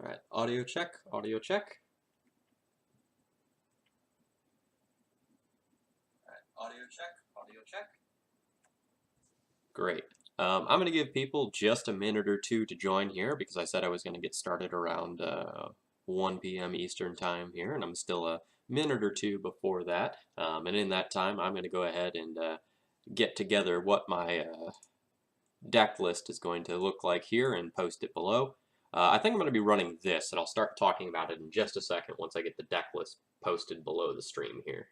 All right, audio check, audio check. All right, audio check, audio check. Great. I'm going to give people just a minute or two to join here because I said I was going to get started around 1 p.m. Eastern time here, and I'm still a minute or two before that. And in that time, I'm going to go ahead and get together what my deck list is going to look like here and post it below. I think I'm going to be running this, and I'll start talking about it in just a second once I get the deck list posted below the stream here.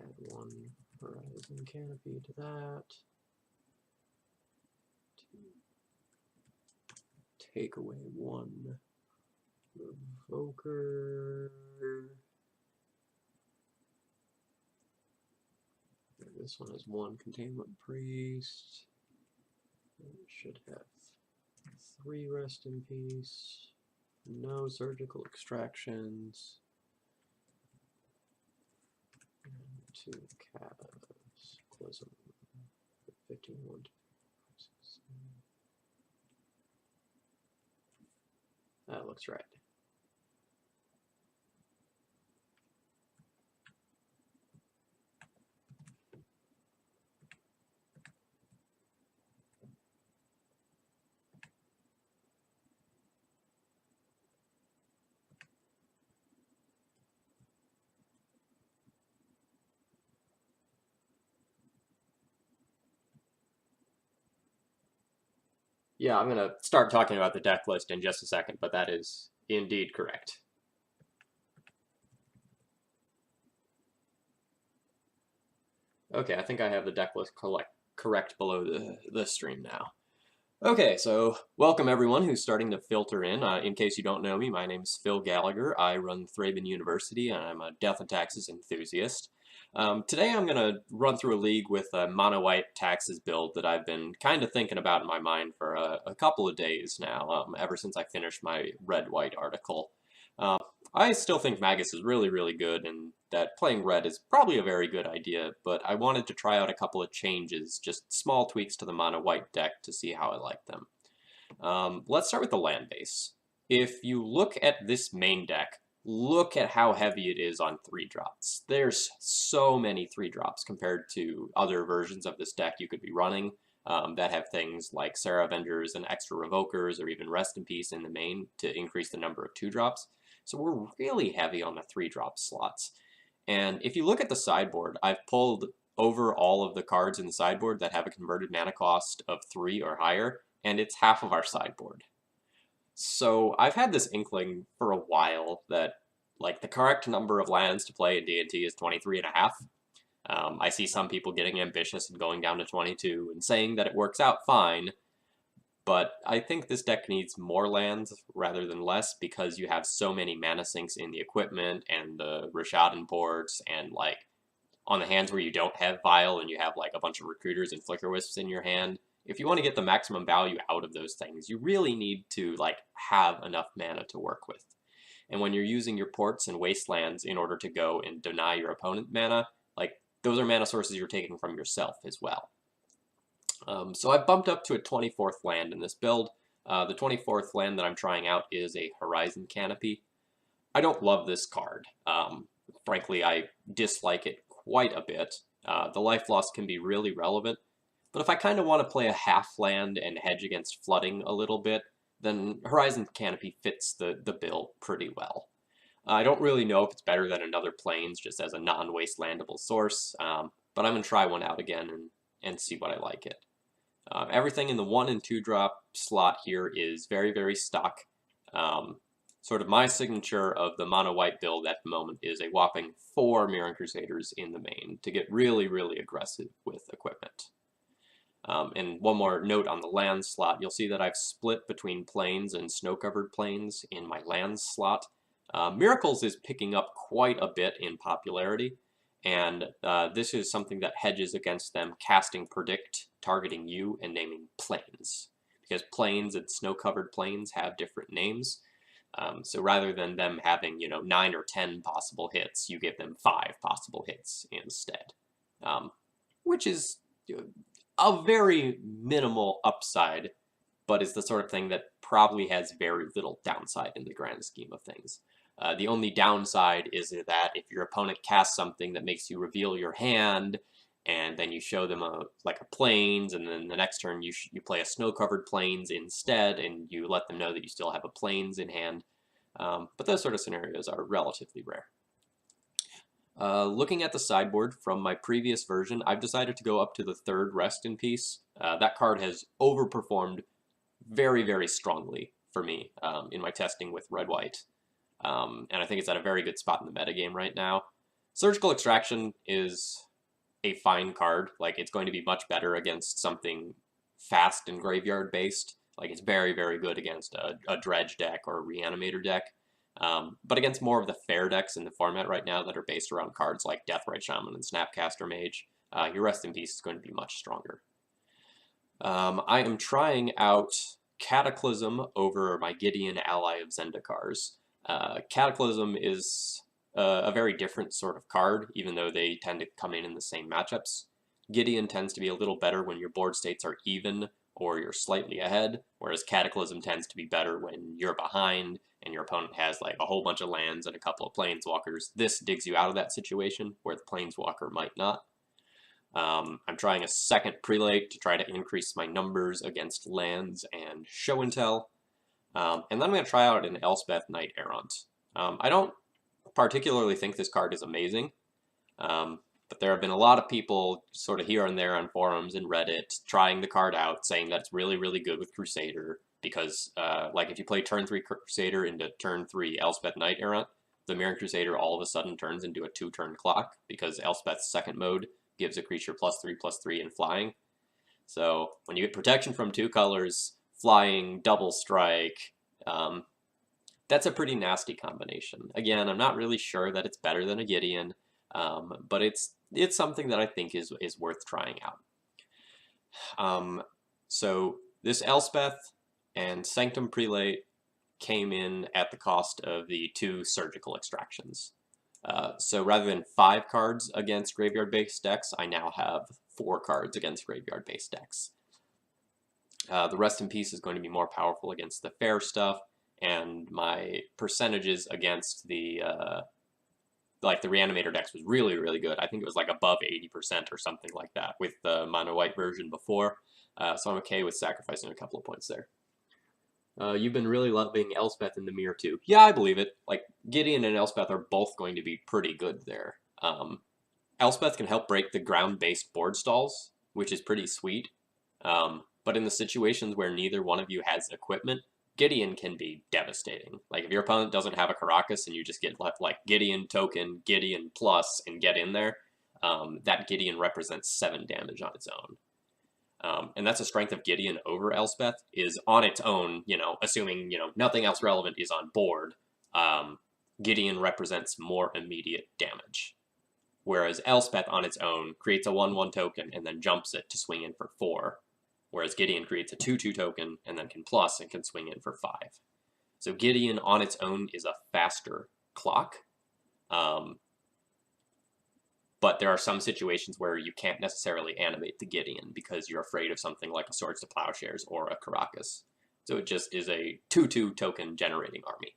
Add one horizon canopy to that. Take away one revoker. This one has one containment priest. It should have 3 rest in peace. No surgical extractions. And 2 cataclysm. 15, 1, 2, 6, 7. That looks right. Yeah, I'm going to start talking about the deck list in just a second, but that is indeed correct. Okay, I think I have the deck list correct below the stream now. Okay, so welcome everyone who's starting to filter in. In case you don't know me, my name is Phil Gallagher. I run ThrabenU University, and I'm a Death and Taxes enthusiast. Today I'm going to run through a league with a mono-white taxes build that I've been kind of thinking about in my mind for a couple of days now, ever since I finished my red-white article. I still think Magus is really, really good, and that playing red is probably a very good idea, but I wanted to try out a couple of changes, just small tweaks to the mono-white deck to see how I like them. Let's start with the land base. If you look at this main deck, look at how heavy it is on 3-drops. There's so many 3-drops compared to other versions of this deck you could be running that have things like Sarah Avengers and extra Revokers or even Rest in Peace in the main to increase the number of 2-drops. So we're really heavy on the 3-drop slots. And if you look at the sideboard, I've pulled over all of the cards in the sideboard that have a converted mana cost of 3 or higher, and it's half of our sideboard. So I've had this inkling for a while that like the correct number of lands to play in D&T is 23 and a half. I see some people getting ambitious and going down to 22 and saying that it works out fine, but I think this deck needs more lands rather than less because you have so many mana sinks in the equipment and the Rishadan boards and like on the hands where you don't have Vial and you have like a bunch of Recruiters and Flicker Wisps in your hand. If you want to get the maximum value out of those things, you really need to like have enough mana to work with. And when you're using your ports and wastelands in order to go and deny your opponent mana, like those are mana sources you're taking from yourself as well. So I bumped up to a 24th land in this build. The 24th land that I'm trying out is a Horizon Canopy. I don't love this card. Frankly, I dislike it quite a bit. The life loss can be really relevant, but if I kind of want to play a half land and hedge against flooding a little bit, then Horizon Canopy fits the bill pretty well. I don't really know if it's better than another Plains just as a non-wastelandable source, but I'm going to try one out again and see what I like it. Everything in the 1 and 2-drop slot here is very, very stock. Sort of my signature of the mono-white build at the moment is a whopping 4 Mirran Crusaders in the main to get really, really aggressive with equipment. And one more note on the land slot, you'll see that I've split between plains and snow-covered plains in my land slot. Miracles is picking up quite a bit in popularity, and this is something that hedges against them casting Predict, targeting you, and naming plains. Because plains and snow-covered plains have different names. So rather than them having, 9 or 10 possible hits, you give them 5 possible hits instead. Which is a very minimal upside, but is the sort of thing that probably has very little downside in the grand scheme of things. The only downside is that if your opponent casts something that makes you reveal your hand, and then you show them a plains, and then the next turn you play a snow-covered plains instead, and you let them know that you still have a plains in hand. But those sort of scenarios are relatively rare. Looking at the sideboard from my previous version, I've decided to go up to the 3rd Rest in Peace. That card has overperformed very, very strongly for me in my testing with red-white. And I think it's at a very good spot in the metagame right now. Surgical Extraction is a fine card. Like, it's going to be much better against something fast and graveyard-based. Like, it's very, very good against a Dredge deck or a Reanimator deck. But against more of the fair decks in the format right now that are based around cards like Deathrite Shaman and Snapcaster Mage, your Rest in Peace is going to be much stronger. I am trying out Cataclysm over my Gideon ally of Zendikars. Cataclysm is a very different sort of card, even though they tend to come in the same matchups. Gideon tends to be a little better when your board states are even or you're slightly ahead, whereas Cataclysm tends to be better when you're behind and your opponent has like a whole bunch of lands and a couple of Planeswalkers. This digs you out of that situation where the Planeswalker might not. I'm trying a 2nd Prelate to try to increase my numbers against lands and Show and Tell. And then I'm going to try out an Elspeth Knight Errant. I don't particularly think this card is amazing, but there have been a lot of people sort of here and there on forums and Reddit trying the card out, saying that it's really, really good with Crusader, because like if you play turn 3 Crusader into turn 3 Elspeth Knight Errant, the Mirran Crusader all of a sudden turns into a 2-turn clock, because Elspeth's 2nd mode gives a creature +3/+3 and flying. So when you get protection from 2 colors, flying, double strike, that's a pretty nasty combination. Again, I'm not really sure that it's better than a Gideon, but it's something that I think is worth trying out. So this Elspeth and Sanctum Prelate came in at the cost of the 2 Surgical Extractions. So rather than 5 cards against graveyard-based decks, I now have 4 cards against graveyard-based decks. The Rest in Peace is going to be more powerful against the fair stuff, and my percentages against the the Reanimator decks was really, really good. I think it was like above 80% or something like that with the mono white version before. So I'm okay with sacrificing a couple of points there. You've been really loving Elspeth in the mirror too. Yeah, I believe it. Like, Gideon and Elspeth are both going to be pretty good there. Elspeth can help break the ground-based board stalls, which is pretty sweet. But in the situations where neither one of you has equipment, Gideon can be devastating. Like, if your opponent doesn't have a Caracas and you just get left like Gideon token, Gideon plus, and get in there, that Gideon represents 7 damage on its own. And that's a strength of Gideon over Elspeth, is on its own, assuming, nothing else relevant is on board, Gideon represents more immediate damage. Whereas Elspeth on its own creates a 1/1 token and then jumps it to swing in for 4. Whereas Gideon creates a 2/2 token and then can plus and can swing in for 5. So Gideon on its own is a faster clock. But there are some situations where you can't necessarily animate the Gideon because you're afraid of something like a Swords to Plowshares or a Caracas. So it just is a 2/2 token generating army,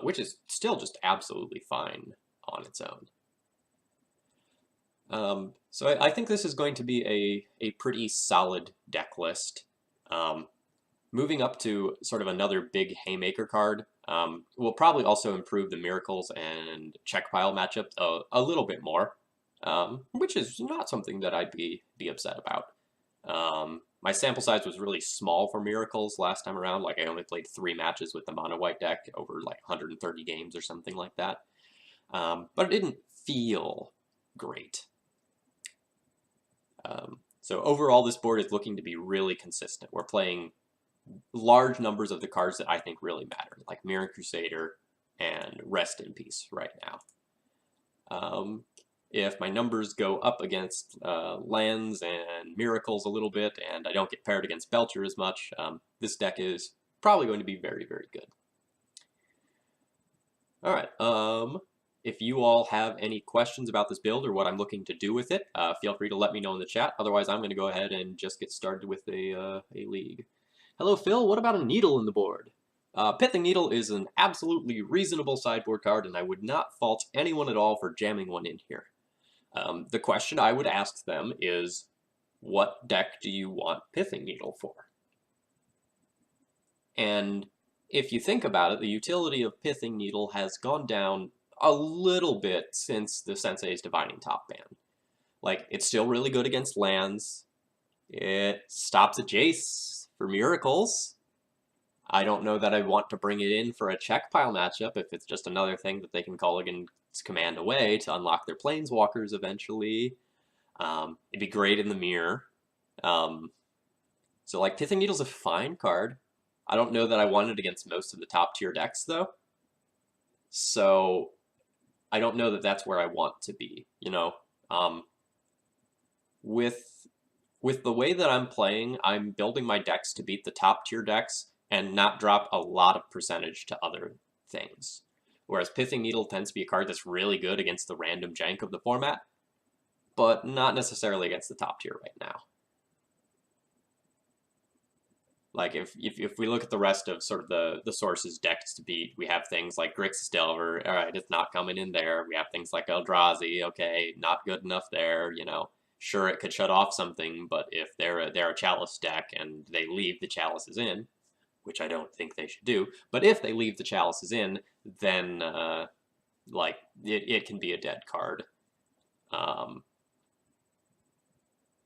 which is still just absolutely fine on its own. So I think this is going to be a pretty solid deck list. Moving up to sort of another big Haymaker card, will probably also improve the Miracles and Check Pile matchup a little bit more. Which is not something that I'd be upset about. My sample size was really small for Miracles last time around. Like, I only played 3 matches with the mono white deck over like 130 games or something like that. But it didn't feel great. So overall, this board is looking to be really consistent. We're playing large numbers of the cards that I think really matter, like Mirror Crusader and Rest in Peace right now. If my numbers go up against lands and miracles a little bit, and I don't get paired against Belcher as much, this deck is probably going to be very, very good. All right. If you all have any questions about this build or what I'm looking to do with it, feel free to let me know in the chat. Otherwise, I'm going to go ahead and just get started with a league. Hello, Phil. What about a needle in the board? Pithing Needle is an absolutely reasonable sideboard card, and I would not fault anyone at all for jamming one in here. The question I would ask them is, what deck do you want Pithing Needle for? And if you think about it, the utility of Pithing Needle has gone down a little bit since the Sensei's Divining Top ban. Like, it's still really good against lands. It stops a Jace for miracles. I don't know that I want to bring it in for a check pile matchup if it's just another thing that they can call against command away to unlock their planeswalkers eventually. It'd be great in the mirror. So like Pithing Needle's a fine card. I don't know that I want it against most of the top tier decks though. So I don't know that that's where I want to be, you know. With the way that I'm playing, I'm building my decks to beat the top tier decks and not drop a lot of percentage to other things. Whereas Pithing Needle tends to be a card that's really good against the random jank of the format, but not necessarily against the top tier right now. Like, if we look at the rest of sort of the sources decks to beat, we have things like Grixis Delver, alright, it's not coming in there. We have things like Eldrazi, okay, not good enough there, you know. Sure, it could shut off something, but if they're a Chalice deck and they leave the Chalices in, which I don't think they should do, but if they leave the Chalices in, then, like, it can be a dead card.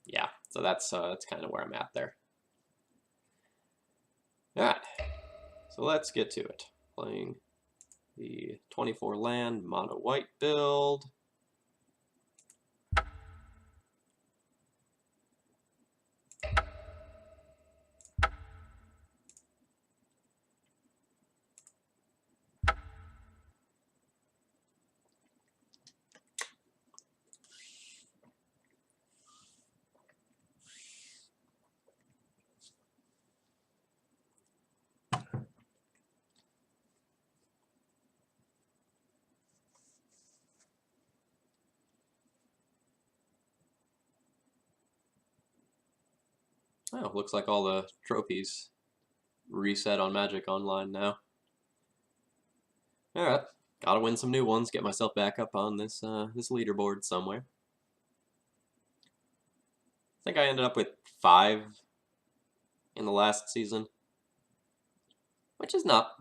Yeah, so that's kind of where I'm at there. Alright, so let's get to it. Playing the 24 land mono white build. Oh, looks like all the trophies reset on Magic Online now. Alright, gotta win some new ones, get myself back up on this this leaderboard somewhere. I think I ended up with 5 in the last season, which is not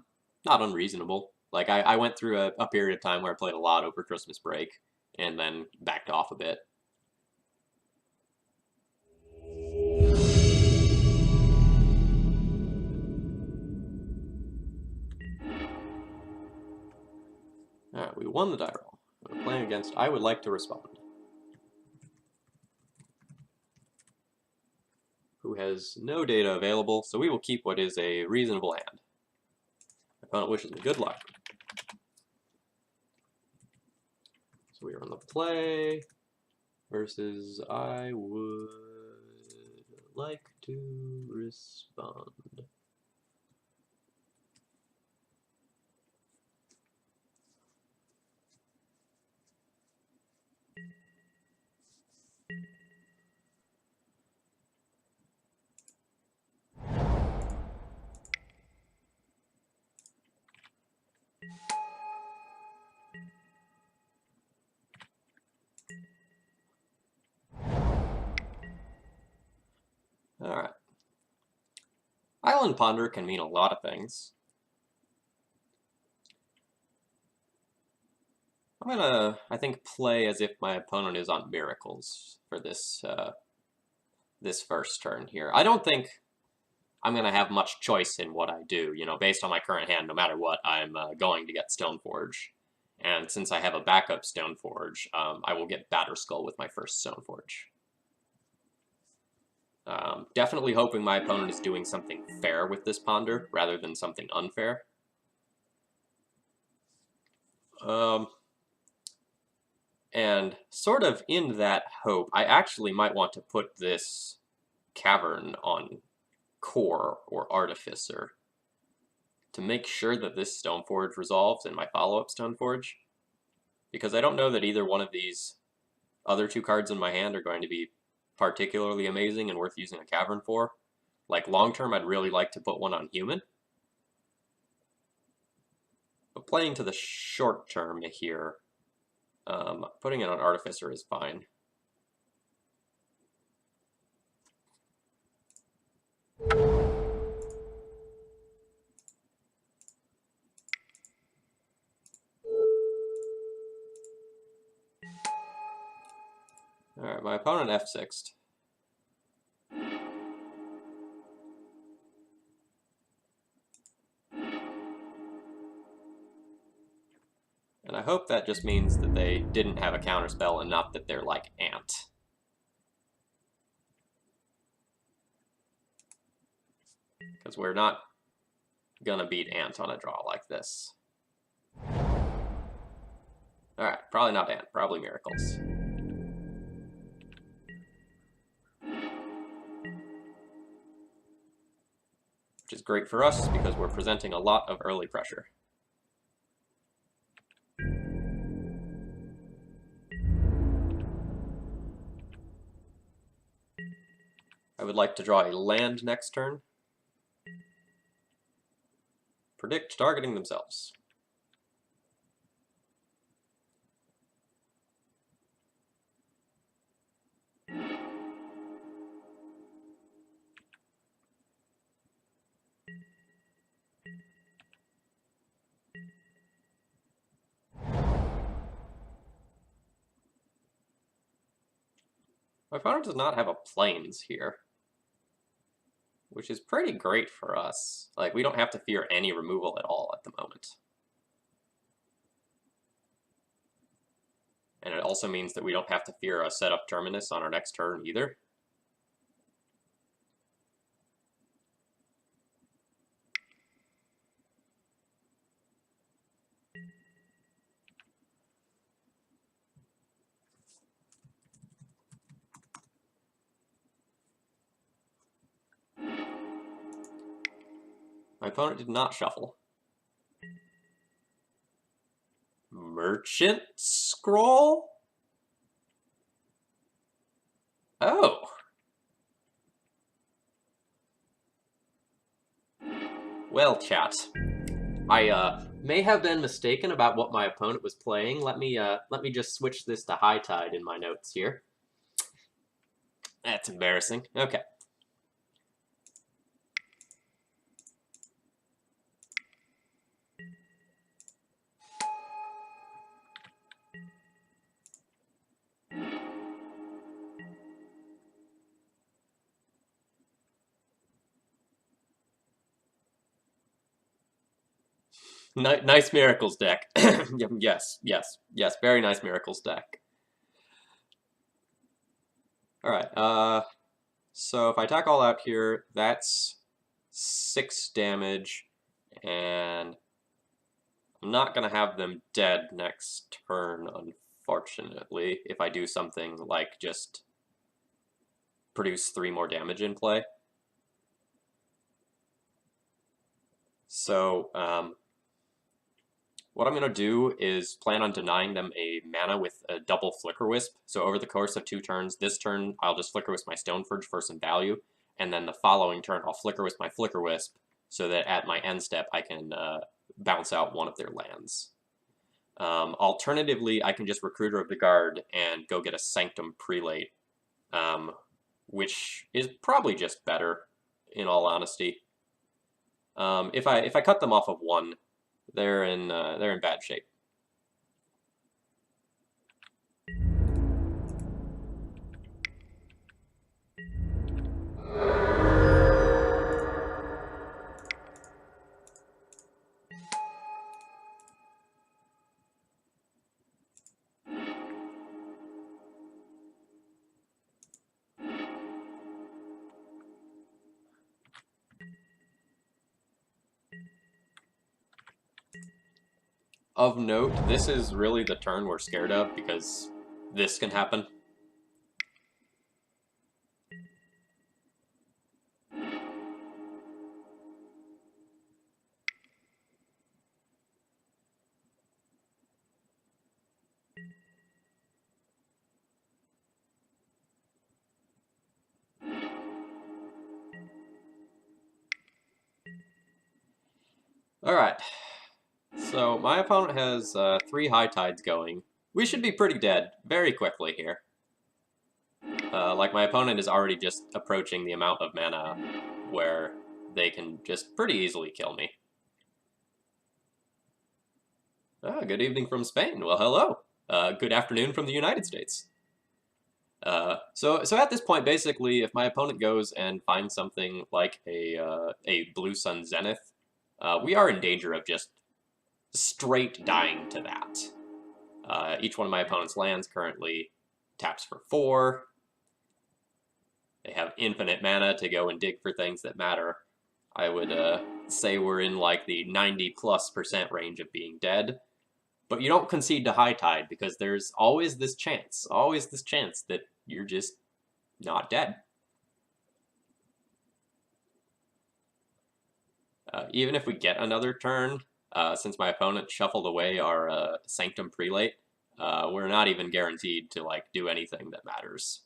unreasonable. Like, I went through a period of time where I played a lot over Christmas break, and then backed off a bit. Alright, we won the die roll. We're playing against I Would Like to Respond, who has no data available, so we will keep what is a reasonable hand. My opponent wishes me good luck. So we run the play versus I Would Like to Respond. Alright. Island Ponder can mean a lot of things. I'm gonna, I think, play as if my opponent is on Miracles for this this first turn here. I don't think I'm gonna have much choice in what I do. You know, based on my current hand, no matter what, I'm going to get Stoneforge. And since I have a backup Stoneforge, I will get Batterskull with my first Stoneforge. definitely hoping my opponent is doing something fair with this ponder rather than something unfair. And sort of in that hope, I actually might want to put this cavern on core or artificer to make sure that this Stoneforge resolves in my follow-up Stoneforge, because I don't know that either one of these other two cards in my hand are going to be particularly amazing and worth using a cavern for. Like, long-term, I'd really like to put one on human, but playing to the short term here, putting it on artificer is fine. Alright, my opponent F6'd. And I hope that just means that they didn't have a counterspell and not that they're like Ant. Because we're not gonna beat Ant on a draw like this. Alright, probably not Ant, probably Miracles. Which is great for us because we're presenting a lot of early pressure. I would like to draw a land next turn. Predict targeting themselves. My opponent does not have a plains here, which is pretty great for us. Like, we don't have to fear any removal at all at the moment. And it also means that we don't have to fear a setup Terminus on our next turn either. My opponent did not shuffle. Merchant Scroll? Oh. Well, chat. I may have been mistaken about what my opponent was playing. Let me just switch this to High Tide in my notes here. That's embarrassing. Okay. Nice Miracles deck. Yes, yes, yes. Very nice Miracles deck. Alright, so if I attack all out here, that's 6 damage, and I'm not going to have them dead next turn, unfortunately, if I do something like just produce 3 more damage in play. So, what I'm going to do is plan on denying them a mana with a double Flicker Wisp. So over the course of 2 turns, this turn I'll just Flicker Wisp my Stoneforge for some value, and then the following turn I'll Flicker Wisp my Flicker Wisp so that at my end step I can bounce out one of their lands. Alternatively, I can just Recruiter of the Guard and go get a Sanctum Prelate, which is probably just better, in all honesty. If I cut them off of 1, they're in bad shape. Of note, this is really the turn we're scared of because this can happen. Alright, so my opponent has 3 high tides going. We should be pretty dead very quickly here. Like, my opponent is already just approaching the amount of mana where they can just pretty easily kill me. Ah, good evening from Spain. Well, hello. Good afternoon from the United States. So at this point, basically, if my opponent goes and finds something like a Blue Sun Zenith, we are in danger of just straight dying to that. Each one of my opponent's lands currently taps for 4. They have infinite mana to go and dig for things that matter. I would say we're in like the 90+% range of being dead. But you don't concede to high tide because there's always this chance that you're just not dead. Even if we get another turn, since my opponent shuffled away our Sanctum Prelate, we're not even guaranteed to like do anything that matters.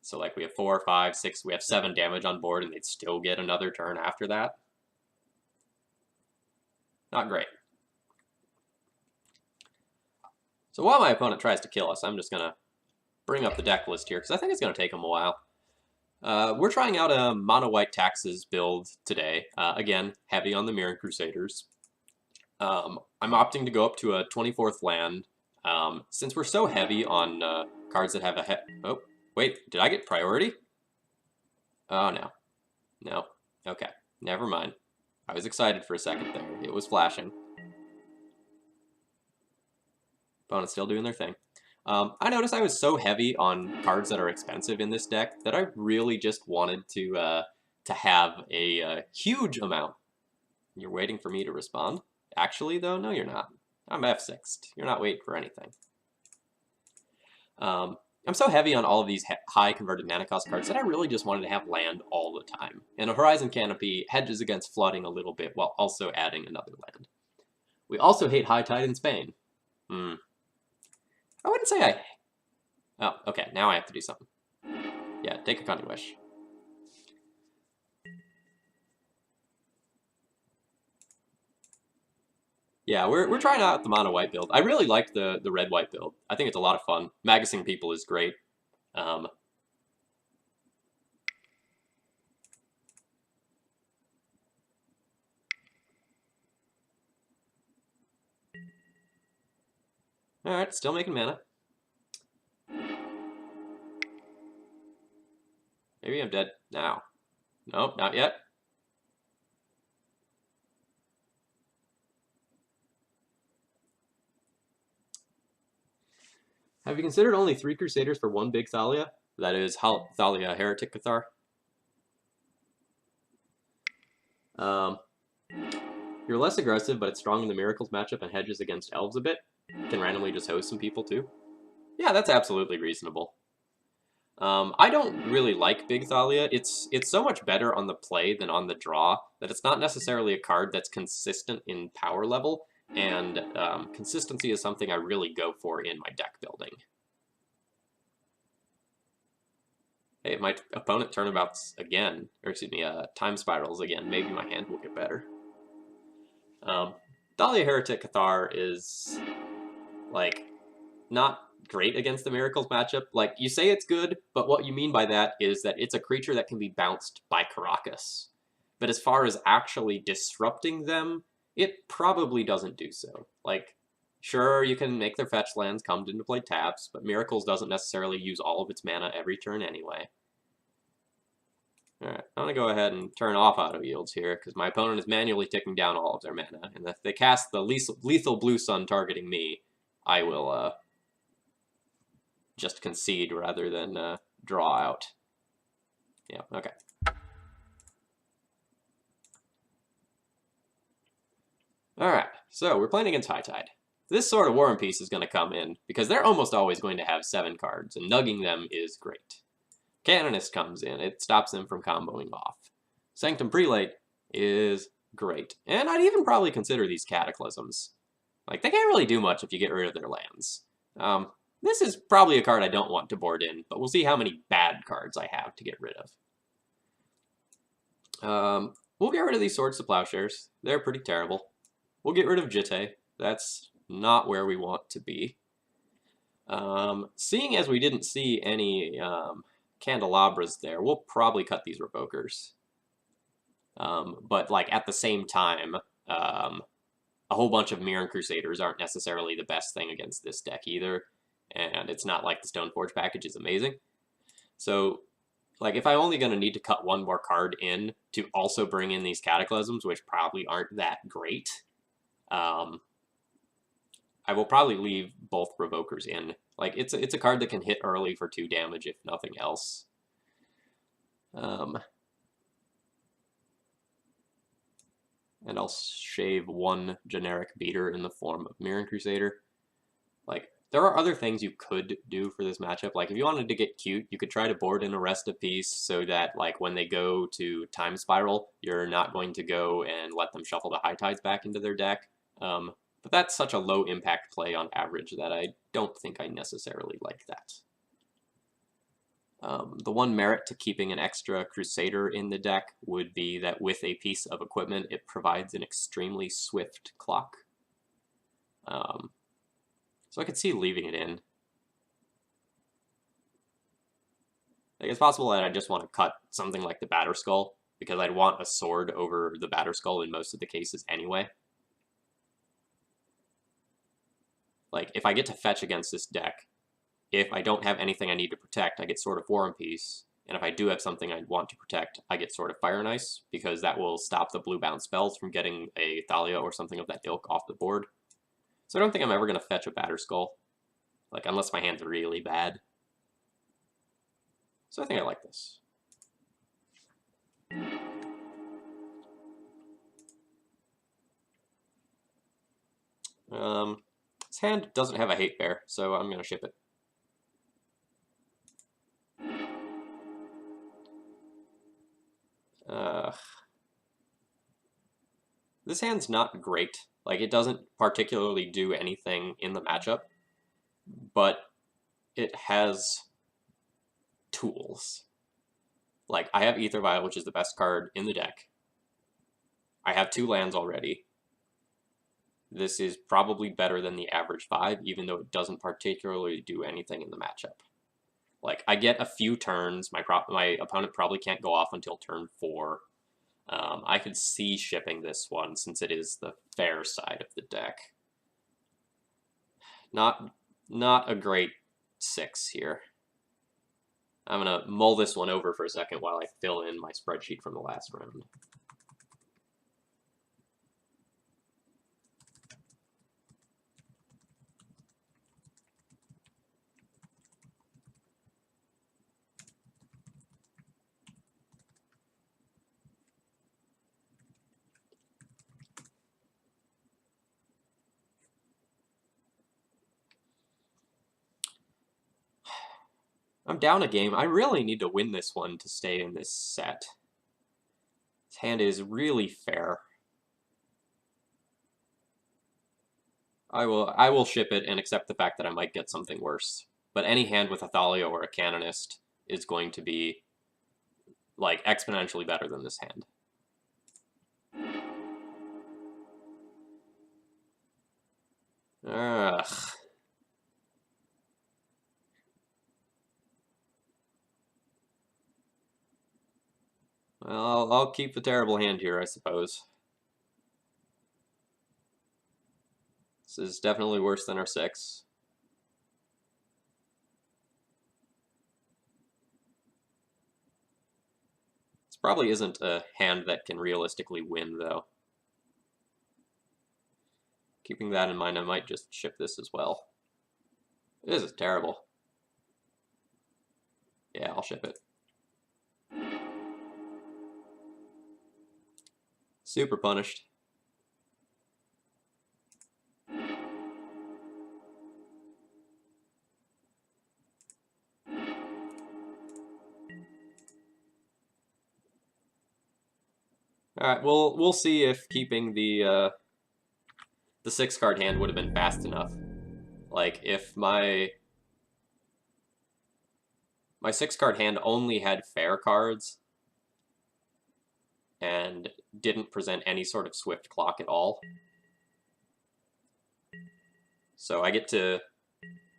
So like we have 4, 5, 6, we have 7 damage on board, and they'd still get another turn after that. Not great. So while my opponent tries to kill us, I'm just going to bring up the deck list here, because I think it's going to take him a while. We're trying out a mono-white taxes build today. Again, heavy on the Mirror Crusaders. I'm opting to go up to a 24th land. Since we're so heavy on cards that have a oh, wait, did I get priority? Oh, no. No. Okay, never mind. I was excited for a second there. It was flashing. Opponent's still doing their thing. I noticed I was so heavy on cards that are expensive in this deck that I really just wanted to have a huge amount. You're waiting for me to respond? Actually, though, no, you're not. I'm F6'd. You're not waiting for anything. I'm so heavy on all of these high converted mana cost cards that I really just wanted to have land all the time. And a Horizon Canopy hedges against flooding a little bit while also adding another land. We also hate High Tide in Spain. I wouldn't say I... Oh, okay, now I have to do something. Yeah, take a Cunning Wish. Yeah, we're trying out the mono-white build. I really like the red-white build. I think it's a lot of fun. Magicing people is great. Alright, still making mana. Maybe I'm dead now. Nope, not yet. Have you considered only 3 Crusaders for 1 big Thalia? That is Thalia Heretic Cathar. You're less aggressive, but it's strong in the Miracles matchup and hedges against Elves a bit. Can randomly just host some people too. Yeah, that's absolutely reasonable. I don't really like Big Thalia. It's so much better on the play than on the draw that it's not necessarily a card that's consistent in power level, and consistency is something I really go for in my deck building. Hey, if my opponent turnabouts again, or excuse me, time spirals again, maybe my hand will get better. Thalia Heretic Cathar is, like, not great against the Miracles matchup. Like, you say it's good, but what you mean by that is that it's a creature that can be bounced by Caracas. But as far as actually disrupting them, it probably doesn't do so. Like, sure, you can make their fetch lands come into play taps, but Miracles doesn't necessarily use all of its mana every turn anyway. Alright, I'm going to go ahead and turn off auto yields here, because my opponent is manually ticking down all of their mana, and if they cast the lethal Blue Sun targeting me, I will just concede rather than draw out. Yeah, okay. Alright, So we're playing against High Tide. This sort of War and Peace is going to come in, because they're almost always going to have 7 cards, and nugging them is great. Canonist comes in, it stops them from comboing off. Sanctum Prelate is great, and I'd even probably consider these Cataclysms. Like, they can't really do much if you get rid of their lands. This is probably a card I don't want to board in, but we'll see how many bad cards I have to get rid of. We'll get rid of these Swords to Plowshares. They're pretty terrible. We'll get rid of Jitte. That's not where we want to be. Seeing as we didn't see any Candelabras there, we'll probably cut these Revokers. But like at the same time, a whole bunch of Mirran Crusaders aren't necessarily the best thing against this deck either, and it's not like the Stoneforge package is amazing. So, like, if I'm only going to need to cut one more card in to also bring in these Cataclysms, which probably aren't that great, I will probably leave both Revokers in. Like, it's a card that can hit early for 2 damage, if nothing else. And I'll shave 1 generic beater in the form of Mirran Crusader. Like, there are other things you could do for this matchup. Like, if you wanted to get cute, you could try to board in a Rest of Peace so that, like, when they go to Time Spiral, you're not going to go and let them shuffle the High Tides back into their deck. But that's such a low impact play on average that I don't think I necessarily like that. The one merit to keeping an extra Crusader in the deck would be that with a piece of equipment, it provides an extremely swift clock. So I could see leaving it in. Like, it's possible that I just want to cut something like the Batterskull, because I'd want a sword over the Batterskull in most of the cases anyway. Like, if I get to fetch against this deck, if I don't have anything I need to protect, I get Sword of War and Peace. And if I do have something I want to protect, I get Sword of Fire and Ice, because that will stop the blue-bound spells from getting a Thalia or something of that ilk off the board. So I don't think I'm ever going to fetch a Batterskull, like, unless my hand's really bad. So I think I like this. This hand doesn't have a Hate Bear, so I'm going to ship it. This hand's not great. Like, it doesn't particularly do anything in the matchup, but it has tools. Like, I have Aether Vial, which is the best card in the deck. I have 2 lands already. This is probably better than the average 5, even though it doesn't particularly do anything in the matchup. Like, I get a few turns. My opponent probably can't go off until turn 4. I could see shipping this one, since it is the fair side of the deck. Not a great 6 here. I'm going to mull this one over for a second while I fill in my spreadsheet from the last round. I'm down a game. I really need to win this one to stay in this set. This hand is really fair. I will ship it and accept the fact that I might get something worse. But any hand with a Thalia or a Canonist is going to be, like, exponentially better than this hand. Ugh. Well, I'll keep the terrible hand here, I suppose. This is definitely worse than our 6. This probably isn't a hand that can realistically win, though. Keeping that in mind, I might just ship this as well. This is terrible. Yeah, I'll ship it. Super punished. All right, we'll see if keeping the 6-card hand would have been fast enough. Like if my 6-card hand only had fair cards and didn't present any sort of swift clock at all. So I get to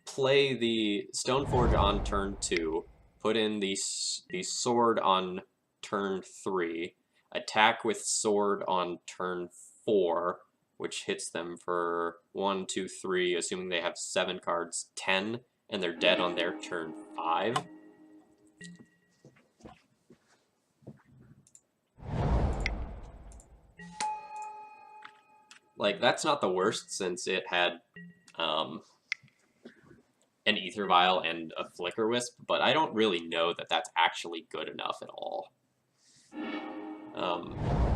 play the Stoneforge on turn 2, put in the sword on turn 3, attack with sword on turn 4, which hits them for 1, 2, 3, assuming they have 7 cards, 10, and they're dead on their turn 5. Like, that's not the worst, since it had an Ether Vial and a Flicker Wisp, but I don't really know that that's actually good enough at all.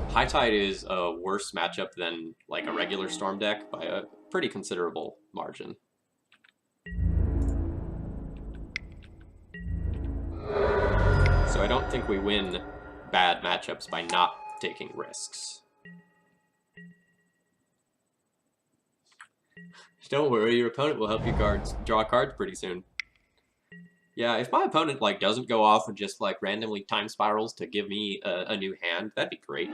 High Tide is a worse matchup than like a regular Storm deck by a pretty considerable margin. So I don't think we win bad matchups by not taking risks. Don't worry, your opponent will help you draw cards pretty soon. Yeah, if my opponent like doesn't go off and just like randomly time spirals to give me a new hand, that'd be great.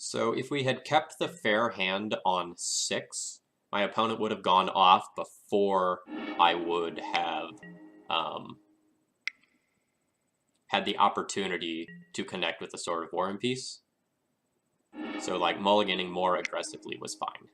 So if we had kept the fair hand on 6, my opponent would have gone off before I would have had the opportunity to connect with the Sword of War and Peace. So like mulliganing more aggressively was fine.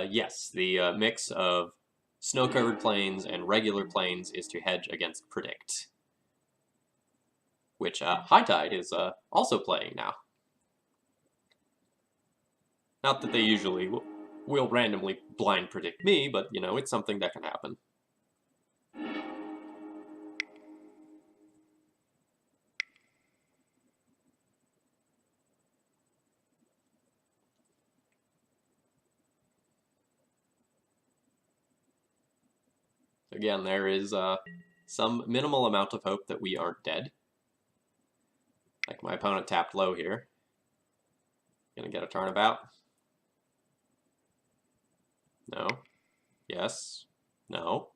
Yes, the mix of snow-covered plains and regular plains is to hedge against Predict, which High Tide is also playing now. Not that they usually will randomly blind predict me, but, you know, it's something that can happen. Again, there is some minimal amount of hope that we aren't dead. Like my opponent tapped low here. Gonna get a turnabout. No. Yes. No.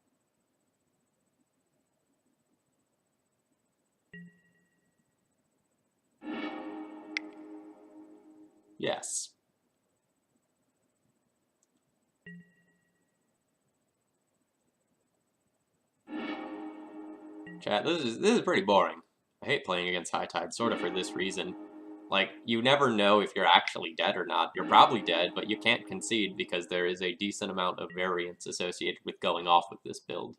Yes. Chat, this is pretty boring. I hate playing against High Tide, sort of for this reason. Like, you never know if you're actually dead or not. You're probably dead, but you can't concede because there is a decent amount of variance associated with going off with this build.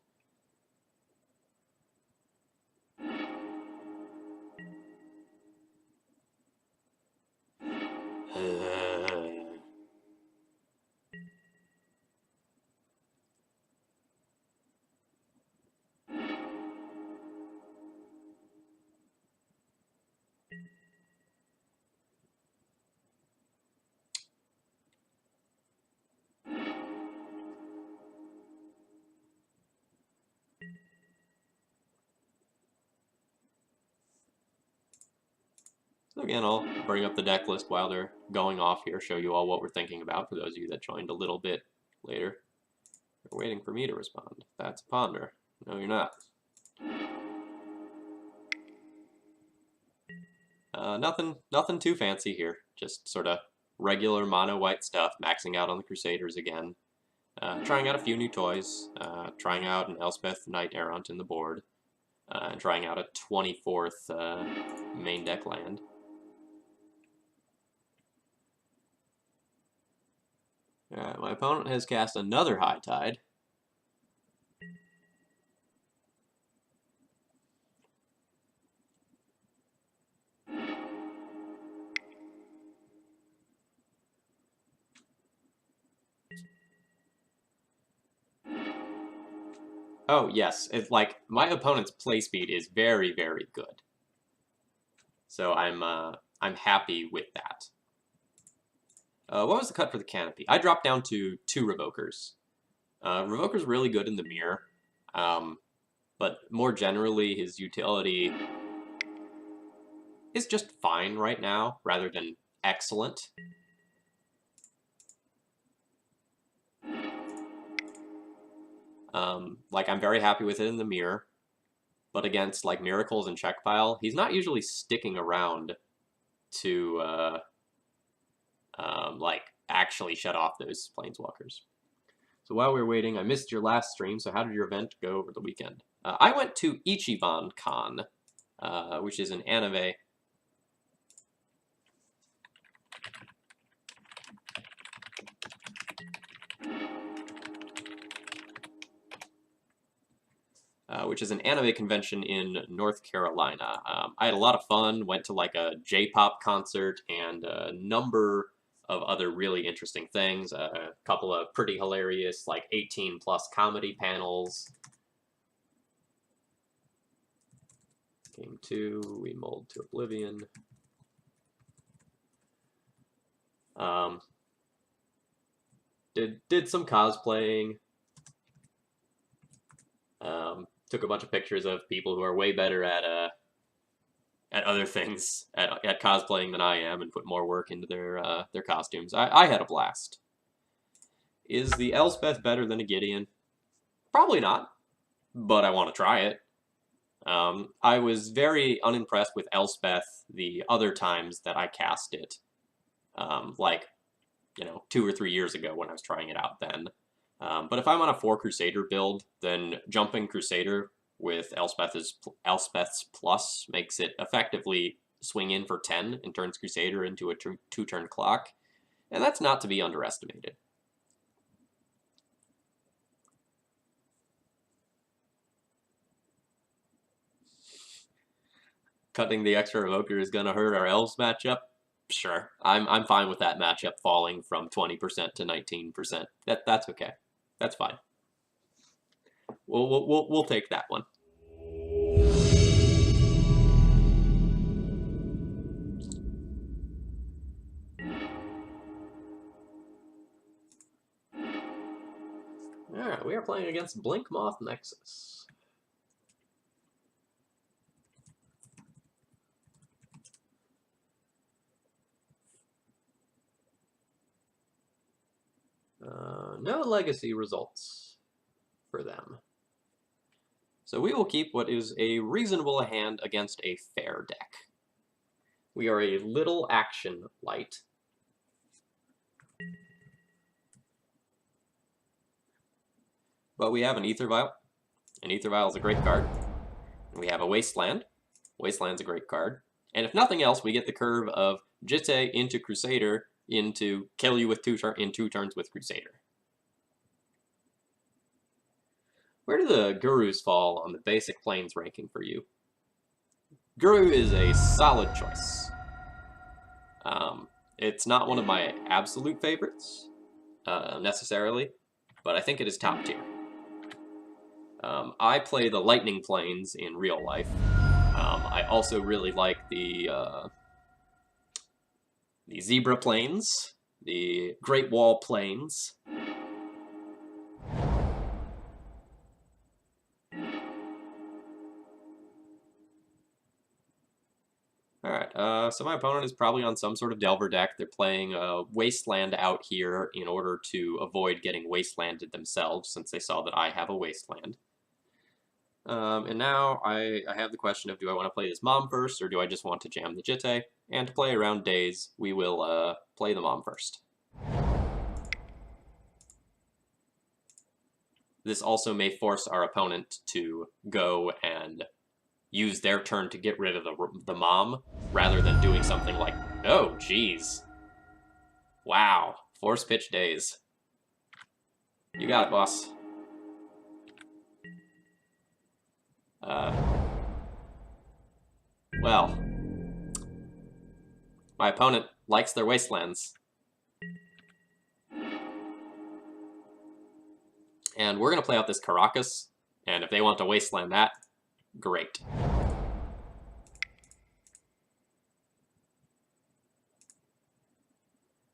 So again, I'll bring up the deck list while they're going off here, show you all what we're thinking about for those of you that joined a little bit later. You're waiting for me to respond. That's a ponder. No, you're not. Nothing too fancy here. Just sort of regular mono white stuff, maxing out on the Crusaders again. Trying out a few new toys. Trying out an Elspeth Knight Errant in the board. And trying out a 24th main deck land. Alright, my opponent has cast another High Tide. Oh, yes. It's like, my opponent's play speed is very, very good. So I'm happy with that. What was the cut for the canopy? I dropped down to 2 Revokers. Revoker's really good in the mirror, but more generally, his utility is just fine right now, rather than excellent. Like, I'm very happy with it in the mirror, but against, like, Miracles and Check Pile, he's not usually sticking around to, like, actually shut off those Planeswalkers. So while we were waiting, I missed your last stream, so how did your event go over the weekend? I went to Ichiban Con, which is an anime. Which is an anime convention in North Carolina. I had a lot of fun, went to like a J-pop concert and a number of other really interesting things. A couple of pretty hilarious, like 18-plus comedy panels. Game 2, we mold to oblivion. Did some cosplaying. Took a bunch of pictures of people who are way better at other things, at cosplaying than I am, and put more work into their costumes. I had a blast. Is the Elspeth better than a Gideon? Probably not, but I want to try it. I was very unimpressed with Elspeth the other times that I cast it. Like, 2 or 3 years ago when I was trying it out then. But if I'm on a 4 Crusader build, then jumping Crusader with Elspeth's Plus makes it effectively swing in for 10 and turns Crusader into a 2-turn clock, and that's not to be underestimated. Cutting the extra Evoker is going to hurt our Elves matchup? Sure, I'm fine with that matchup falling from 20% to 19%. That's okay. That's fine. We'll take that one. Alright, we are playing against Blinkmoth Nexus. No legacy results for them. So we will keep what is a reasonable hand against a fair deck. We are a little action light. But we have an Ether Vial. An Ether Vial is a great card. And we have a Wasteland. Wasteland's a great card. And if nothing else, we get the curve of Jitte into Crusader into kill you with in 2 turns with Crusader. Where do the Gurus fall on the basic planes ranking for you? Guru is a solid choice. It's not one of my absolute favorites, necessarily, but I think it is top tier. I play the Lightning Planes in real life. I also really like the Zebra Planes, the Great Wall Planes. Alright, so my opponent is probably on some sort of Delver deck. They're playing Wasteland out here in order to avoid getting Wastelanded themselves, since they saw that I have a Wasteland. And now I have the question of, do I want to play this Mom first, or do I just want to jam the Jitte? And to play around Daze, we will play the Mom first. This also may force our opponent to go and use their turn to get rid of the Mom, rather than doing something like, oh, geez. Wow, Force Pitch Daze. You got it, boss. Well, my opponent likes their Wastelands. And we're going to play out this Caracas, and if they want to Wasteland that, great.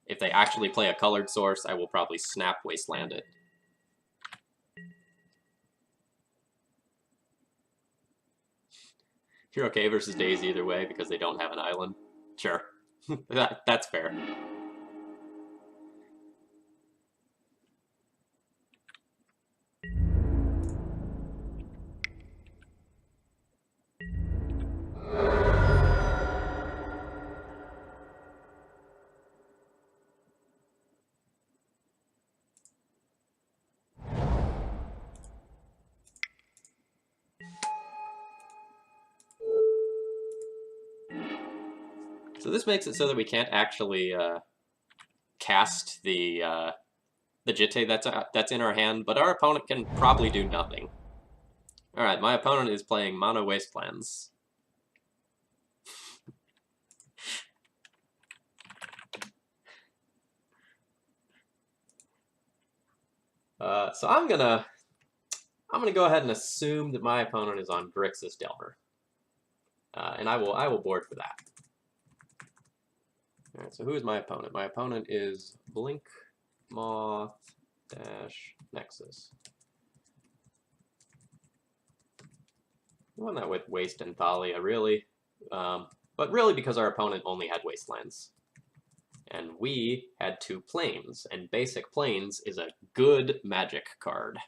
If they actually play a colored source, I will probably snap Wasteland it. You're okay versus Daze either way because they don't have an island. Sure. That's fair. So this makes it so that we can't actually cast the Jitte that's in our hand, but our opponent can probably do nothing. All right, my opponent is playing Mono Wastelands. So I'm gonna go ahead and assume that my opponent is on Grixis Delver, and I will board for that. All right, so who is my opponent? My opponent is Blink Moth Nexus. I won that with Waste and Thalia, really, but really because our opponent only had Wastelands. And we had 2 Plains, and Basic Plains is a good Magic card.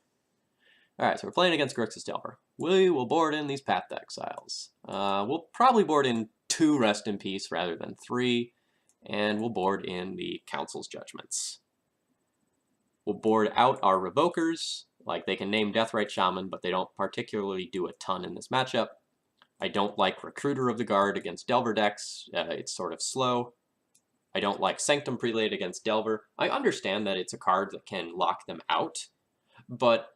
Alright, so we're playing against Grixis Delver. We will board in these Path to Exiles. We'll probably board in 2 Rest in Peace rather than 3, and we'll board in the Council's Judgments. We'll board out our Revokers. Like, they can name Deathrite Shaman, but they don't particularly do a ton in this matchup. I don't like Recruiter of the Guard against Delver decks. It's sort of slow. I don't like Sanctum Prelate against Delver. I understand that it's a card that can lock them out, but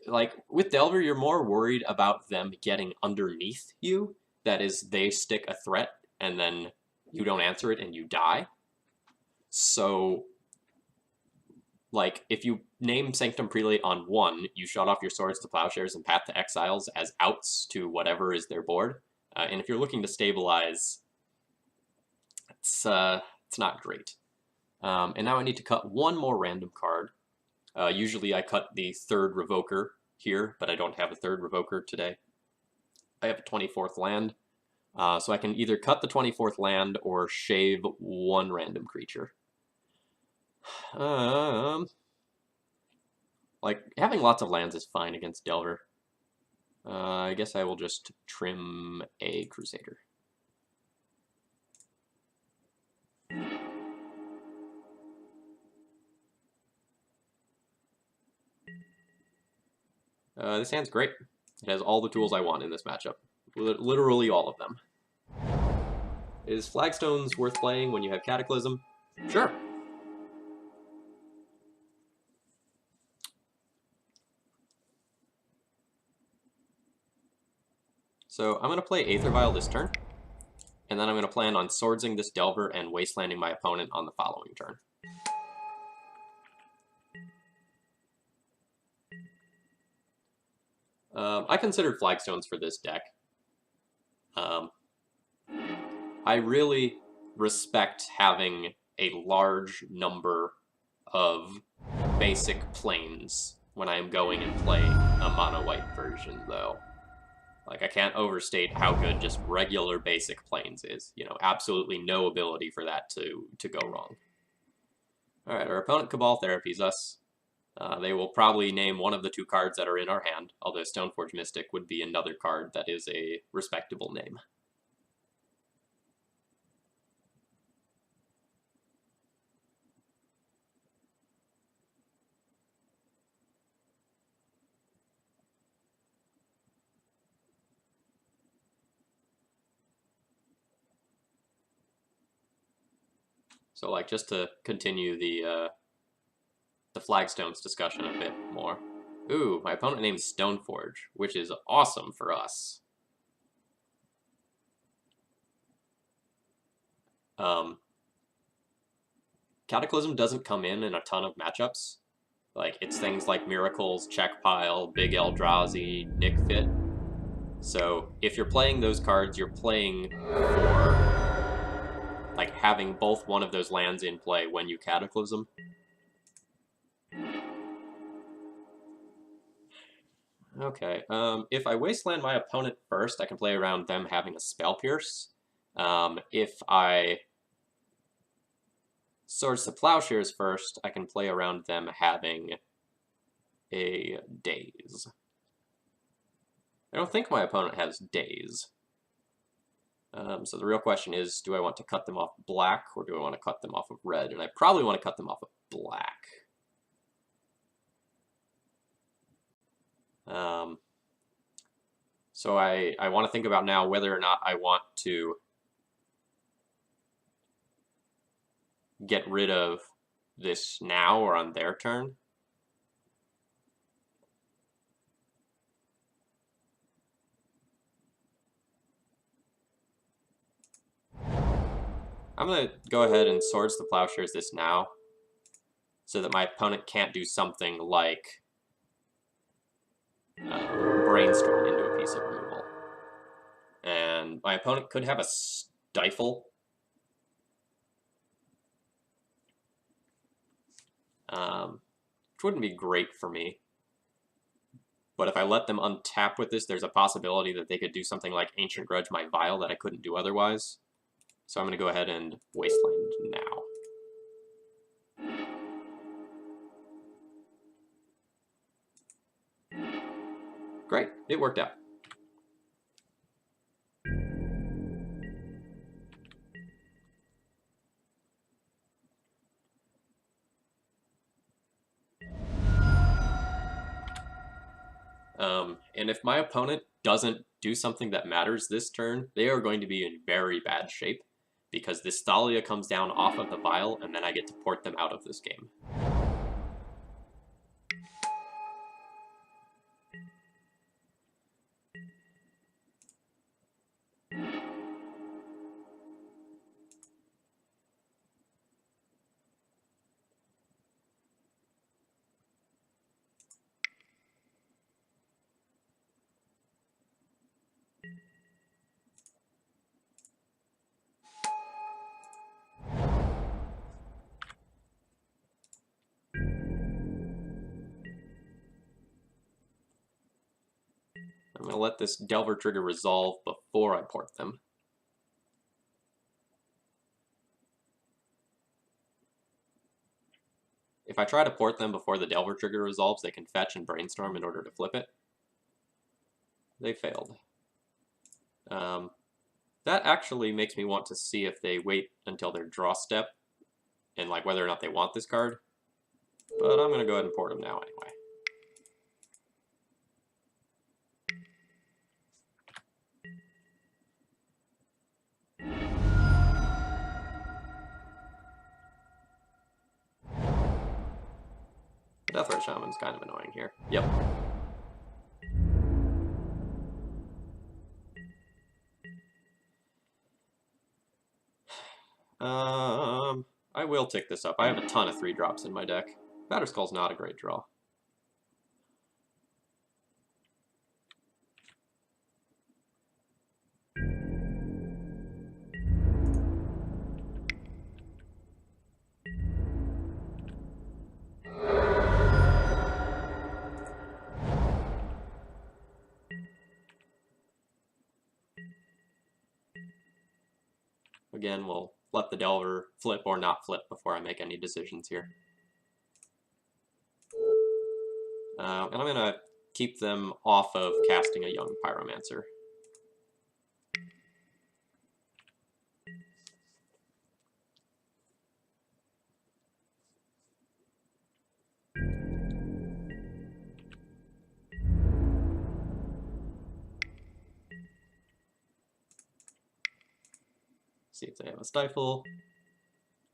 like with Delver, you're more worried about them getting underneath you. That is, they stick a threat and then you don't answer it and you die. So, like, if you name Sanctum Prelate on 1, you shut off your Swords to Plowshares and Path to Exiles as outs to whatever is their board. And if you're looking to stabilize, it's not great. And now I need to cut 1 more random card. Usually I cut the 3rd Revoker here, but I don't have a 3rd Revoker today. I have a 24th land, so I can either cut the 24th land or shave 1 random creature. Like, having lots of lands is fine against Delver. I guess I will just trim a Crusader. This hand's great. It has all the tools I want in this matchup. Literally all of them. Is Flagstones worth playing when you have Cataclysm? Sure. So I'm going to play Aether Vial this turn, and then I'm going to plan on Swordsing this Delver and Wastelanding my opponent on the following turn. I considered Flagstones for this deck. I really respect having a large number of basic planes when I am going and playing a mono-white version, though. Like, I can't overstate how good just regular basic planes is. You know, absolutely no ability for that to go wrong. Alright, our opponent Cabal therapies us. They will probably name one of the two cards that are in our hand, although Stoneforge Mystic would be another card that is a respectable name. So, like, just to continue the Flagstones discussion a bit more. Ooh, my opponent named Stoneforge, which is awesome for us. Cataclysm doesn't come in a ton of matchups. Like, it's things like Miracles, Check Pile, Big Eldrazi, Nick Fit. So, if you're playing those cards, you're playing for, like, having both one of those lands in play when you Cataclysm. Okay, if I wasteland my opponent first, I can play around them having a Spell Pierce. If I Swords to Plowshares first, I can play around them having a Daze. I don't think my opponent has Daze. So the real question is, do I want to cut them off black, or do I want to cut them off of red? And I probably want to cut them off of black. So I want to think about now whether or not I want to get rid of this now or on their turn. I'm going to go ahead and Swords to Plowshares this now, so that my opponent can't do something like Brainstorm into a piece of removal. And my opponent could have a Stifle. Which wouldn't be great for me. But if I let them untap with this, there's a possibility that they could do something like Ancient Grudge my Vial that I couldn't do otherwise. So I'm going to go ahead and Wasteland now. Great, it worked out. And if my opponent doesn't do something that matters this turn, they are going to be in very bad shape, because this Thalia comes down off of the Vial, and then I get to port them out of this game. I'm going to let this Delver trigger resolve before I port them. If I try to port them before the Delver trigger resolves, they can fetch and Brainstorm in order to flip it. They failed. That actually makes me want to see if they wait until their draw step, and like whether or not they want this card. But I'm going to go ahead and port them now anyway. Deathray Shaman's kind of annoying here. Yep. I will tick this up. I have a ton of 3-drops in my deck. Batterskull's not a great draw. Again, we'll let the Delver flip or not flip before I make any decisions here. And I'm going to keep them off of casting a Young Pyromancer. See if they have a Stifle.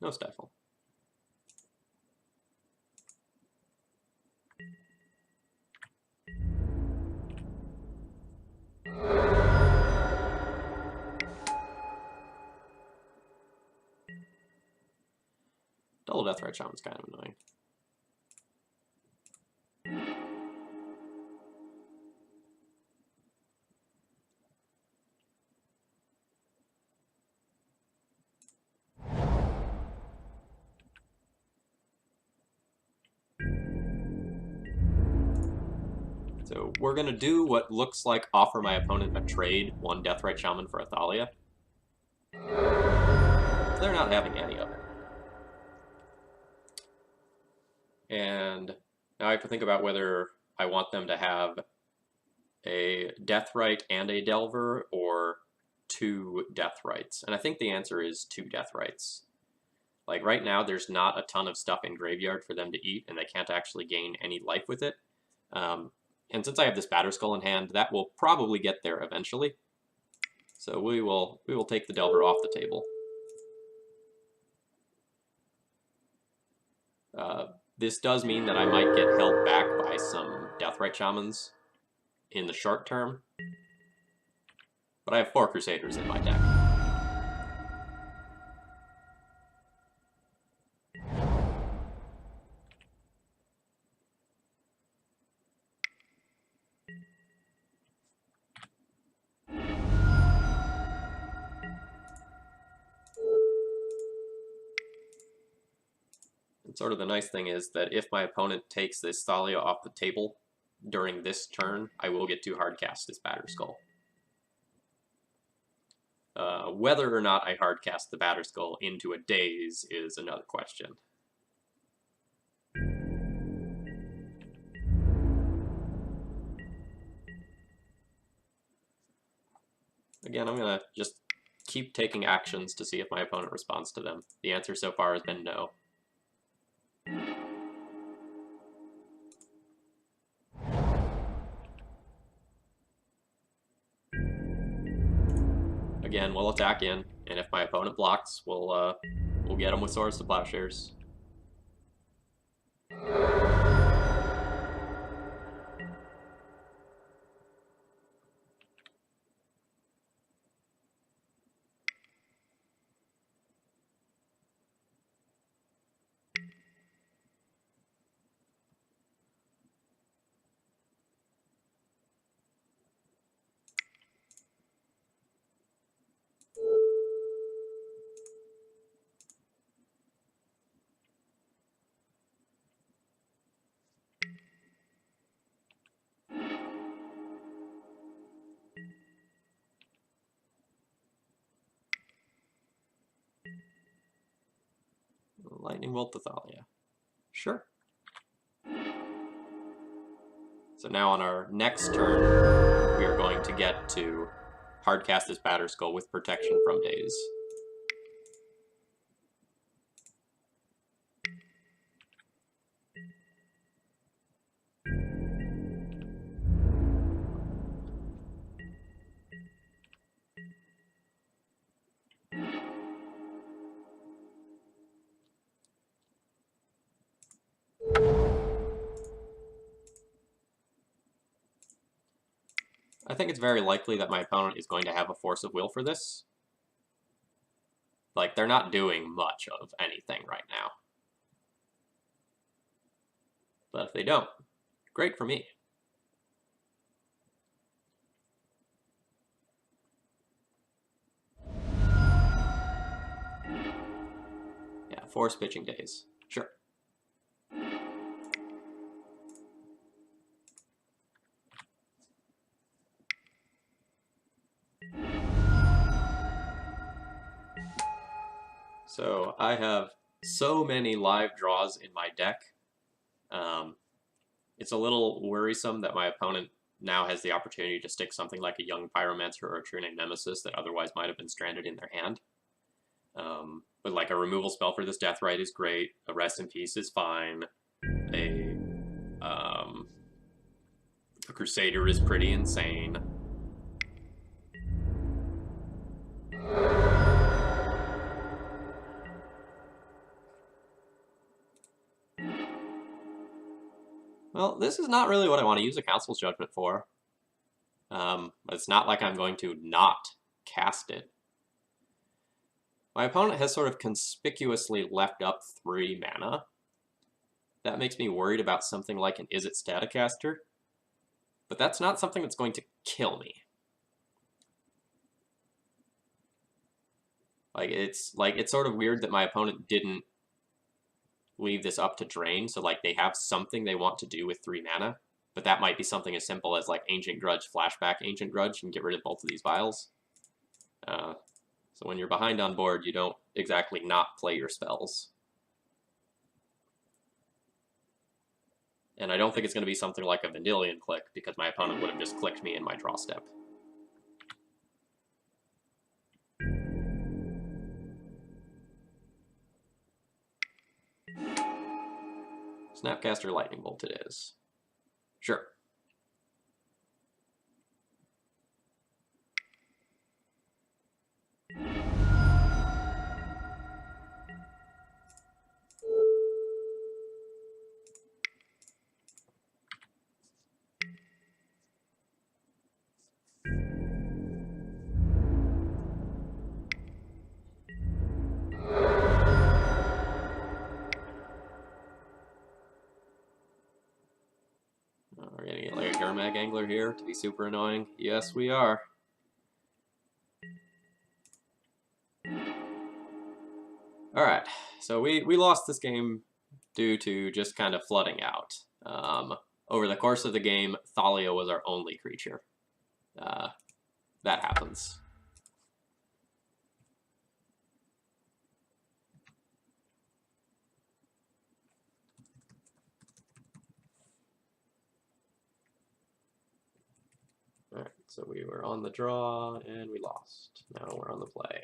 No Stifle. Double Deathrite Shaman's kind of annoying. So we're going to do what looks like offer my opponent a trade, 1 Deathrite Shaman for a Thalia. They're not having any of it. And now I have to think about whether I want them to have a Deathrite and a Delver, or 2 Deathrites. And I think the answer is 2 Deathrites. Like right now, there's not a ton of stuff in Graveyard for them to eat, and they can't actually gain any life with it. And since I have this Batterskull in hand, that will probably get there eventually. So we will take the Delver off the table. This does mean that I might get held back by some Deathrite Shamans in the short term, but I have 4 Crusaders in my deck. And sort of the nice thing is that if my opponent takes this Thalia off the table during this turn, I will get to hardcast this Batterskull. Whether or not I hardcast the Batterskull into a Daze is another question. Again, I'm going to just keep taking actions to see if my opponent responds to them. The answer so far has been no. Again, we'll attack in, and if my opponent blocks, we'll get him with Swords to Plowshares. Lightning Bolt the Thalia. Sure. So now on our next turn, we are going to get to hardcast this Batterskull with protection from Daze. I think it's very likely that my opponent is going to have a Force of Will for this. Like, they're not doing much of anything right now. But if they don't, great for me. Yeah, Force Pitching Daze. Sure. I have so many live draws in my deck. It's a little worrisome that my opponent now has the opportunity to stick something like a Young Pyromancer or a True Name Nemesis that otherwise might have been stranded in their hand. But like a removal spell for this Deathrite is great. A Rest in Peace is fine. A Crusader is pretty insane. Well, this is not really what I want to use a Council's Judgment for. It's not like I'm going to not cast it. My opponent has sort of conspicuously left up 3 mana. That makes me worried about something like an Is It Staticaster, but that's not something that's going to kill me. It's sort of weird that my opponent didn't leave this up to drain, so like they have something they want to do with 3 mana, but that might be something as simple as like Ancient Grudge, flashback Ancient Grudge, and get rid of both of these vials. So when you're behind on board, you don't exactly not play your spells. And I don't think it's going to be something like a Vendilion click, because my opponent would have just clicked me in my draw step. Snapcaster Lightning Bolt it is. Sure. We're gonna get like a Gurmag Angler here to be super annoying. Yes, we are. Alright, so we lost this game due to just kind of flooding out. Over the course of the game, Thalia was our only creature. That happens. Alright, so we were on the draw, and we lost. Now we're on the play.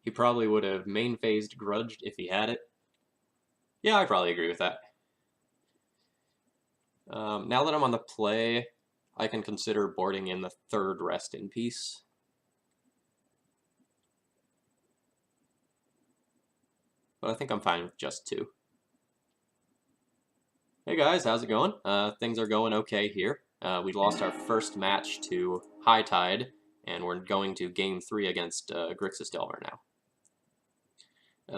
He probably would have main phased Grudged if he had it. Yeah, I probably agree with that. Now that I'm on the play, I can consider boarding in the 3rd Rest in Peace. But I think I'm fine with just 2. Hey guys, how's it going? Things are going okay here. We lost our first match to High Tide, and we're going to Game 3 against Grixis Delver now.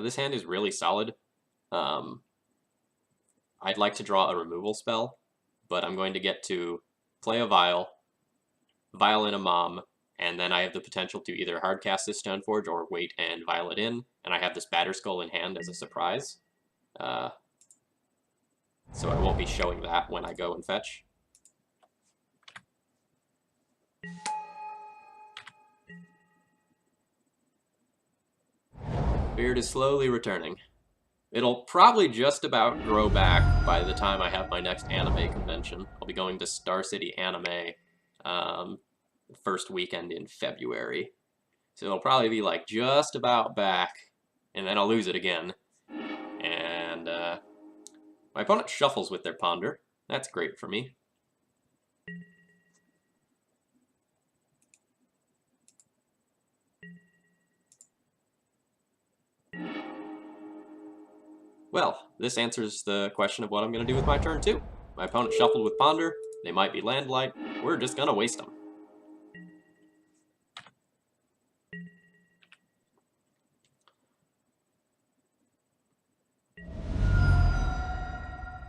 This hand is really solid. I'd like to draw a removal spell, but I'm going to get to play a Vial, Vial in a Mom, and then I have the potential to either hardcast this Stoneforge or wait and Vial it in, and I have this Batterskull in hand as a surprise. So I won't be showing that when I go and fetch. Beard is slowly returning. It'll probably just about grow back by the time I have my next anime convention. I'll be going to Star City Anime first weekend in February. So it'll probably be like just about back, and then I'll lose it again. And my opponent shuffles with their Ponder. That's great for me. Well, this answers the question of what I'm going to do with my turn 2. My opponent shuffled with Ponder. They might be Landlight. We're just going to waste them.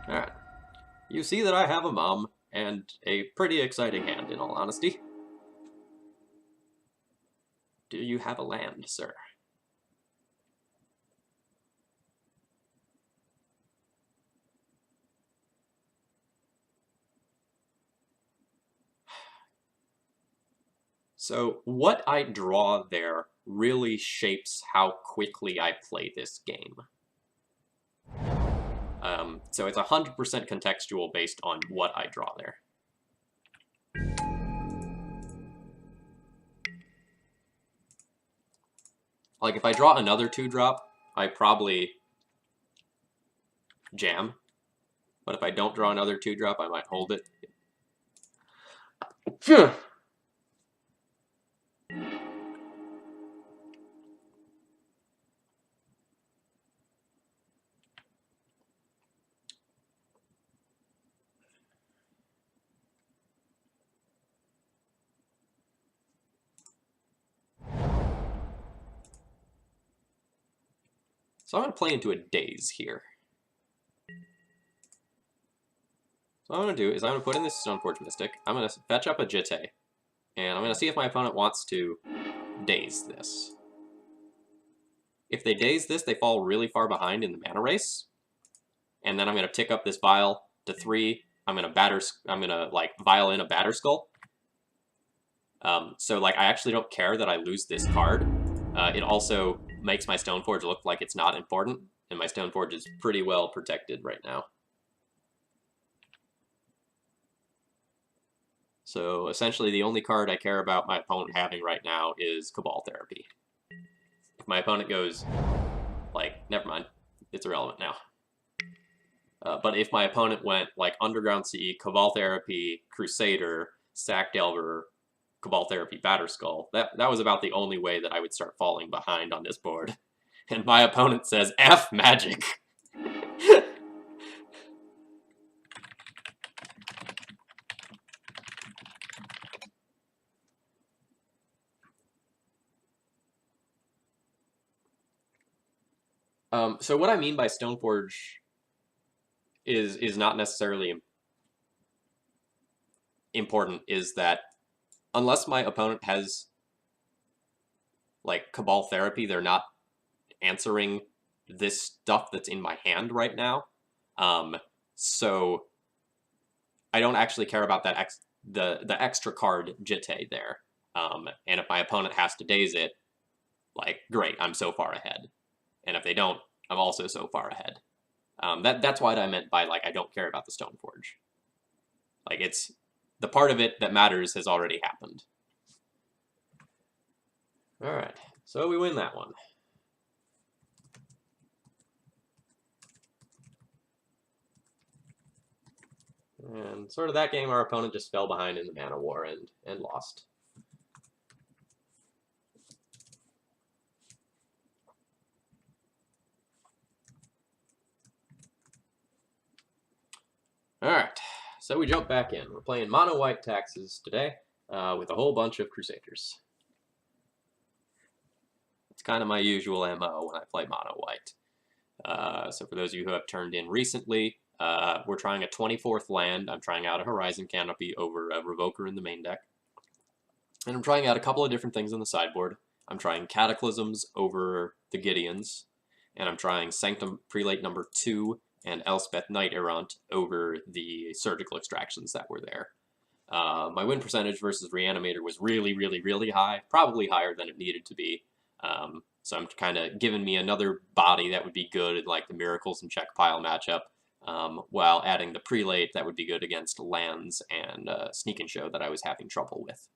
Alright. You see that I have a Mom, and a pretty exciting hand, in all honesty. Do you have a land, sir? So what I draw there really shapes how quickly I play this game. So it's 100% contextual based on what I draw there. Like, if I draw another 2-drop, I probably jam. But if I don't draw another 2-drop, I might hold it. Phew. So I'm going to play into a daze here. So what I'm going to do is I'm going to put in this Stoneforge Mystic. I'm going to fetch up a Jitte. And I'm going to see if my opponent wants to daze this. If they daze this, they fall really far behind in the mana race. And then I'm going to tick up this Vial to 3. I'm going to like Vial in a Batter Skull. So like I actually don't care that I lose this card. It also makes my Stoneforge look like it's not important, and my Stoneforge is pretty well protected right now. So essentially the only card I care about my opponent having right now is Cabal Therapy. If my opponent goes, like, never mind, it's irrelevant now. But if my opponent went, like, Underground Sea, Cabal Therapy, Crusader, Sack Delver, Cabal Therapy, Batterskull, that was about the only way that I would start falling behind on this board. And my opponent says, F Magic! So what I mean by Stoneforge is not necessarily important, is that unless my opponent has, like, Cabal Therapy, they're not answering this stuff that's in my hand right now. So I don't actually care about that the extra card Jitte there. And if my opponent has to daze it, like, great, I'm so far ahead. And if they don't, I'm also so far ahead. That's what I meant by, like, I don't care about the Stoneforge. Like, it's the part of it that matters has already happened. All right, so we win that one. And sort of that game, our opponent just fell behind in the Mana War and lost. All right, so we jump back in. We're playing Mono White Taxes today with a whole bunch of Crusaders. It's kind of my usual MO when I play Mono White. So for those of you who have turned in recently, we're trying a 24th land. I'm trying out a Horizon Canopy over a Revoker in the main deck. And I'm trying out a couple of different things on the sideboard. I'm trying Cataclysms over the Gideons. And I'm trying Sanctum Prelate number 2 and Elspeth Knight Errant over the Surgical Extractions that were there. My win percentage versus Reanimator was really, really, really high. Probably higher than it needed to be. So I'm kind of giving me another body that would be good in, like, the Miracles and Check Pile matchup, while adding the Prelate that would be good against lands and Sneak and Show that I was having trouble with.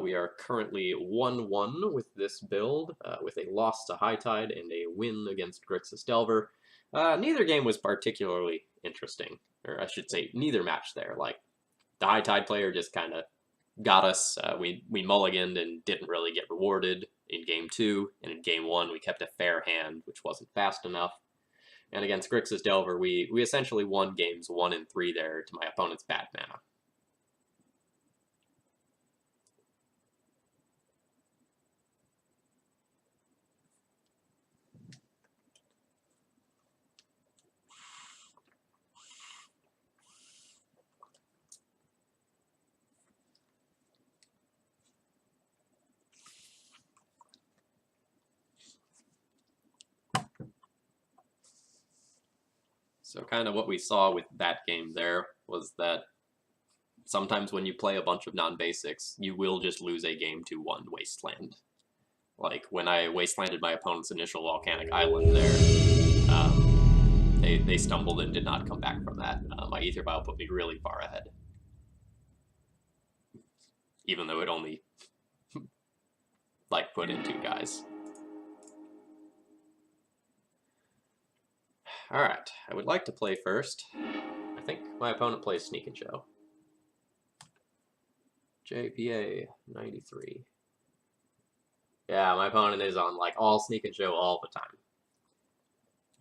We are currently 1-1 with this build, with a loss to High Tide and a win against Grixis Delver. Neither game was particularly interesting, or I should say neither match there. Like, the High Tide player just kind of got us. We mulliganed and didn't really get rewarded in Game 2, and in Game 1 we kept a fair hand, which wasn't fast enough. And against Grixis Delver, we essentially won games 1 and 3 there to my opponent's bad mana. So kind of what we saw with that game there was that sometimes when you play a bunch of non-basics, you will just lose a game to one wasteland. Like when I wastelanded my opponent's initial volcanic island there, they stumbled and did not come back from that. My Ether Bile put me really far ahead, even though it only like put in 2 guys. All right, I would like to play first. I think my opponent plays Sneak and Show. JPA 93. Yeah, my opponent is on like all Sneak and Show all the time.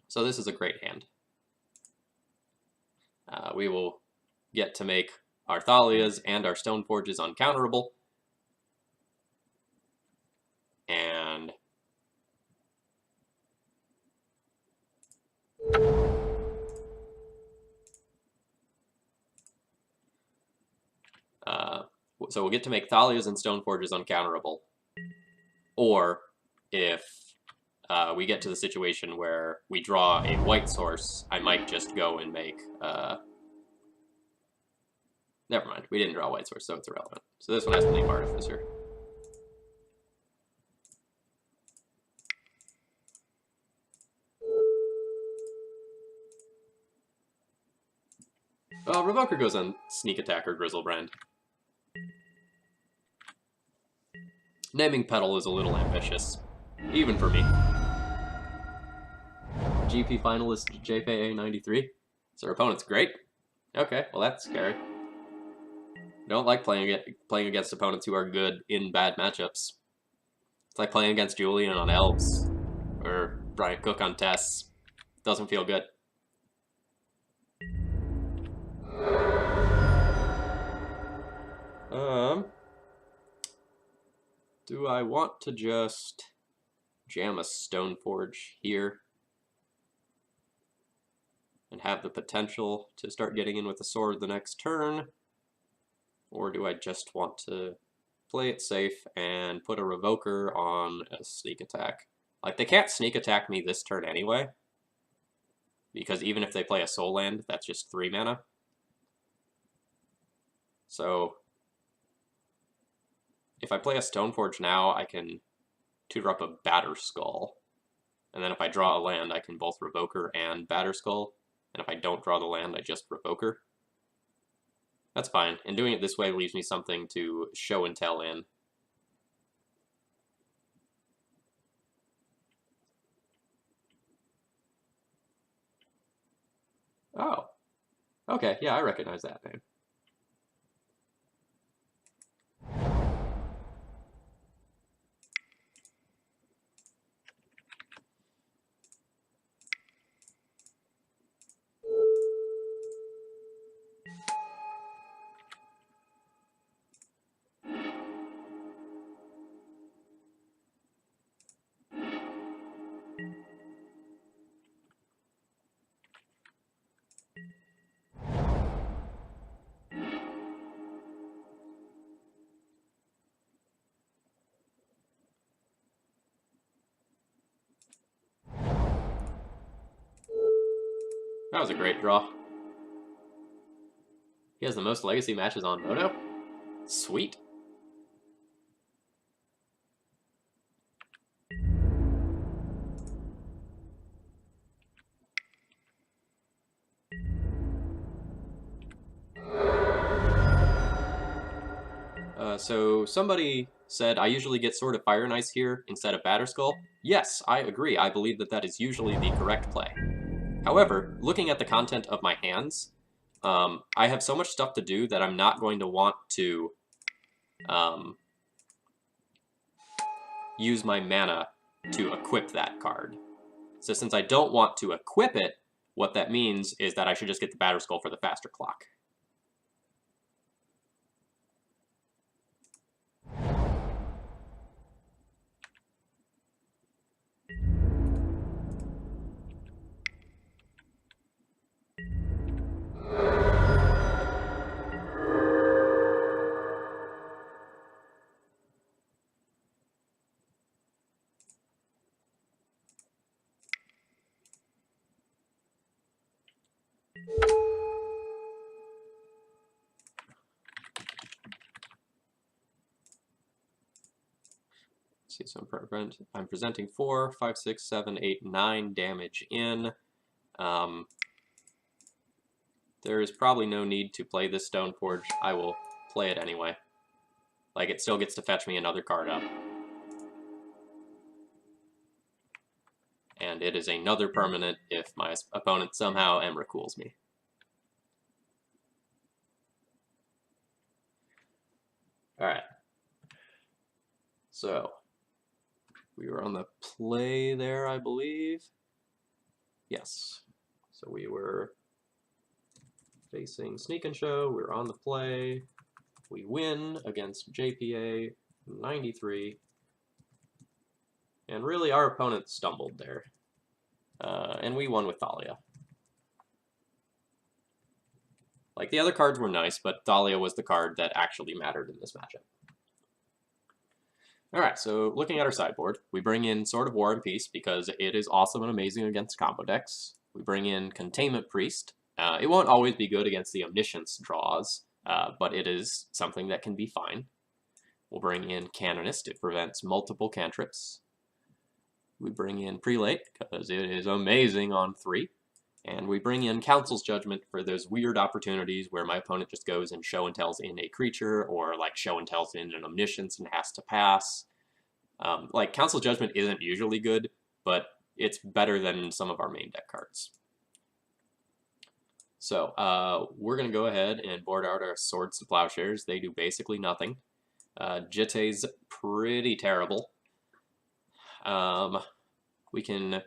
So this is a great hand. We will get to make our Thalias and our Stoneforges uncounterable. And so we'll get to make Thalias and Stoneforges uncounterable. Or if we get to the situation where we draw a white source, I might just go and make... never mind, we didn't draw a white source, so it's irrelevant. So this one has to make Artificer. Revoker goes on Sneak Attack or Grizzlebrand. Naming Petal is a little ambitious, even for me. GP finalist JPA 93. So our opponent's great. Okay, well that's scary. Don't like playing against opponents who are good in bad matchups. It's like playing against Julian on Elves or Brian Cook on Tests. Doesn't feel good. Do I want to just jam a Stoneforge here and have the potential to start getting in with a sword the next turn? Or do I just want to play it safe and put a Revoker on a Sneak Attack? Like, they can't Sneak Attack me this turn anyway, because even if they play a Soul Land, that's just 3 mana. So if I play a Stoneforge now, I can tutor up a Batterskull. And then if I draw a land, I can both Revoker and Batterskull. And if I don't draw the land, I just Revoker. That's fine. And doing it this way leaves me something to show and tell in. Oh. Okay, yeah, I recognize that name. That was a great draw. He has the most legacy matches on Moto? Sweet. So somebody said I usually get Sword of Fire and Ice here instead of Batterskull. Yes, I agree. I believe that that is usually the correct play. However, looking at the content of my hands, I have so much stuff to do that I'm not going to want to use my mana to equip that card. So since I don't want to equip it, what that means is that I should just get the Batterskull for the faster clock. see, so I'm presenting 4, 5, 6, 7, 8, 9 damage in. There is probably no need to play this Stoneforge. I will play it anyway. Like, it still gets to fetch me another card up. And it is another permanent if my opponent somehow Emrakul's me. Alright. So, we were on the play there, I believe. Yes. So we were facing Sneak and Show. We were on the play. We win against JPA 93. And really, our opponent stumbled there. And we won with Thalia. Like, the other cards were nice, but Thalia was the card that actually mattered in this matchup. Alright, so looking at our sideboard, we bring in Sword of War and Peace because it is awesome and amazing against combo decks. We bring in Containment Priest. It won't always be good against the Omniscience draws, but it is something that can be fine. We'll bring in Canonist. It prevents multiple cantrips. We bring in Prelate because it is amazing on 3. And we bring in Council's Judgment for those weird opportunities where my opponent just goes and show and tells in a creature, or like show and tells in an Omniscience and has to pass. Like, Council's Judgment isn't usually good, but it's better than some of our main deck cards. So, we're going to go ahead and board out our Swords to Plowshares. They do basically nothing. Jite's pretty terrible. We can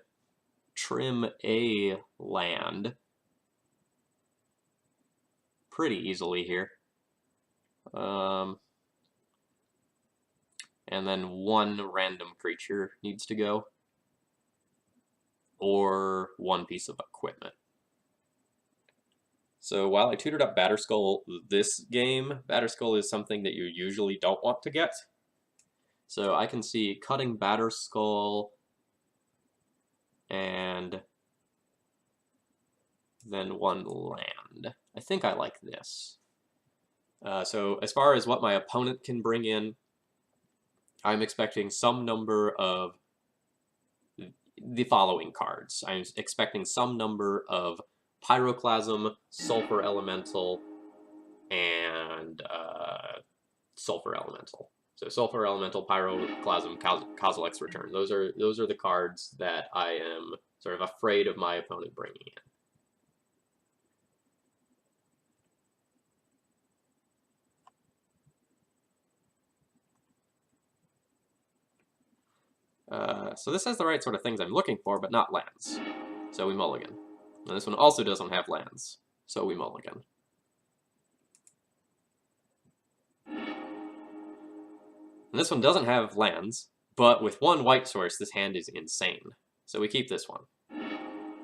trim a land pretty easily here. And then one random creature needs to go, or one piece of equipment. So while I tutored up Batterskull this game, Batterskull is something that you usually don't want to get. So I can see cutting Batterskull and then one land. I think I like this. So as far as what my opponent can bring in, I'm expecting some number of the following cards. I'm expecting some number of Pyroclasm, Sulfur Elemental, and Sulfur Elemental. So Sulfur Elemental, Pyroclasm, Kozilek's Return. Those are the cards that I am sort of afraid of my opponent bringing in. So this has the right sort of things I'm looking for, but not lands. So we mulligan. And this one also doesn't have lands, so we mulligan. And this one doesn't have lands, but with one white source, this hand is insane. So we keep this one.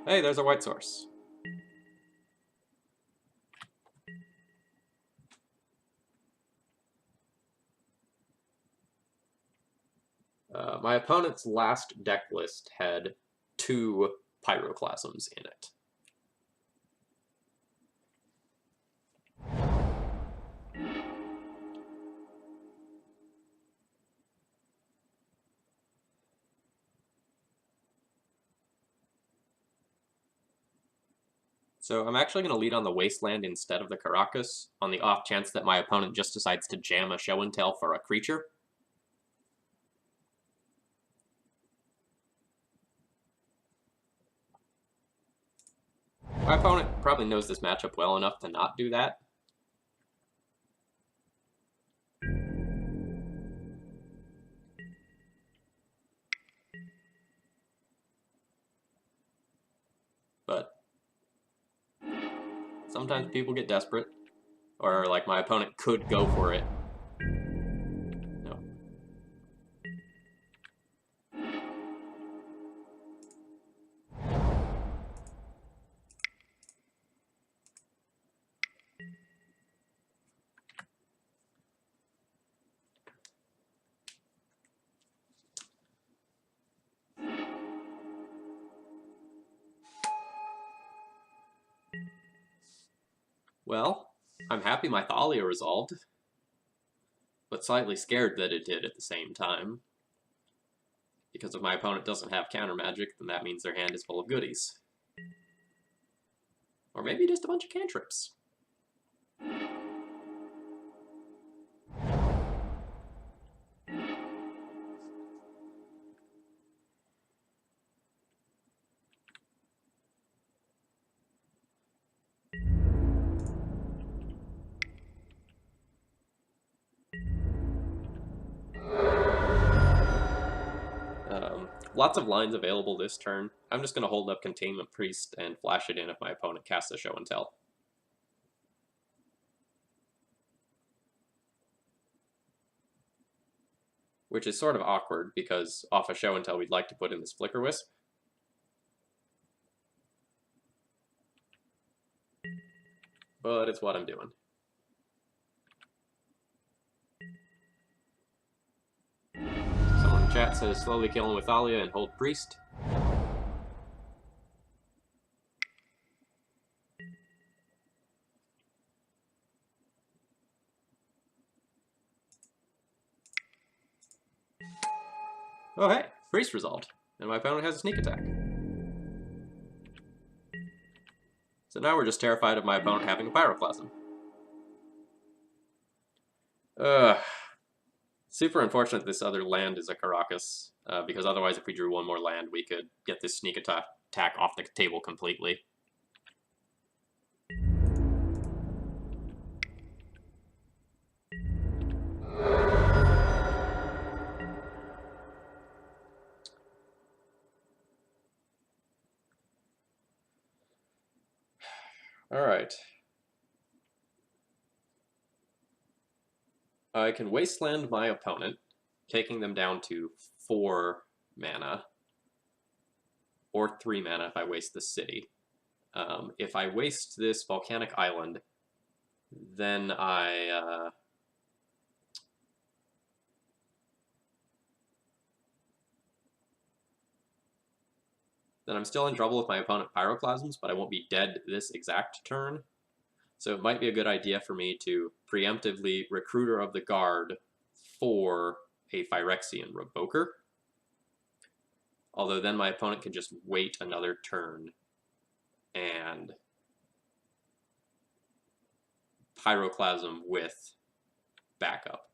Hey, there's a white source. My opponent's last deck list had 2 Pyroclasms in it. So I'm actually going to lead on the Wasteland instead of the Caracas, on the off chance that my opponent just decides to jam a Show and Tell for a creature. My opponent probably knows this matchup well enough to not do that. But sometimes people get desperate, or like my opponent could go for it. No. Well, I'm happy my Thalia resolved, but slightly scared that it did at the same time. Because if my opponent doesn't have counter magic, then that means their hand is full of goodies. Or maybe just a bunch of cantrips. Lots of lines available this turn. I'm just going to hold up Containment Priest and flash it in if my opponent casts a Show and Tell. Which is sort of awkward, because off a Show and Tell we'd like to put in this Flicker Wisp. But it's what I'm doing. Someone in chat says slowly kill him with Thalia and hold Priest. Oh hey, Priest resolved, and my opponent has a sneak attack. So now we're just terrified of my opponent having a Pyroclasm. Super unfortunate this other land is a Caracas, because otherwise if we drew one more land we could get this sneak attack off the table completely. Alright. I can Wasteland my opponent, taking them down to 4 mana, or 3 mana if I waste the city. If I waste this Volcanic Island, then then I'm still in trouble if my opponent Pyroclasms, but I won't be dead this exact turn. So it might be a good idea for me to preemptively Recruiter of the Guard for a Phyrexian Revoker. Although then my opponent can just wait another turn and Pyroclasm with backup.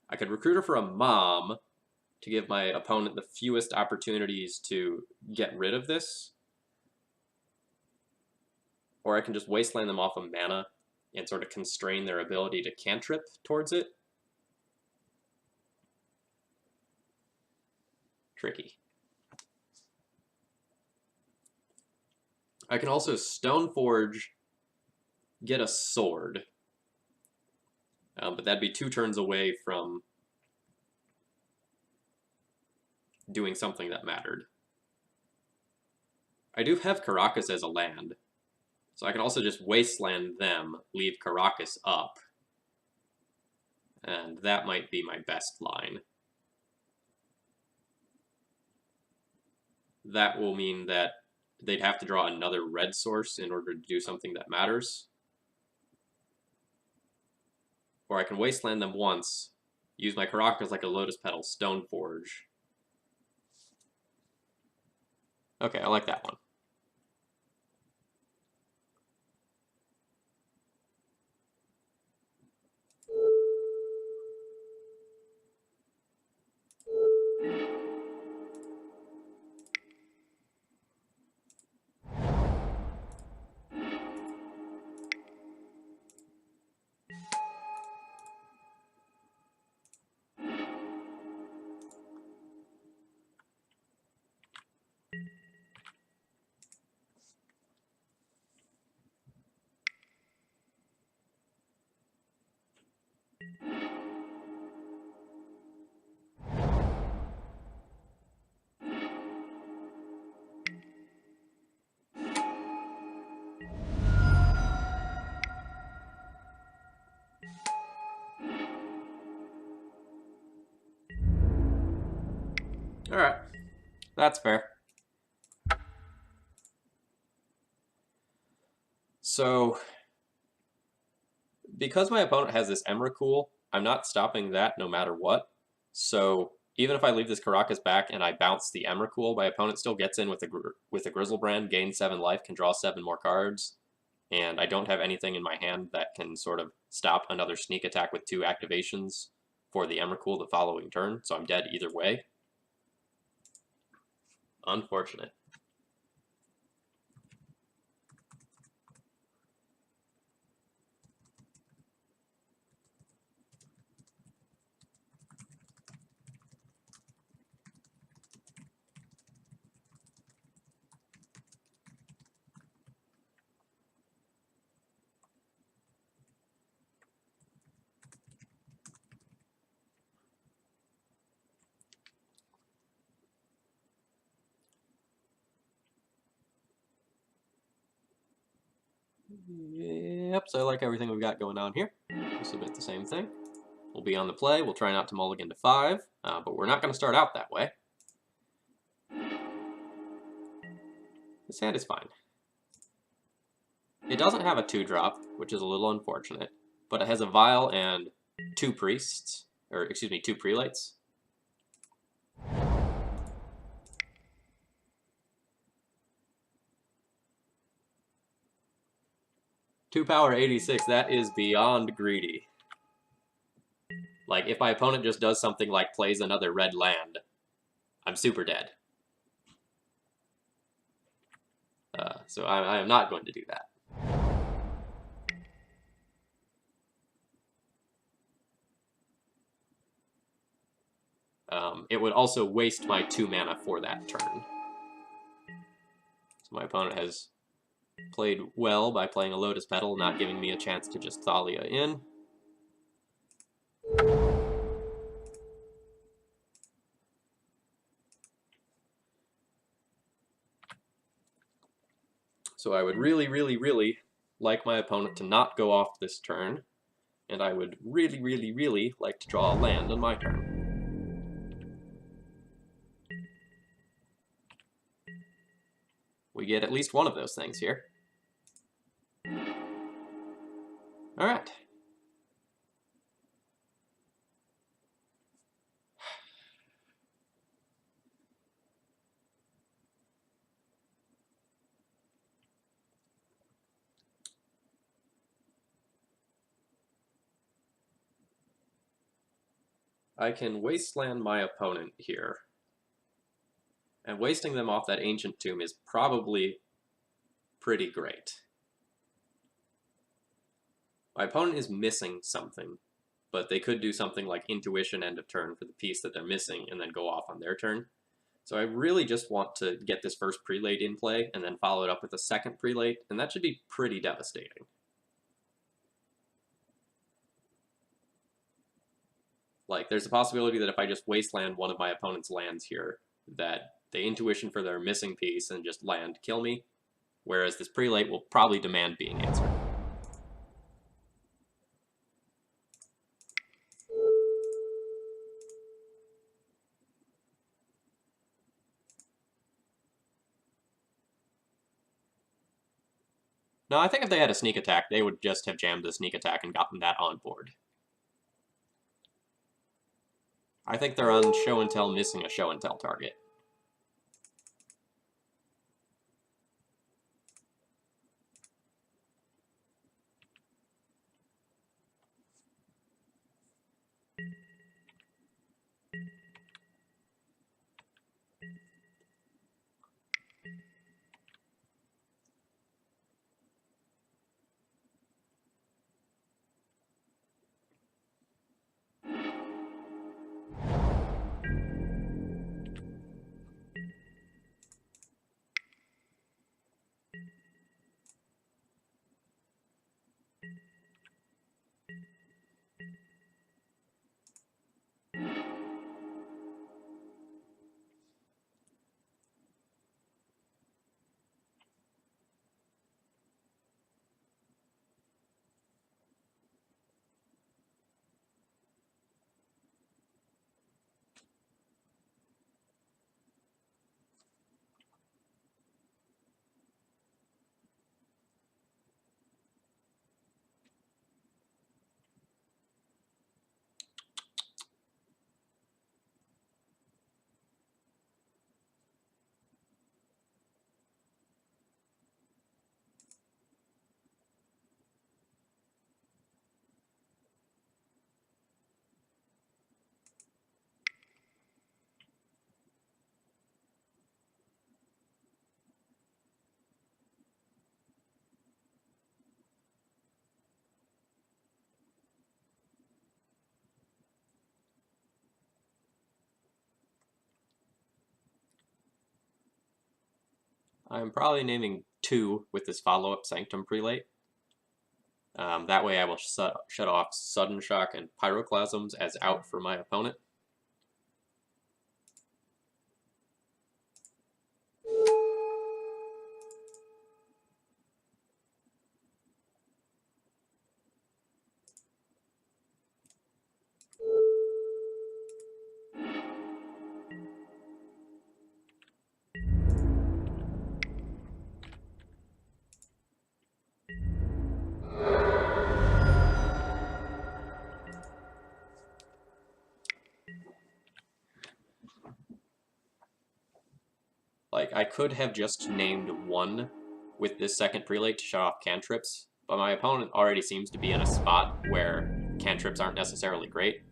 I could Recruiter for a Mom to give my opponent the fewest opportunities to get rid of this. Or I can just Wasteland them off of mana and sort of constrain their ability to cantrip towards it. Tricky. I can also Stoneforge, get a sword. But that'd be 2 turns away from doing something that mattered. I do have Caracas as a land, so I can also just Wasteland them, leave Caracas up, and that might be my best line. That will mean that they'd have to draw another red source in order to do something that matters. Or I can Wasteland them once, use my Caracas like a Lotus Petal Stoneforge. Okay, I like that one. Alright, that's fair. So, because my opponent has this Emrakul, I'm not stopping that no matter what. So, even if I leave this Caracas back and I bounce the Emrakul, my opponent still gets in with a Grizzlebrand, gains 7 life, can draw 7 more cards, and I don't have anything in my hand that can sort of stop another sneak attack with 2 activations for the Emrakul the following turn, so I'm dead either way. Unfortunate. Yep, so I like everything we've got going on here. We'll submit the same thing. We'll be on the play. We'll try not to mulligan to 5, but we're not going to start out that way. This hand is fine. It doesn't have a 2-drop, which is a little unfortunate, but it has a Vial and 2 priests, or excuse me, 2 prelates. Two power 86, that is beyond greedy. Like, if my opponent just does something like plays another red land, I'm super dead. So I am not going to do that. It would also waste my 2 mana for that turn. So my opponent has played well by playing a Lotus Petal, not giving me a chance to just Thalia in. So I would really, really, really like my opponent to not go off this turn, and I would really, really, really like to draw a land on my turn. We get at least one of those things here. Alright. I can wasteland my opponent here. And wasting them off that Ancient Tomb is probably pretty great. My opponent is missing something, but they could do something like Intuition end of turn for the piece that they're missing and then go off on their turn. So I really just want to get this first prelate in play and then follow it up with a second prelate, and that should be pretty devastating. Like, there's a possibility that if I just wasteland one of my opponent's lands here, that they Intuition for their missing piece and just land kill me, whereas this prelate will probably demand being answered. No, I think if they had a sneak attack, they would just have jammed the sneak attack and gotten that on board. I think they're on show and tell missing a show and tell target. I'm probably naming 2 with this follow-up Sanctum Prelate. That way I will shut off Sudden Shock and Pyroclasms as out for my opponent. Like, I could have just named 1 with this second prelate to shut off cantrips, but my opponent already seems to be in a spot where cantrips aren't necessarily great.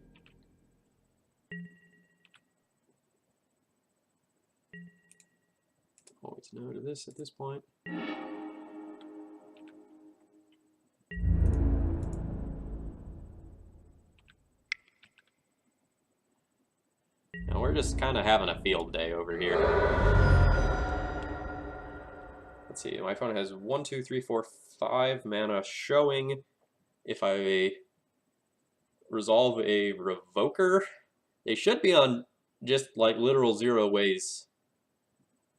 Always no to this at this point. Now we're just kind of having a field day over here. Let's see, my opponent has 1, 2, 3, 4, 5 mana showing. If I resolve a Revoker, they should be on just like literal 0 ways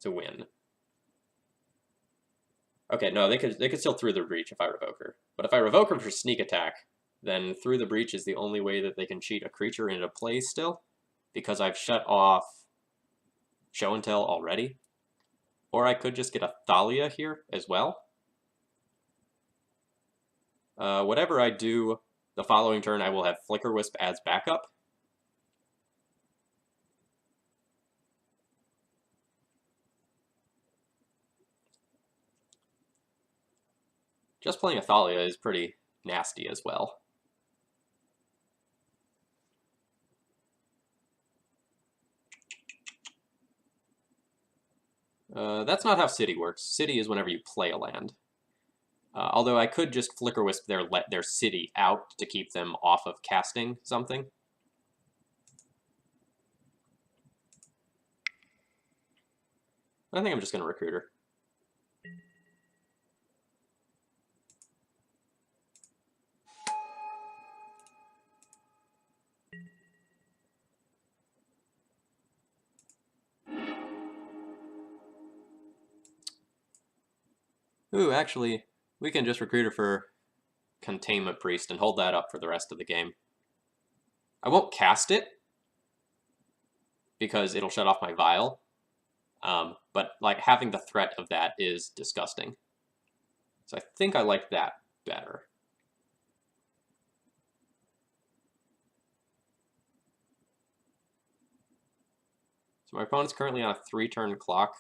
to win. Okay, no, they could still Through the Breach if I Revoker. But if I Revoker for sneak attack, then Through the Breach is the only way that they can cheat a creature into play still, because I've shut off Show and Tell already. Or I could just get a Thalia here as well. Whatever I do the following turn, I will have Flicker Wisp as backup. Just playing a Thalia is pretty nasty as well. That's not how City works. City is whenever you play a land. Although I could just Flicker Wisp let their City out to keep them off of casting something. I think I'm just going to Recruiter. Ooh, actually, we can just Recruiter for Containment Priest and hold that up for the rest of the game. I won't cast it, because it'll shut off my Vial. But like having the threat of that is disgusting. So I think I like that better. So my opponent's currently on a 3-turn clock.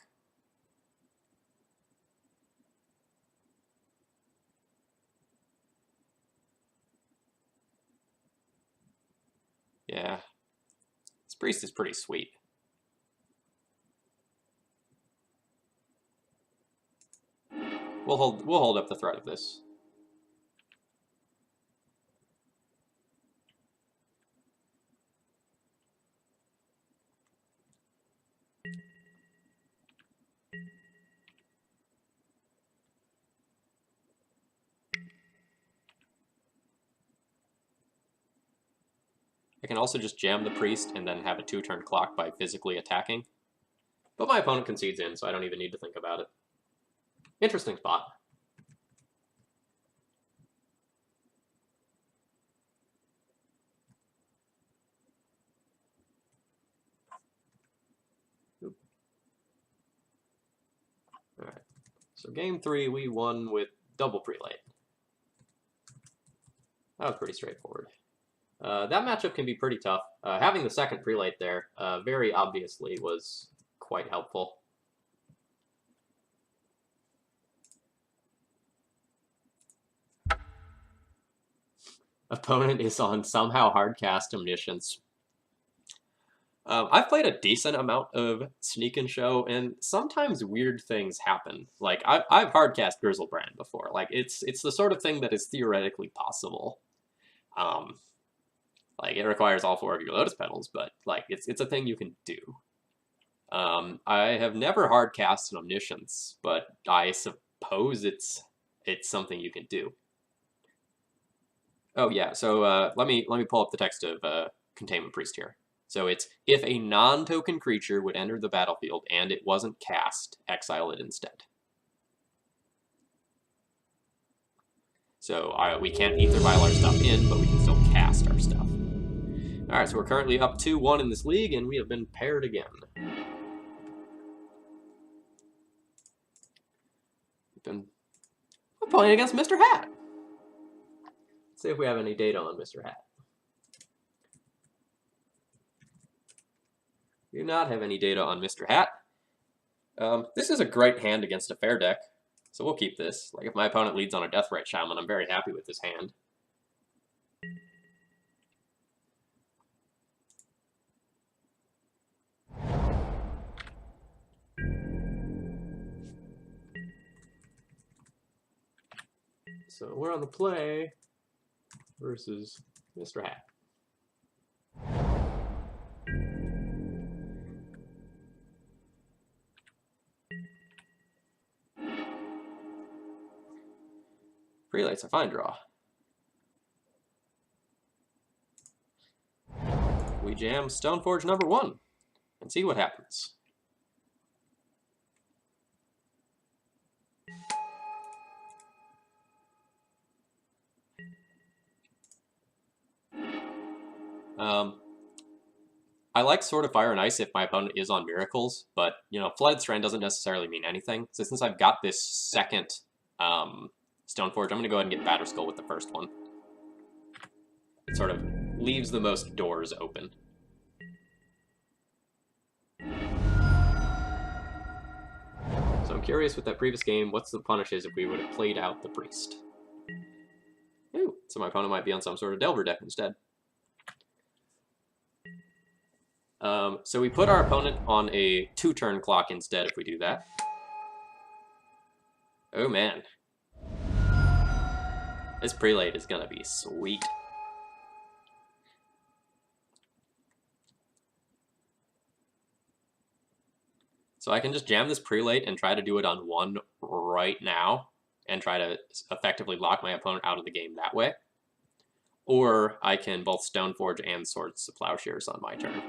Yeah. This priest is pretty sweet. We'll hold up the threat of this. I can also just jam the priest and then have a 2-turn clock by physically attacking. But my opponent concedes in, so I don't even need to think about it. Interesting spot. Alright, so game 3 we won with double prelate. That was pretty straightforward. That matchup can be pretty tough. Having the second prelate there very obviously was quite helpful. Opponent is on somehow hardcast Omniscience. I've played a decent amount of Sneak and Show, and sometimes weird things happen. Like, I've hardcast Grizzlebrand before. Like, it's the sort of thing that is theoretically possible. Like, it requires all 4 of your Lotus Petals, but, like, it's a thing you can do. I have never hard cast an Omniscience, but I suppose it's something you can do. Oh yeah, so let me pull up the text of Containment Priest here. So it's, if a non-token creature would enter the battlefield and it wasn't cast, exile it instead. So we can't Aether Vial our stuff in, but we can still cast our stuff. Alright, so we're currently up 2-1 in this league, and we have been paired again. We're playing against Mr. Hat. Let's see if we have any data on Mr. Hat. We do not have any data on Mr. Hat. This is a great hand against a fair deck, so we'll keep this. Like, if my opponent leads on a Deathrite Shaman, I'm very happy with this hand. So we're on the play versus Mr. Hat. Prelate's a fine draw. We jam Stoneforge number 1 and see what happens. I like Sword of Fire and Ice if my opponent is on Miracles, but, you know, Flooded Strand doesn't necessarily mean anything. So since I've got this second Stoneforge, I'm going to go ahead and get Batterskull with the first one. It sort of leaves the most doors open. So I'm curious with that previous game, what's the punishes if we would have played out the Priest? Ooh, so my opponent might be on some sort of Delver deck instead. So we put our opponent on a 2-turn clock instead if we do that. Oh man. This Prelate is gonna be sweet. So I can just jam this Prelate and try to do it on 1 right now, and try to effectively lock my opponent out of the game that way. Or I can both Stoneforge and Swords to Plowshares on my turn.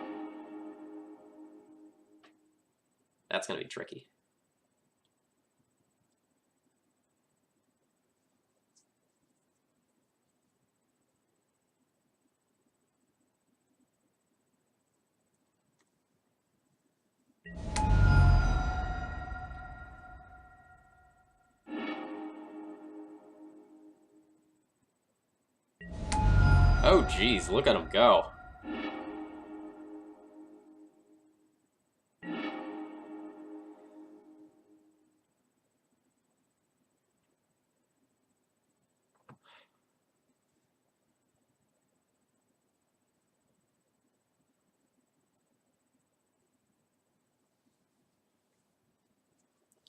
That's going to be tricky. Oh geez, look at him go.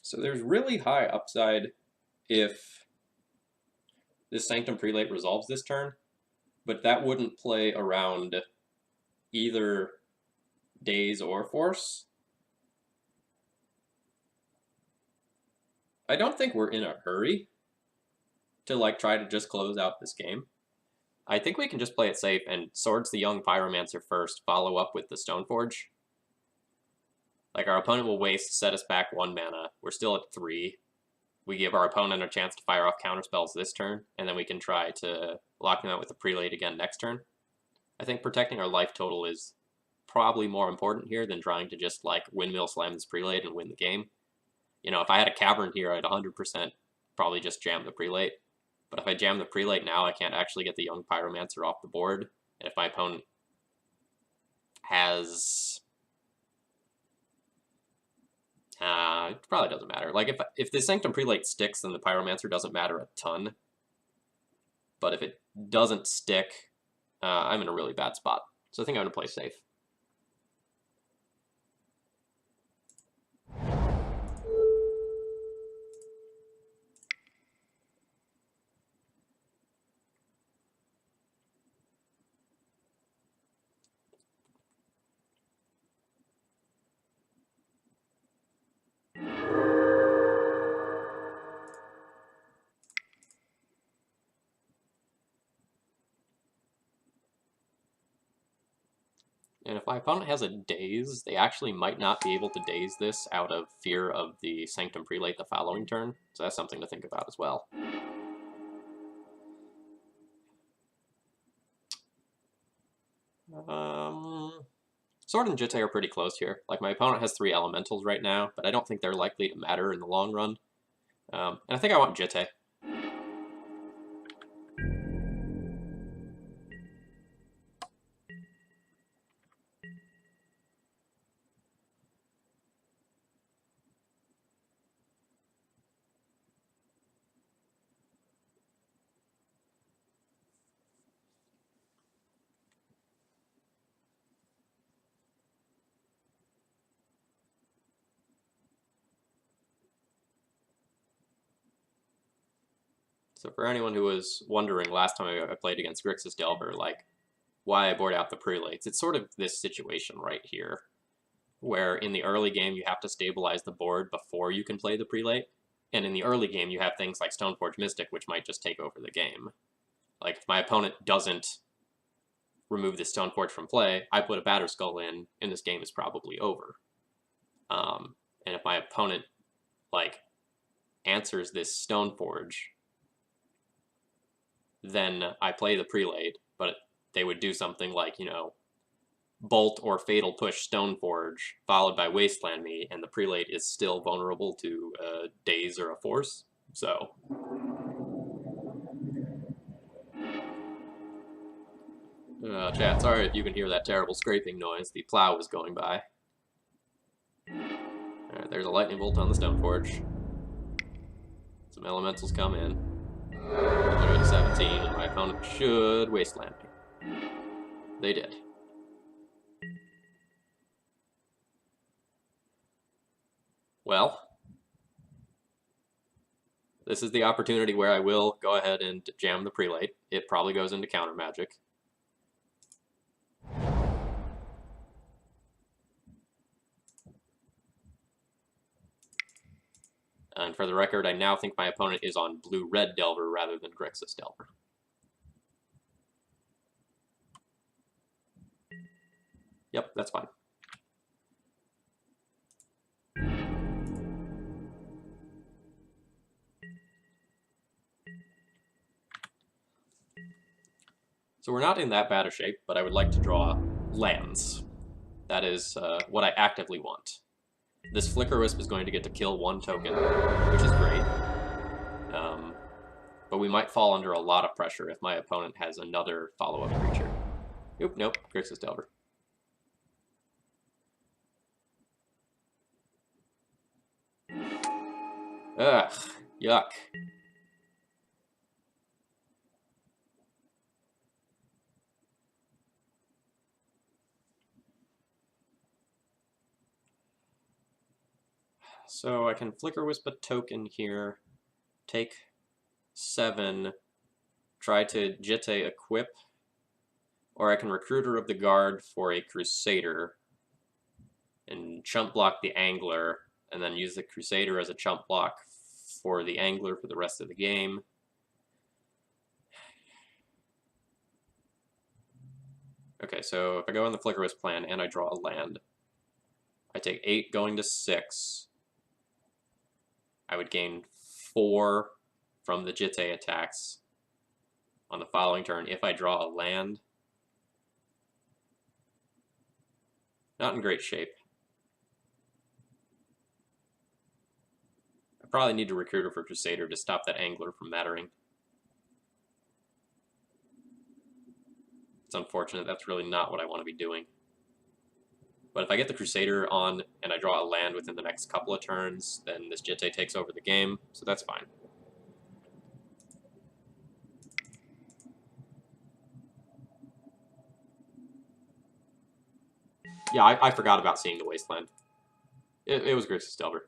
So there's really high upside if this Sanctum Prelate resolves this turn, but that wouldn't play around either Daze or Force. I don't think we're in a hurry to like try to just close out this game. I think we can just play it safe and Swords the Young Pyromancer first, follow up with the Stoneforge. Like, our opponent will waste, set us back 1 mana. We're still at 3. We give our opponent a chance to fire off counterspells this turn, and then we can try to lock him out with a Prelate again next turn. I think protecting our life total is probably more important here than trying to just, like, windmill slam this Prelate and win the game. You know, if I had a Cavern here, I'd 100% probably just jam the Prelate. But if I jam the Prelate now, I can't actually get the Young Pyromancer off the board. And if my opponent has... it probably doesn't matter. Like, if the Sanctum Prelate sticks, then the Pyromancer doesn't matter a ton. But if it doesn't stick, I'm in a really bad spot. So I think I'm going to play safe. And if my opponent has a daze, they actually might not be able to daze this out of fear of the Sanctum Prelate the following turn, so that's something to think about as well. Sword and Jitte are pretty close here. Like, my opponent has 3 elementals right now, but I don't think they're likely to matter in the long run. And I think I want Jitte. So for anyone who was wondering last time I played against Grixis Delver, like, why I board out the Prelates, it's sort of this situation right here, where in the early game you have to stabilize the board before you can play the Prelate, and in the early game you have things like Stoneforge Mystic, which might just take over the game. Like, if my opponent doesn't remove the Stoneforge from play, I put a Batterskull in, and this game is probably over. And if my opponent, like, answers this Stoneforge, then I play the Prelate, but they would do something like, you know, Bolt or Fatal Push Stoneforge, followed by Wasteland me, and the Prelate is still vulnerable to a Daze or a Force. So, chat, sorry if you can hear that terrible scraping noise. The plow was going by. Alright, there's a Lightning Bolt on the Stoneforge. Some elementals come in. I'll go to 17, and my opponent should Wasteland me. They did. Well, this is the opportunity where I will go ahead and jam the Prelate. It probably goes into counter magic. And for the record, I now think my opponent is on blue-red Delver rather than Grixis Delver. Yep, that's fine. So we're not in that bad a shape, but I would like to draw lands. That is what I actively want. This Flicker Wisp is going to get to kill 1 token, which is great. But we might fall under a lot of pressure if my opponent has another follow-up creature. Oop, nope, Grixis Delver. Ugh, yuck. So I can Flicker Wisp a token here, take 7, try to Jitte equip, or I can Recruiter of the Guard for a Crusader and chump block the Angler, and then use the Crusader as a chump block for the Angler for the rest of the game. Okay, so if I go in the Flicker Wisp plan and I draw a land, I take 8 going to 6. I would gain 4 from the Jitte attacks on the following turn if I draw a land. Not in great shape. I probably need to Recruiter for Crusader to stop that Angler from mattering. It's unfortunate, that's really not what I want to be doing. But if I get the Crusader on and I draw a land within the next couple of turns, then this Jitte takes over the game, so that's fine. Yeah, I forgot about seeing the Wasteland. It was Grixis Delver.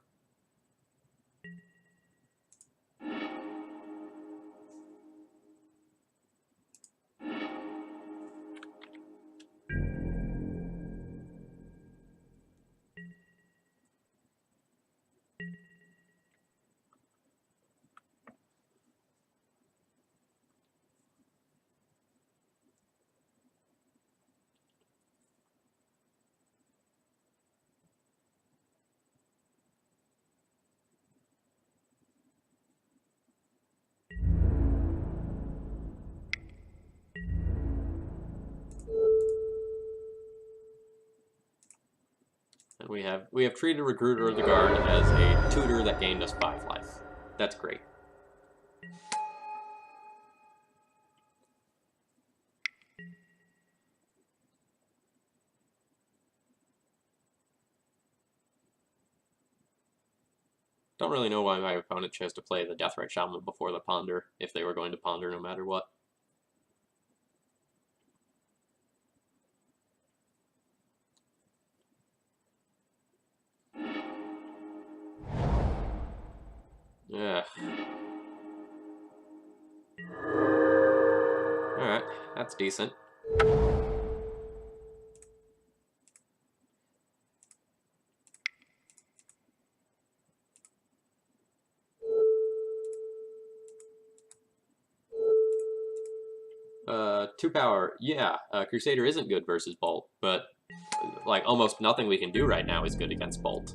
And we have treated Recruiter of the Guard as a tutor that gained us 5 life. That's great. Don't really know why my opponent chose to play the Deathrite Shaman before the Ponder, if they were going to Ponder no matter what. Yeah. Alright, that's decent. Two power, yeah, Crusader isn't good versus Bolt, but like almost nothing we can do right now is good against Bolt.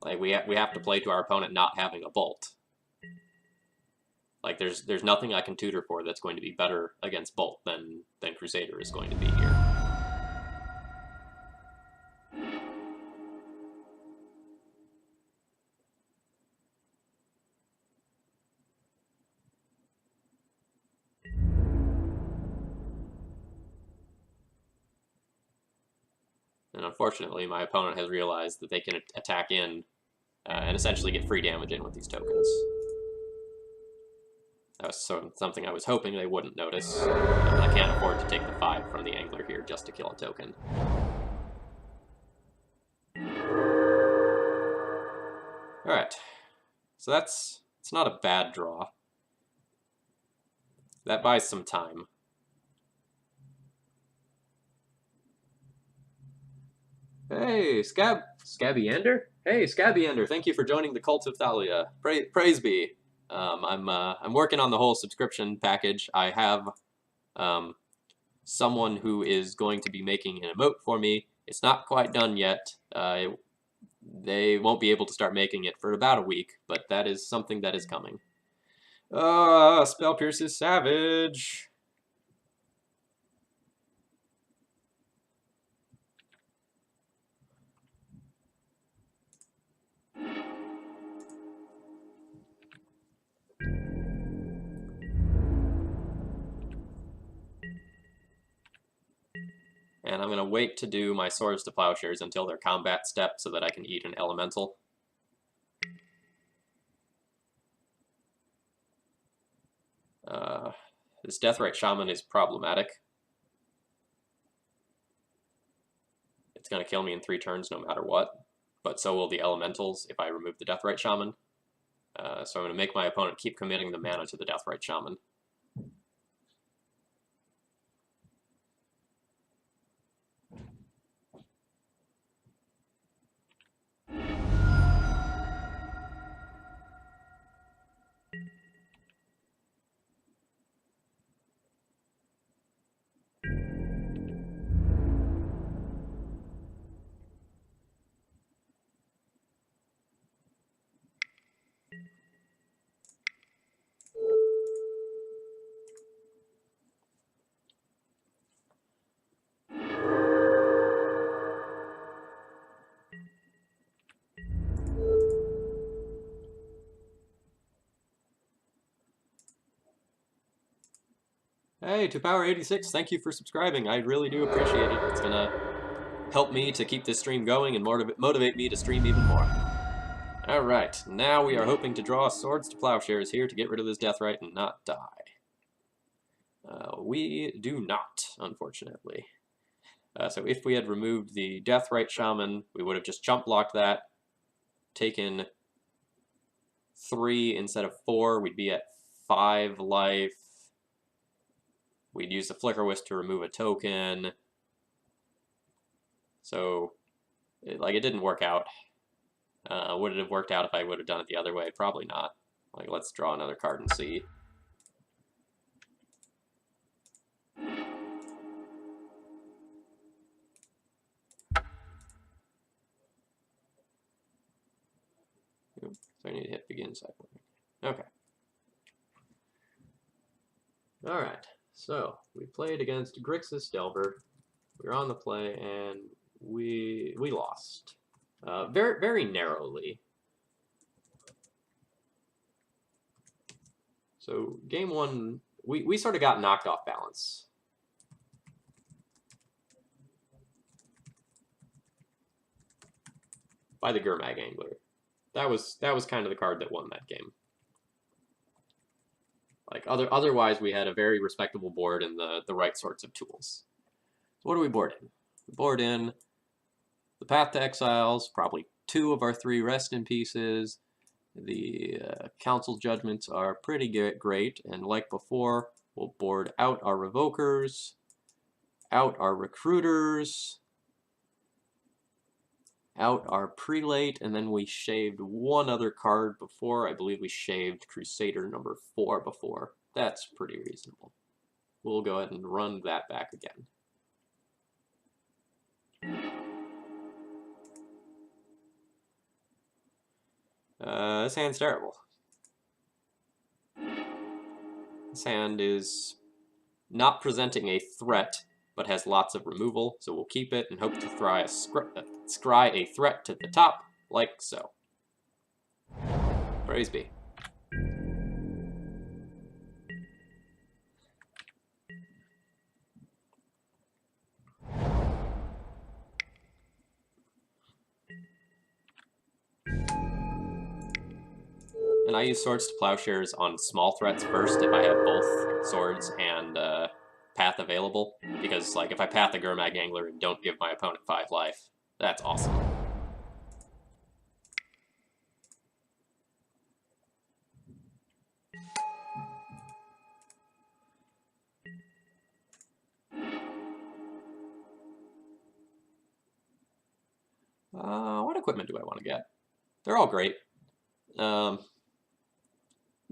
Like we have to play to our opponent not having a Bolt. Like there's nothing I can tutor for that's going to be better against Bolt than Crusader is going to be here. And unfortunately, my opponent has realized that they can attack in and essentially get free damage in with these tokens. That was something I was hoping they wouldn't notice. I can't afford to take the 5 from the Angler here just to kill a token. Alright, so it's not a bad draw. That buys some time. Hey, Scabby-Ender? Hey, Scabby-Ender, thank you for joining the Cult of Thalia. Praise be. I'm working on the whole subscription package. I have someone who is going to be making an emote for me. It's not quite done yet. They won't be able to start making it for about a week, but that is something that is coming. Spell Pierce is savage. And I'm going to wait to do my Swords to Plowshares until their combat step so that I can eat an elemental. This Deathrite Shaman is problematic. It's going to kill me in 3 turns no matter what, but so will the elementals if I remove the Deathrite Shaman. So I'm going to make my opponent keep committing the mana to the Deathrite Shaman. Hey, to Power 86, thank you for subscribing. I really do appreciate it. It's gonna help me to keep this stream going and motivate me to stream even more. Alright, now we are hoping to draw Swords to Plowshares here to get rid of this Deathrite and not die. We do not, unfortunately. So if we had removed the Deathrite Shaman, we would have just jump blocked that, taken 3 instead of 4, we'd be at 5 life. We'd use the Flicker Wisp to remove a token. So, it didn't work out. Would it have worked out if I would have done it the other way? Probably not. Like, let's draw another card and see. So I need to hit begin cycle. Okay. Alright, so we played against Grixis Delver. We were on the play, and we lost. Very, very narrowly. So game one, we sort of got knocked off balance. By the Gurmag Angler. That was kind of the card that won that game. Like otherwise, we had a very respectable board and the right sorts of tools. So what do we board in? We board in the Path to Exiles, probably 2 of our 3 Rest in Pieces. The Council Judgments are pretty great, and like before, we'll board out our Revokers, out our Recruiters, out our Prelate, and then we shaved 1 other card before. I believe we shaved Crusader number 4 before. That's pretty reasonable. We'll go ahead and run that back again. This hand's terrible. This hand is not presenting a threat, but has lots of removal, so we'll keep it and hope to scry a threat to the top, like so. Praise be. And I use Swords to Plowshares on small threats first if I have both Swords and Path available. Because like if I Path the Gurmag Angler and don't give my opponent 5 life, that's awesome. What equipment do I want to get? They're all great.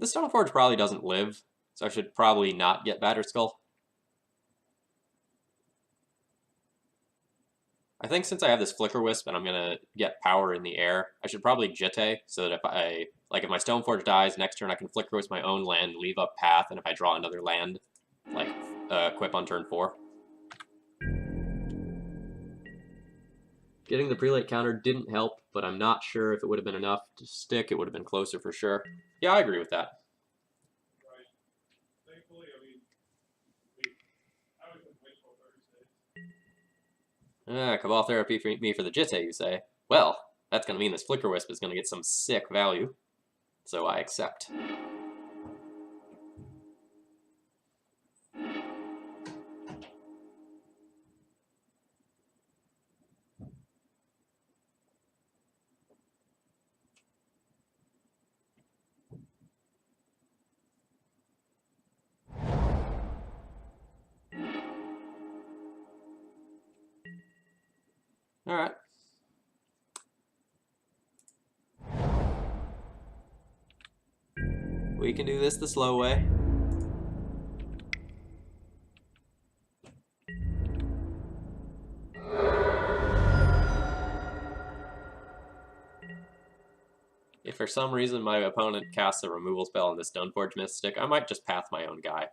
The Stoneforge probably doesn't live, so I should probably not get Batterskull. I think since I have this Flicker Wisp and I'm gonna get power in the air, I should probably Jitte, so that if my Stoneforge dies, next turn I can Flicker Wisp my own land, leave up Path, and if I draw another land, like equip on turn 4. Getting the Prelate counter didn't help, but I'm not sure if it would have been enough to stick. It would have been closer for sure. Yeah, I agree with that. Right. Thankfully, I mean, I was in baseball Thursday. Cabal Therapy for me for the Jitte, you say? Well, that's going to mean this Flicker Wisp is going to get some sick value, so I accept. All right. We can do this the slow way. If for some reason my opponent casts a removal spell on this Stoneforge Mystic, I might just Path my own guy.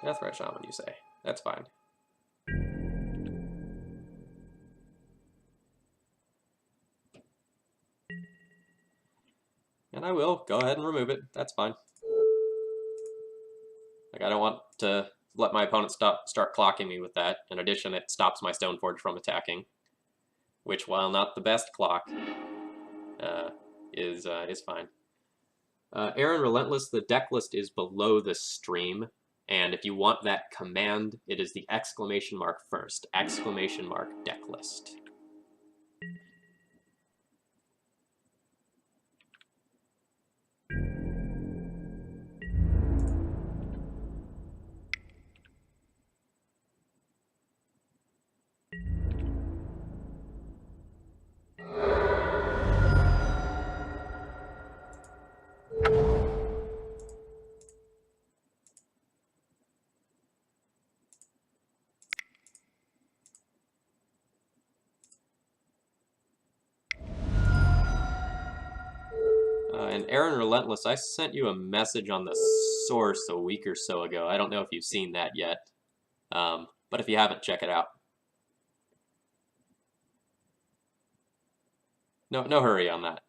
Deathrat Shaman, you say? That's fine. And I will go ahead and remove it. That's fine. Like, I don't want to let my opponent start clocking me with that. In addition, it stops my Stoneforge from attacking, which, while not the best clock, is fine. Aaron Relentless, the deck list is below the stream, and if you want that command, it is the exclamation mark first. Exclamation mark deck list. And Aaron Relentless, I sent you a message on the source a week or so ago. I don't know if you've seen that yet. But if you haven't, check it out. No hurry on that.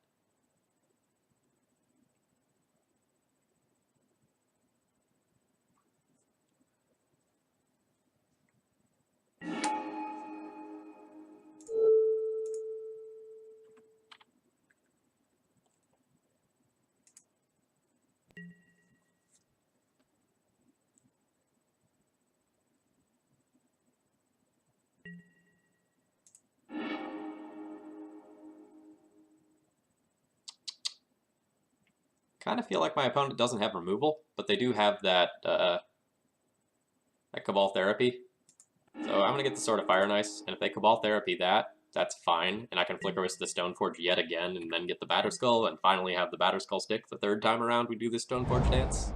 Kind of feel like my opponent doesn't have removal, but they do have that Cabal Therapy. So I'm going to get the Sword of Fire and Ice, and if they Cabal Therapy that, that's fine, and I can Flicker Wisp the Stoneforge yet again, and then get the Batterskull, and finally have the Batterskull stick the third time around we do this Stoneforge dance.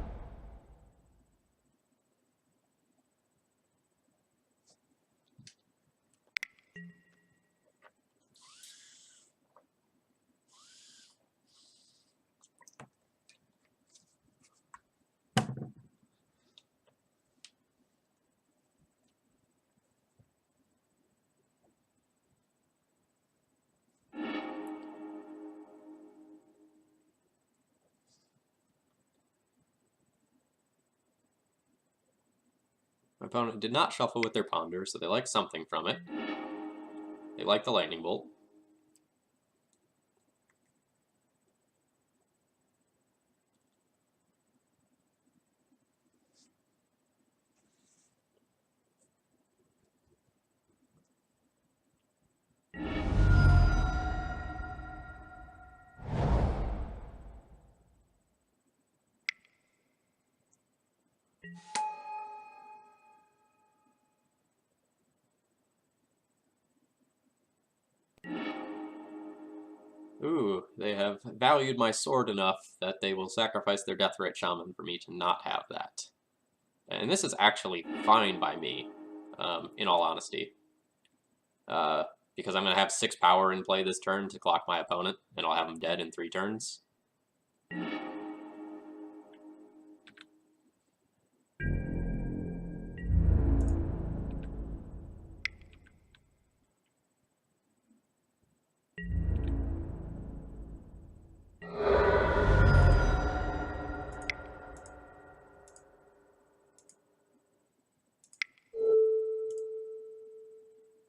My opponent did not shuffle with their Ponder, so they like something from it. They like the Lightning Bolt. Ooh, they have valued my sword enough that they will sacrifice their Deathrite Shaman for me to not have that. And this is actually fine by me, in all honesty. Because I'm going to have 6 power in play this turn to clock my opponent, and I'll have him dead in 3 turns.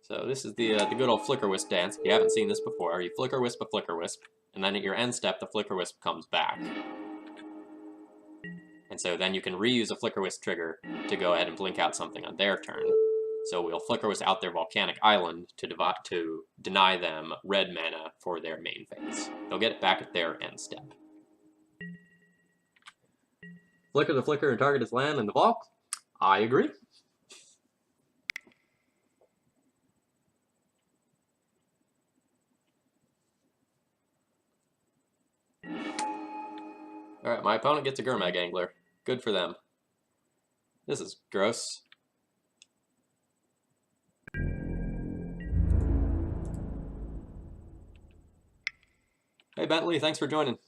So this is the good old Flicker Wisp dance. If you haven't seen this before, you Flicker Wisp a Flicker Wisp, and then at your end step, the Flicker Wisp comes back. And so then you can reuse a Flicker Wisp trigger to go ahead and blink out something on their turn. So we'll Flicker Wisp out their Volcanic Island to deny them red mana for their main phase. They'll get it back at their end step. Flicker the Flicker and target his land in the vault? I agree. Alright, my opponent gets a Gurmag Angler. Good for them. This is gross. Hey Bentley, thanks for joining.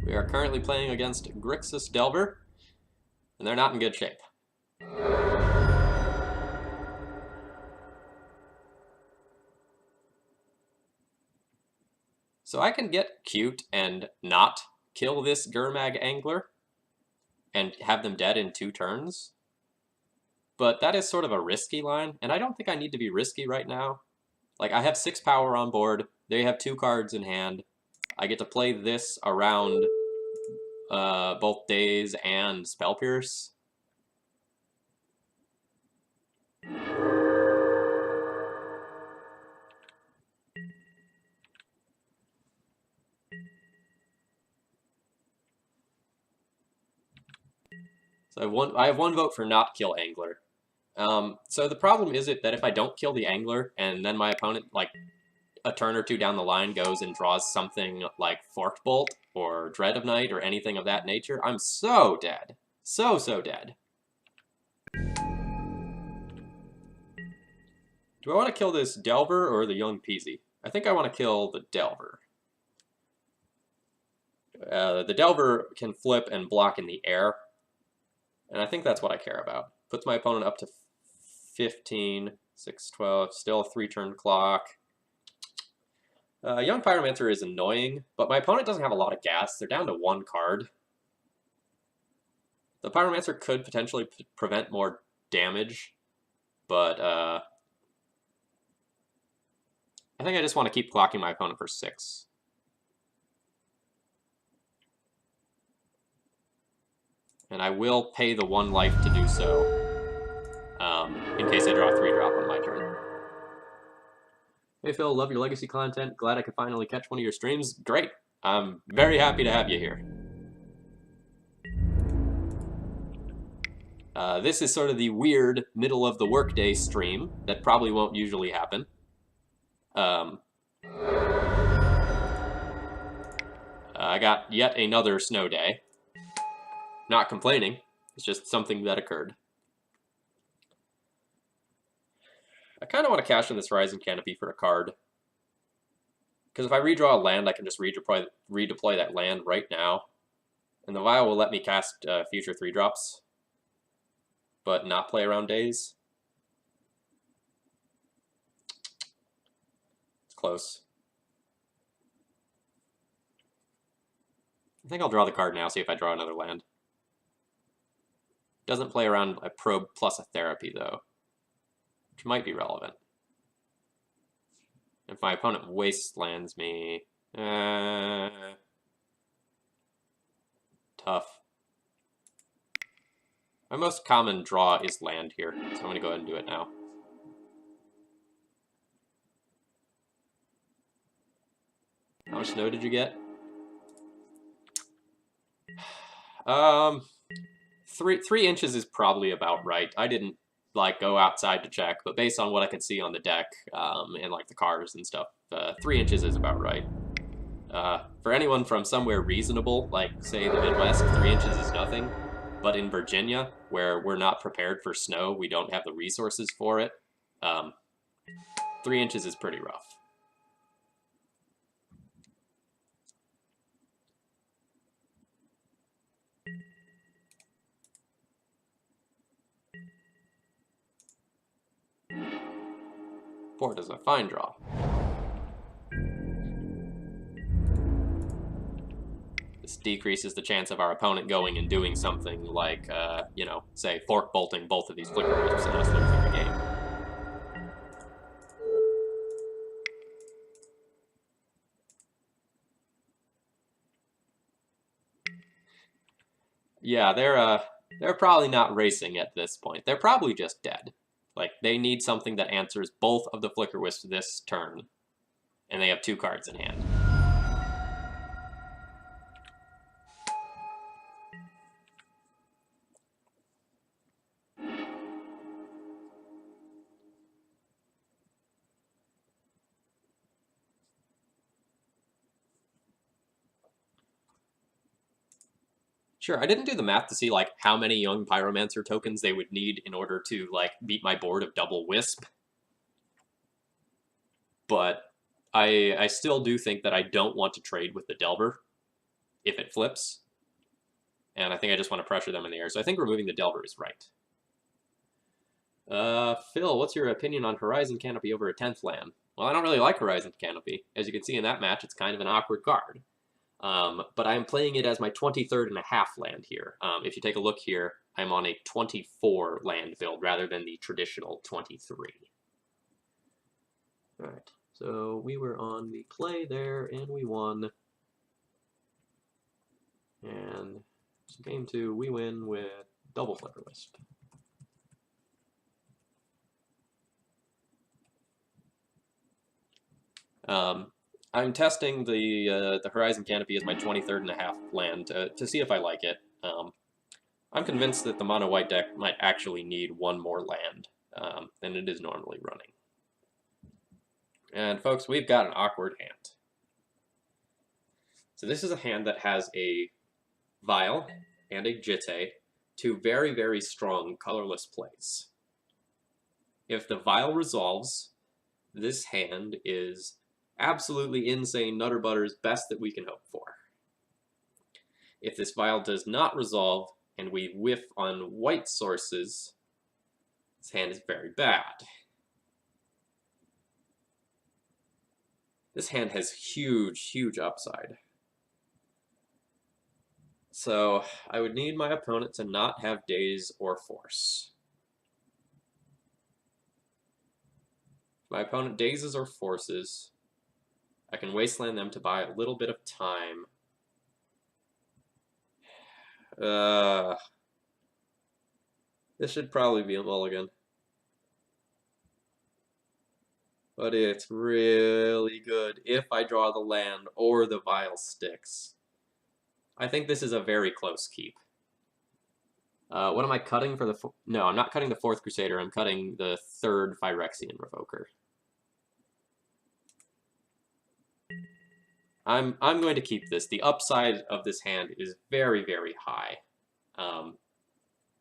We are currently playing against Grixis Delver, and they're not in good shape. So I can get cute and not kill this Gurmag Angler and have them dead in 2 turns. But that is sort of a risky line, and I don't think I need to be risky right now. Like, I have 6 power on board, they have 2 cards in hand. I get to play this around both Daze and Spell Pierce. So I have one vote for not kill Angler. So the problem is that if I don't kill the Angler, and then my opponent, like, a turn or 2 down the line goes and draws something like Forked Bolt or Dread of Night or anything of that nature, I'm so dead. So dead. Do I want to kill this Delver or the Young Peasy? I think I want to kill the Delver. The Delver can flip and block in the air, and I think that's what I care about. Puts my opponent up to 15, 6, 12, still a 3-turn clock. Young Pyromancer is annoying, but my opponent doesn't have a lot of gas. They're down to 1 card. The Pyromancer could potentially prevent more damage, but I think I just want to keep clocking my opponent for 6. And I will pay the 1 life to do so, in case I draw a 3-drop on my turn. Hey Phil, love your Legacy content. Glad I could finally catch one of your streams. Great. I'm very happy to have you here. This is sort of the weird middle of the workday stream that probably won't usually happen. I got yet another snow day. Not complaining, it's just something that occurred. I kind of want to cash in this Horizon Canopy for a card. Because if I redraw a land, I can just redeploy that land right now. And the Vial will let me cast future 3-drops, but not play around days. It's close. I think I'll draw the card now, see if I draw another land. Doesn't play around a Probe plus a Therapy, though, which might be relevant. If my opponent wastelands me, tough. My most common draw is land here, so I'm going to go ahead and do it now. How much snow did you get? 3 inches is probably about right. I didn't go outside to check, but based on what I could see on the deck and the cars and stuff, 3 inches is about right. For anyone from somewhere reasonable, like say the Midwest, 3 inches is nothing. But in Virginia, where we're not prepared for snow, we don't have the resources for it, 3 inches is pretty rough. Port is a fine draw. This decreases the chance of our opponent going and doing something like, you know, say, fork bolting both of these Flicker Wisps and us losing the game. Yeah, they're probably not racing at this point. They're probably just dead. Like, they need something that answers both of the Flicker Wisps this turn, and they have 2 cards in hand. Sure, I didn't do the math to see, like, how many Young Pyromancer tokens they would need in order to, like, beat my board of double Wisp. But I still do think that I don't want to trade with the Delver if it flips. And I think I just want to pressure them in the air. So I think removing the Delver is right. Phil, what's your opinion on Horizon Canopy over a 10th land? Well, I don't really like Horizon Canopy. As you can see in that match, it's kind of an awkward card. But I'm playing it as my 23rd and a half land here. If you take a look here, I'm on a 24 land build rather than the traditional 23. All right, so we were on the play there, and we won. And so game 2, we win with double Flicker Wisp. I'm testing the Horizon Canopy as my 23rd and a half land to see if I like it. I'm convinced that the mono white deck might actually need 1 more land than it is normally running. And folks, we've got an awkward hand. So this is a hand that has a Vial and a Jitte, 2 very, very strong colorless plays. If the Vial resolves, this hand is absolutely insane Nutter Butter's best that we can hope for. If this vial does not resolve and we whiff on white sources, this hand is very bad. This hand has huge, huge upside. So I would need my opponent to not have Daze or Force. If my opponent dazes or forces, I can wasteland them to buy a little bit of time. This should probably be a mulligan. But it's really good if I draw the land or the vial sticks. I think this is a very close keep. What am I cutting for the... No, I'm not cutting the 4th Crusader. I'm cutting the 3rd Phyrexian Revoker. I'm going to keep this. The upside of this hand is very, very high.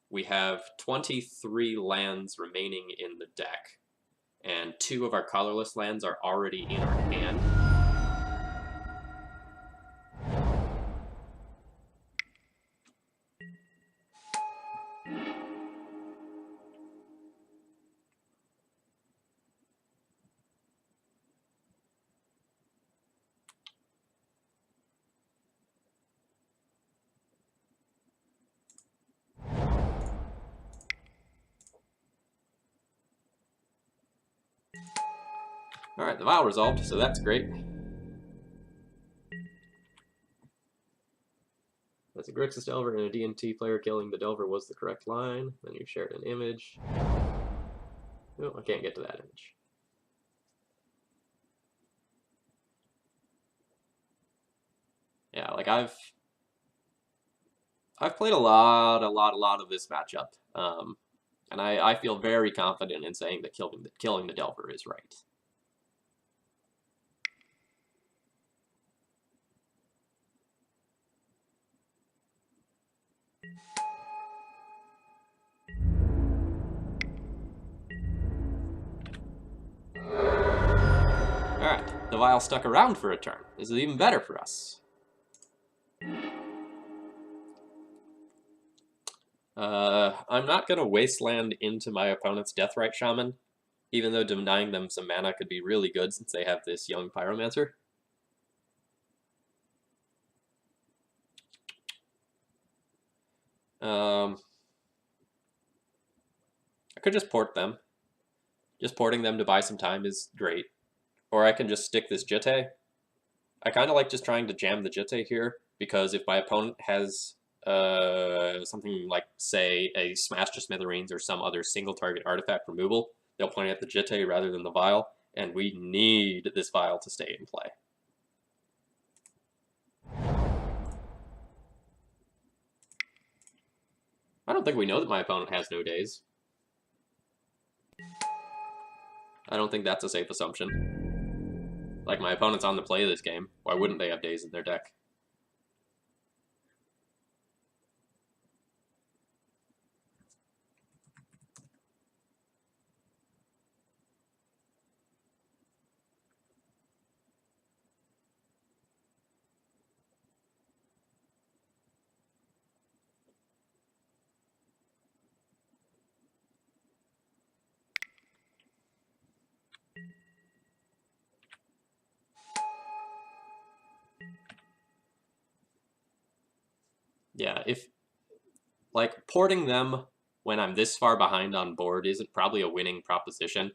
We have 23 lands remaining in the deck, and 2 of our colorless lands are already in our hand. Alright, the vial resolved, so that's great. That's a Grixis Delver and a D&T player killing the Delver was the correct line. Then you shared an image. Oh, I can't get to that image. Yeah, like I've played a lot of this matchup, and I feel very confident in saying that killing the Delver is right. Alright, the vial stuck around for a turn. This is even better for us. I'm not going to wasteland into my opponent's Deathrite Shaman, even though denying them some mana could be really good since they have this young Pyromancer. I could just port them. Just porting them to buy some time is great. Or I can just stick this Jitte. I kind of like just trying to jam the Jitte here, because if my opponent has something like, say, a Smash to Smithereens or some other single-target artifact removal, they'll point at the Jitte rather than the Vial, and we need this Vial to stay in play. I don't think we know that my opponent has no days. I don't think that's a safe assumption. Like, my opponent's on the play of this game. Why wouldn't they have days in their deck? Yeah, if, like, porting them when I'm this far behind on board isn't probably a winning proposition.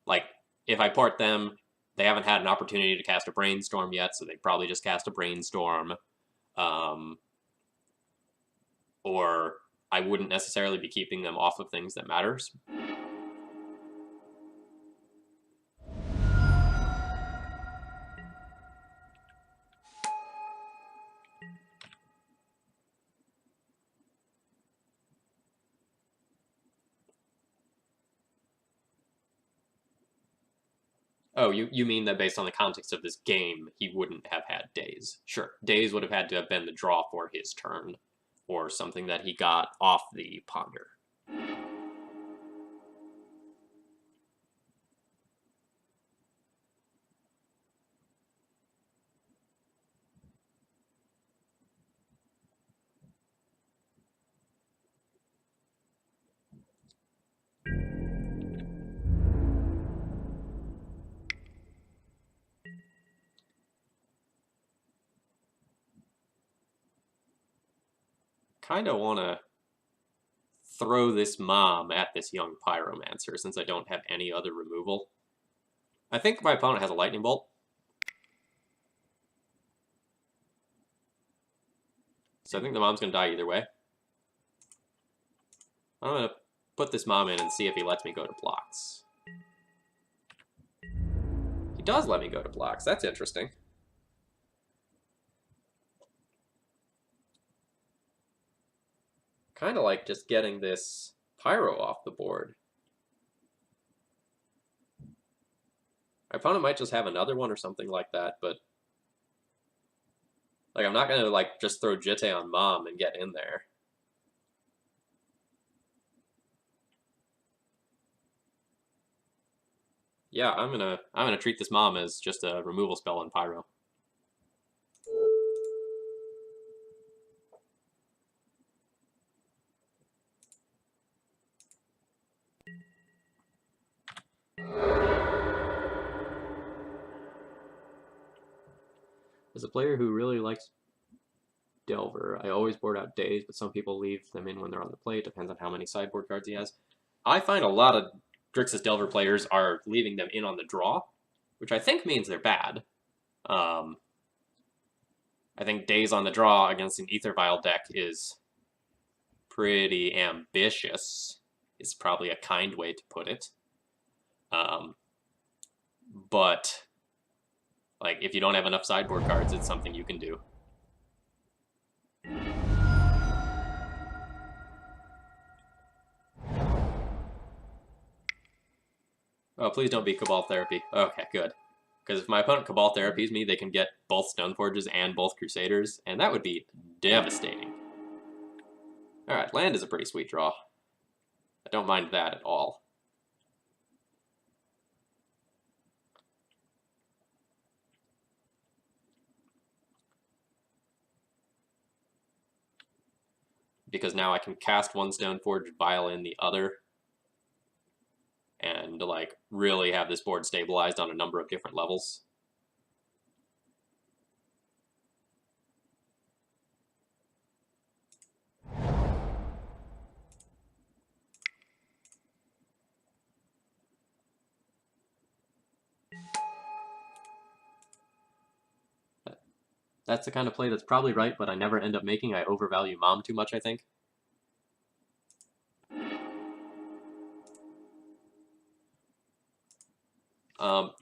Like, if I port them, they haven't had an opportunity to cast a Brainstorm yet, so they probably just cast a Brainstorm. Or I wouldn't necessarily be keeping them off of things that matters. Oh, you mean that based on the context of this game, he wouldn't have had days. Sure, days would have had to have been the draw for his turn, or something that he got off the ponder. kind of want to throw this mom at this young pyromancer since I don't have any other removal. I think my opponent has a lightning bolt. So I think the mom's going to die either way. I'm going to put this mom in and see if he lets me go to blocks. He does let me go to blocks. That's interesting. Kind of like just getting this pyro off the board. My opponent might just have another one or something like that, but like I'm not gonna like just throw Jitte on mom and get in there. Yeah, I'm gonna treat this mom as just a removal spell on pyro. As a player who really likes Delver, I always board out Days, but some people leave them in when they're on the play. It depends on how many sideboard cards he has. I find a lot of Grixis Delver players are leaving them in on the draw, which I think means they're bad. I think Days on the draw against an Aether Vial deck is pretty ambitious. Is probably a kind way to put it. But like if you don't have enough sideboard cards, it's something you can do. Oh, please don't be Cabal Therapy. Okay, good. Because if my opponent Cabal Therapies me, they can get both Stoneforges and both Crusaders, and that would be devastating. Alright, land is a pretty sweet draw. I don't mind that at all. Because now I can cast one Stoneforge, Vial in the other, and like really have this board stabilized on a number of different levels. That's the kind of play that's probably right, but I never end up making. I overvalue mom too much, I think.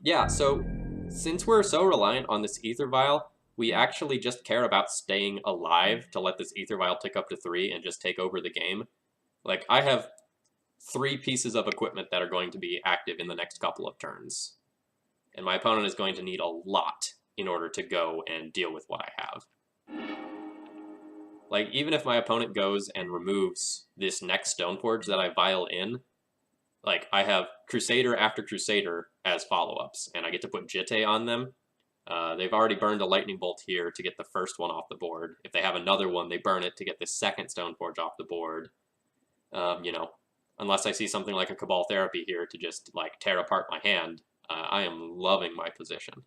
Yeah, so since we're so reliant on this Aether Vial, we actually just care about staying alive to let this Aether Vial tick up to 3 and just take over the game. Like, I have 3 pieces of equipment that are going to be active in the next couple of turns. And my opponent is going to need a lot in order to go and deal with what I have. Like, even if my opponent goes and removes this next Stoneforge that I vial in, like, I have Crusader after Crusader as follow-ups, and I get to put Jitte on them. They've already burned a Lightning Bolt here to get the first one off the board. If they have another one, they burn it to get the second Stoneforge off the board. You know, unless I see something like a Cabal Therapy here to just, like, tear apart my hand, I am loving my position.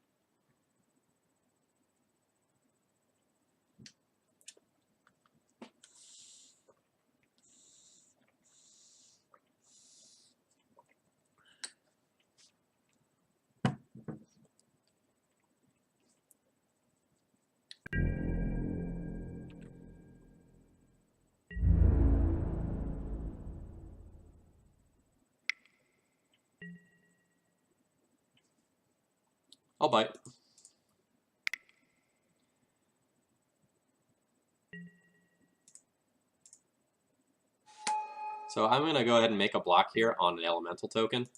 I'll bite. So I'm going to go ahead and make a block here on an elemental token.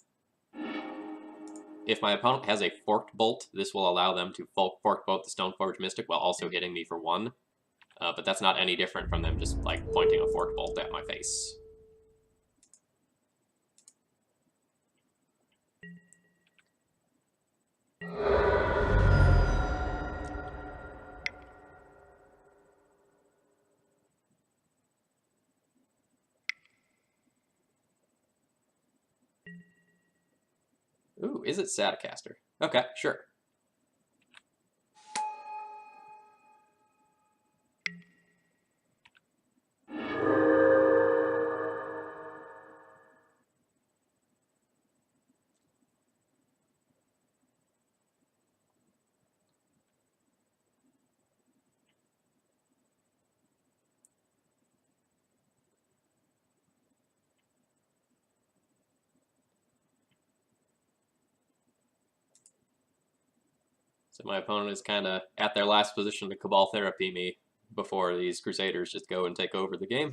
If my opponent has a Forked Bolt, this will allow them to Forked Bolt the Stoneforge Mystic while also hitting me for 1. But that's not any different from them just like pointing a Forked Bolt at my face. Ooh, is it Satacaster? Okay, sure. So my opponent is kind of at their last position to Cabal Therapy me before these Crusaders just go and take over the game.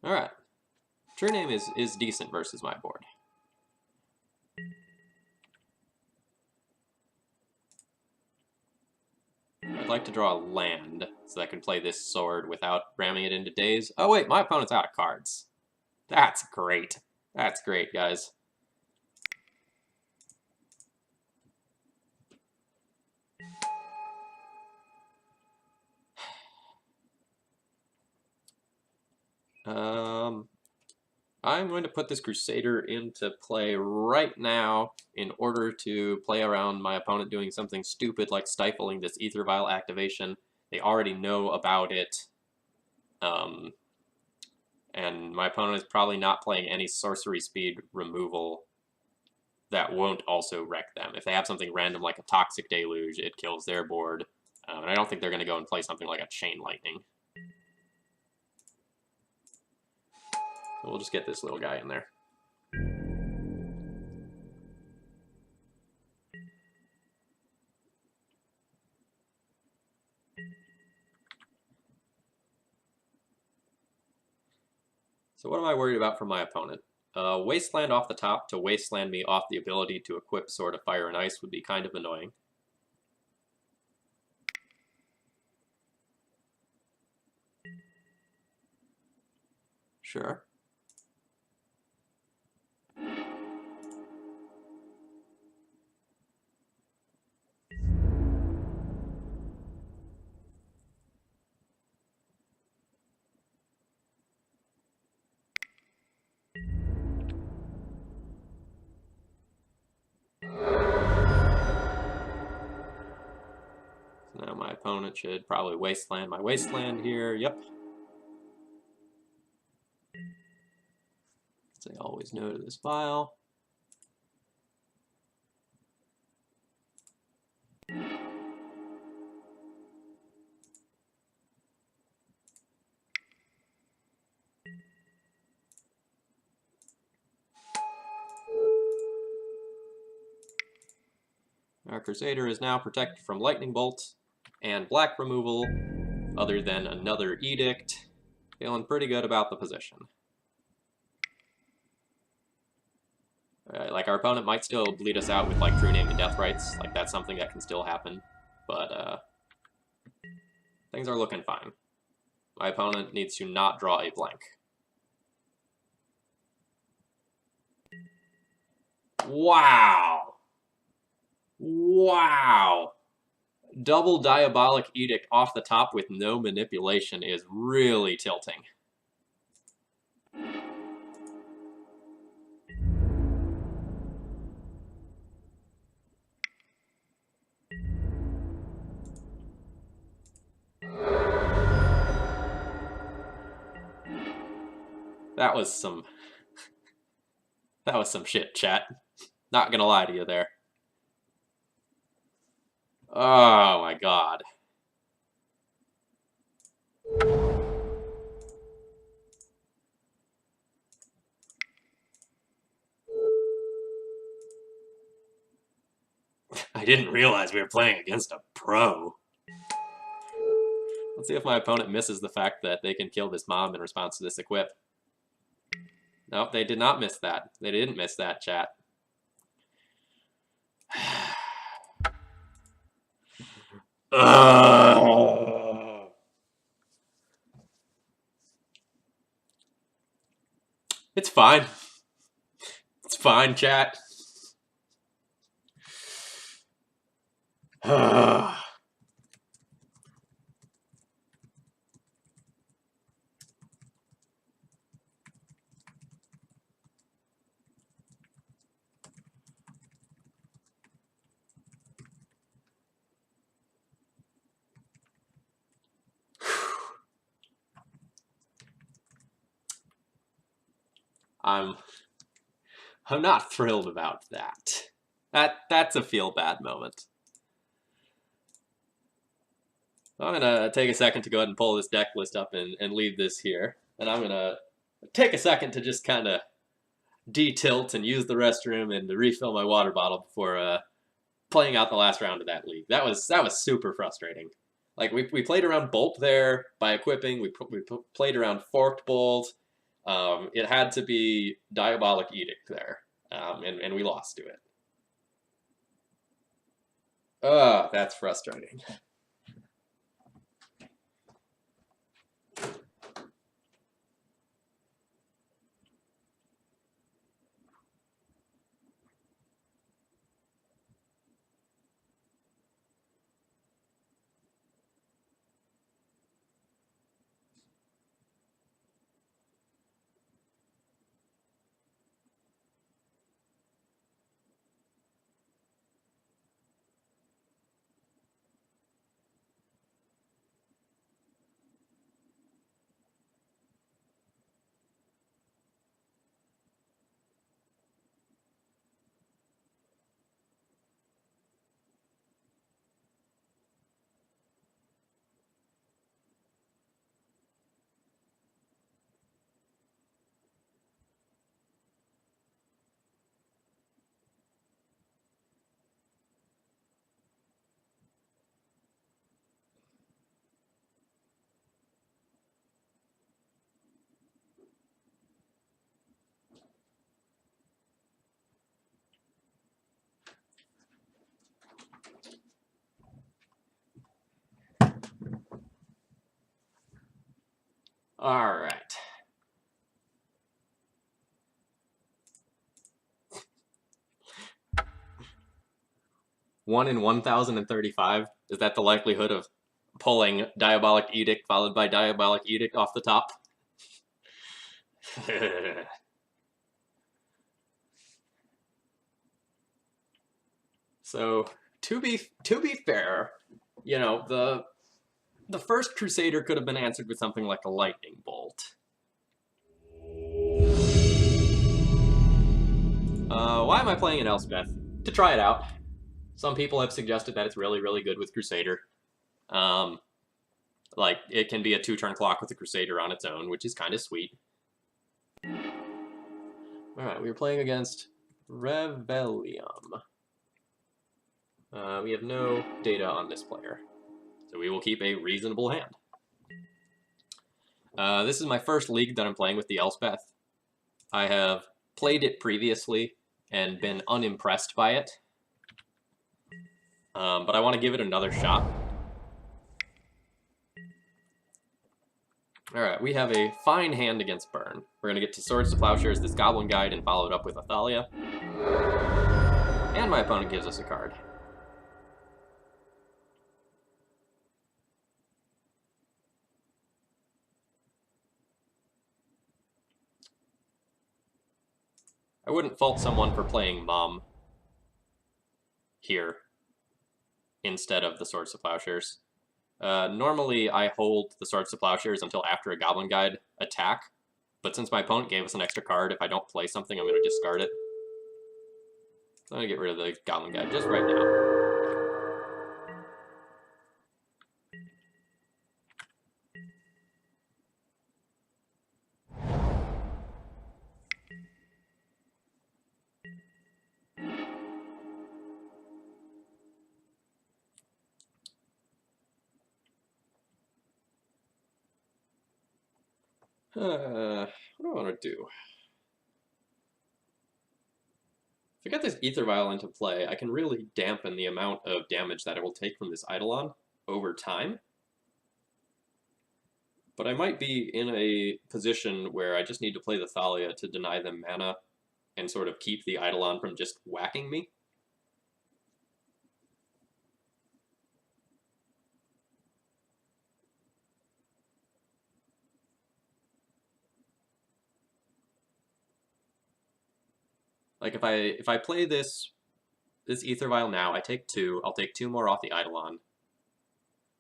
Alright. True name is decent versus my board. I'd like to draw a land so I can play this sword without ramming it into days. Oh wait, my opponent's out of cards. That's great. That's great, guys. I'm going to put this Crusader into play right now in order to play around my opponent doing something stupid like stifling this Ether Vial activation. They already know about it. And my opponent is probably not playing any sorcery speed removal that won't also wreck them. If they have something random like a Toxic Deluge, it kills their board. And I don't think they're going to go and play something like a Chain Lightning. So we'll just get this little guy in there. So what am I worried about from my opponent? Wasteland off the top to wasteland me off the ability to equip Sword of Fire and Ice would be kind of annoying. Sure. So now my opponent should probably wasteland my wasteland here. Yep. Say always no to this file. Our Crusader is now protected from Lightning Bolt and black removal, other than another Edict. Feeling pretty good about the position. Like, our opponent might still bleed us out with, like, True Name and Death Rights. Like, that's something that can still happen. But, things are looking fine. My opponent needs to not draw a blank. Wow! Wow! Double Diabolic Edict off the top with no manipulation is really tilting. That was some shit, chat. Not gonna lie to you there. Oh my god. I didn't realize we were playing against a pro. Let's see if my opponent misses the fact that they can kill this mom in response to this equip. Nope, they did not miss that. They didn't miss that, chat. It's fine. It's fine, chat. I'm not thrilled about that. That's a feel bad moment. I'm gonna take a second to go ahead and pull this deck list up and leave this here. And I'm gonna take a second to just kind of de-tilt and use the restroom and to refill my water bottle before playing out the last round of that league. That was super frustrating. Like we played around Bolt there by equipping. We played around Forked Bolt. It had to be Diabolic Edict there, and we lost to it. That's frustrating. All right. One in 1,035. Is that the likelihood of pulling Diabolic Edict followed by Diabolic Edict off the top? So to be fair, you know, the first Crusader could have been answered with something like a lightning bolt. Why am I playing an Elspeth? To try it out. Some people have suggested that it's really, really good with Crusader. Like, it can be a 2-turn clock with a Crusader on its own, which is kind of sweet. Alright, we are playing against Rebellium. We have no data on this player, so we will keep a reasonable hand. This is my first league that I'm playing with the Elspeth. I have played it previously and been unimpressed by it, but I want to give it another shot. Alright, we have a fine hand against Burn. We're going to get to Swords to Plowshares, this Goblin Guide, and follow it up with Athalia. And my opponent gives us a card. I wouldn't fault someone for playing Mom here instead of the Swords to Plowshares. Normally, I hold the Swords to Plowshares until after a Goblin Guide attack, but since my opponent gave us an extra card, if I don't play something, I'm going to discard it. So I'm going to get rid of the Goblin Guide just right now. What do I want to do? If I get this Ether Vial into play, I can really dampen the amount of damage that it will take from this Eidolon over time. But I might be in a position where I just need to play the Thalia to deny them mana and sort of keep the Eidolon from just whacking me. Like if I play this Ether Vial now, I take 2. I'll take 2 more off the Eidolon.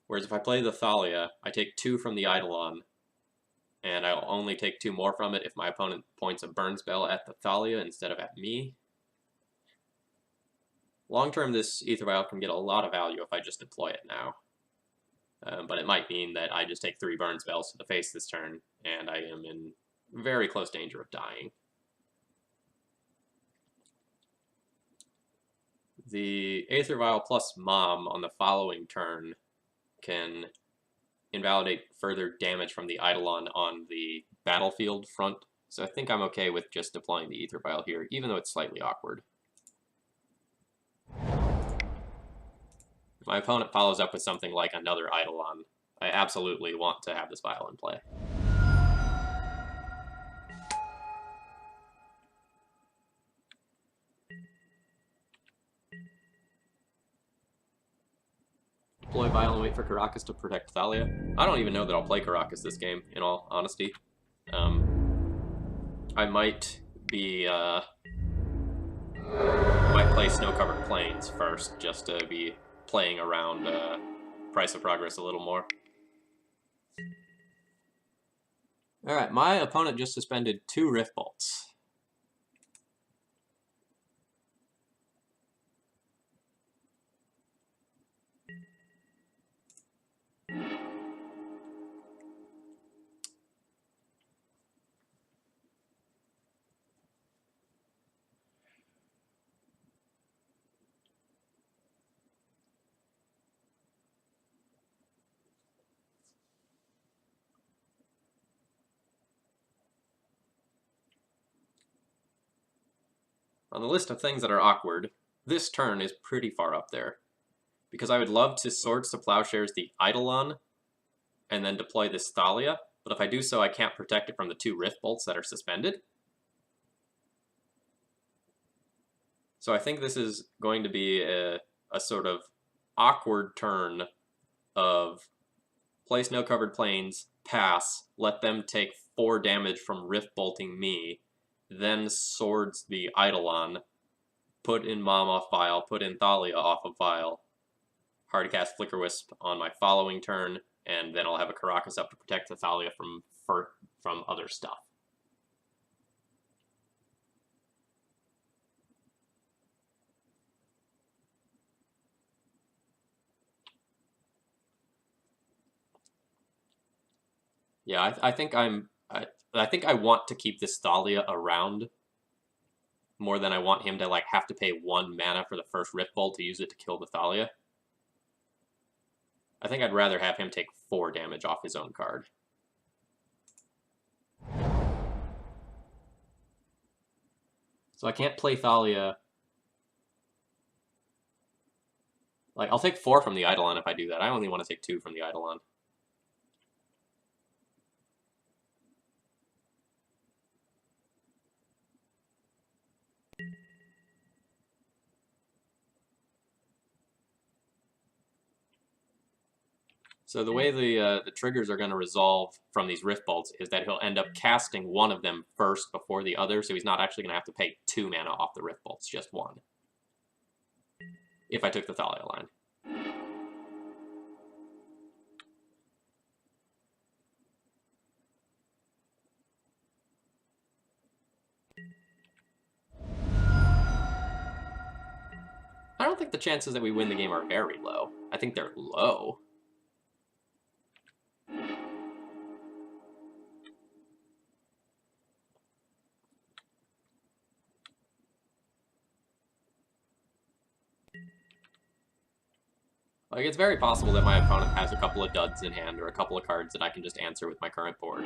Whereas if I play the Thalia, I take 2 from the Eidolon, and I'll only take 2 more from it if my opponent points a burn spell at the Thalia instead of at me. Long term, this Ether Vial can get a lot of value if I just deploy it now. But it might mean that I just take 3 burn spells to the face this turn, and I am in very close danger of dying. The Aether Vial plus Mom on the following turn can invalidate further damage from the Eidolon on the battlefield front, so I think I'm okay with just deploying the Aether Vial here, even though it's slightly awkward. If my opponent follows up with something like another Eidolon, I absolutely want to have this vial in play. Deploy Vial and wait for Karakas to protect Thalia. I don't even know that I'll play Karakas this game, in all honesty. I might be, might play Snow-Covered Plains first, just to be playing around Price of Progress a little more. Alright, my opponent just suspended 2 Rift Bolts. On the list of things that are awkward, this turn is pretty far up there. Because I would love to Swords to Plowshares the Eidolon, and then deploy this Thalia, but if I do so, I can't protect it from the 2 Rift Bolts that are suspended. So I think this is going to be a sort of awkward turn of play Snow-Covered Plains, pass, let them take 4 damage from Rift Bolting me, then Swords the Eidolon, put in Mom off Vial, put in Thalia off of Vial, hard cast Flicker Wisp on my following turn, and then I'll have a Karakas up to protect the Thalia from other stuff. Yeah, I think I think I want to keep this Thalia around more than I want him to like have to pay 1 mana for the first Rift Bolt to use it to kill the Thalia. I think I'd rather have him take 4 damage off his own card. So I can't play Thalia. Like, I'll take 4 from the Eidolon if I do that. I only want to take 2 from the Eidolon. So the way the triggers are going to resolve from these Rift Bolts is that he'll end up casting one of them first before the other, so he's not actually going to have to pay 2 mana off the Rift Bolts, just 1. If I took the Thalia line. I don't think the chances that we win the game are very low. I think they're low. Like, it's very possible that my opponent has a couple of duds in hand or a couple of cards that I can just answer with my current board.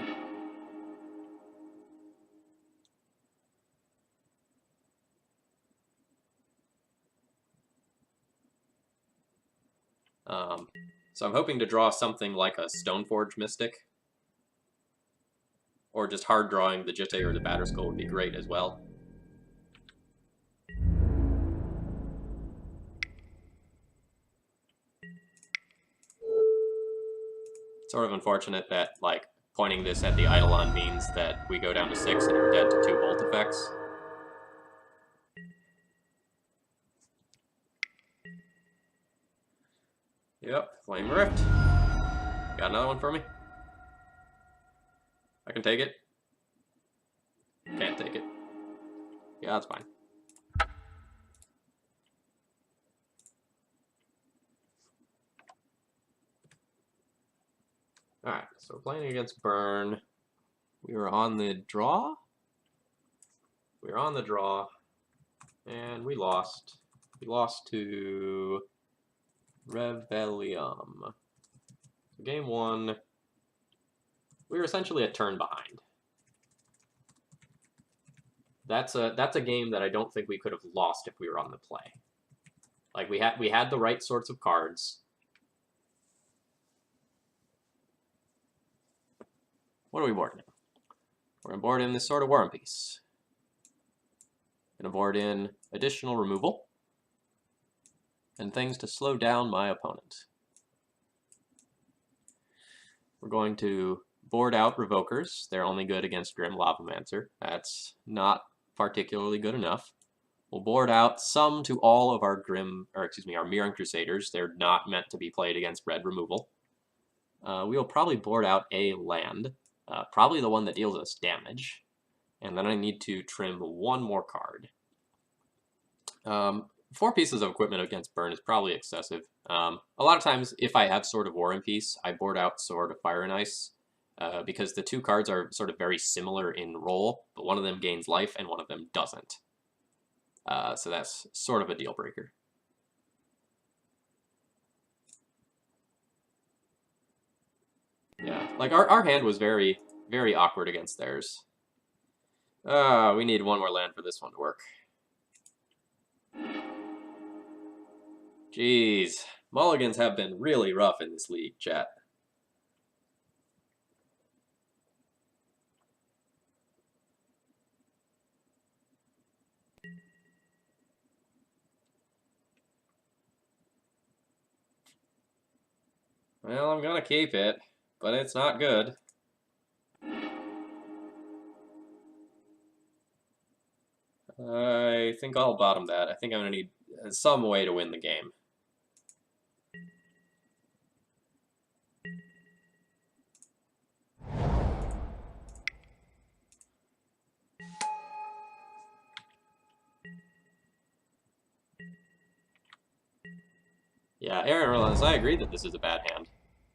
So I'm hoping to draw something like a Stoneforge Mystic. Or just hard drawing the Jitte or the Batterskull would be great as well. Sort of unfortunate that, like, pointing this at the Eidolon means that we go down to 6 and you're dead to 2 Bolt effects. Yep, Flame Rift. Got another one for me? I can take it. Can't take it. Yeah, that's fine. Alright, so we're playing against Burn. We were on the draw. We were on the draw. And we lost. We lost to Rebellium. So game 1, we were essentially a turn behind. That's a game that I don't think we could have lost if we were on the play. Like we had the right sorts of cards. What are we boarding in? We're gonna board in this sort of War and Peace. Gonna board in additional removal and things to slow down my opponent. We're going to board out Revokers. They're only good against Grim Lavamancer. That's not particularly good enough. We'll board out some to all of our our Mirren Crusaders. They're not meant to be played against red removal. We will probably board out a land, probably the one that deals us damage. And then I need to trim one more card. 4 pieces of equipment against Burn is probably excessive. A lot of times, if I have Sword of War and Peace, I board out Sword of Fire and Ice, because the 2 cards are sort of very similar in role, but one of them gains life and one of them doesn't. So that's sort of a deal breaker. Yeah, like our hand was very, very awkward against theirs. We need one more land for this one to work. Jeez, mulligans have been really rough in this league, chat. Well, I'm gonna keep it, but it's not good. I think I'll bottom that. I think I'm gonna need some way to win the game. Yeah, Aaron Rollins, I agree that this is a bad hand.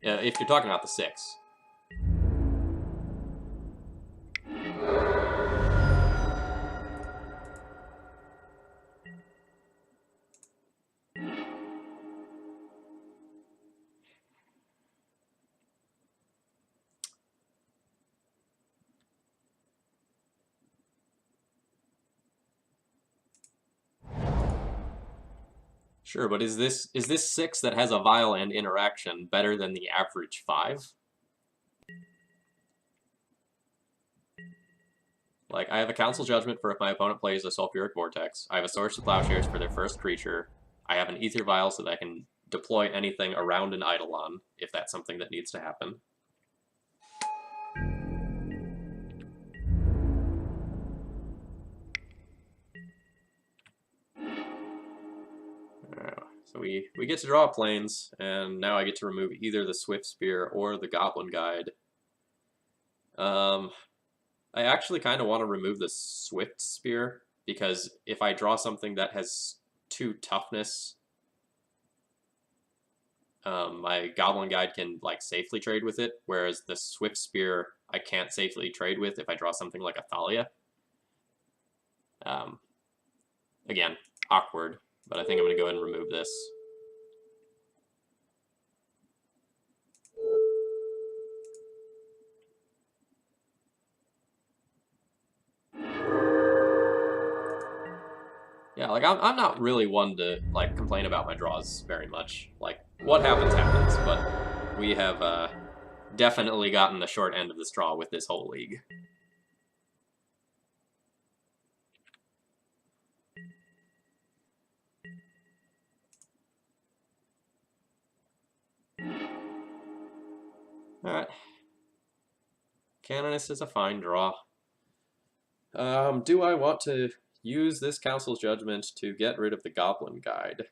If you're talking about the 6. Sure, but is this 6 that has a Vile and interaction better than the average 5? Like, I have a Council Judgment for if my opponent plays a Sulfuric Vortex. I have a Source of Plowshares for their first creature. I have an Ether Vial so that I can deploy anything around an Eidolon, if that's something that needs to happen. So we get to draw planes, and now I get to remove either the Swift Spear or the Goblin Guide. I actually kind of want to remove the Swift Spear, because if I draw something that has 2 toughness, my Goblin Guide can like safely trade with it, whereas the Swift Spear I can't safely trade with if I draw something like a Thalia. Again, awkward, but I think I'm going to go ahead and remove this. Yeah, like I'm not really one to like complain about my draws very much. Like what happens happens, but we have definitely gotten the short end of the straw with this whole league. Alright. Canonist is a fine draw. Do I want to use this Council's Judgment to get rid of the Goblin Guide?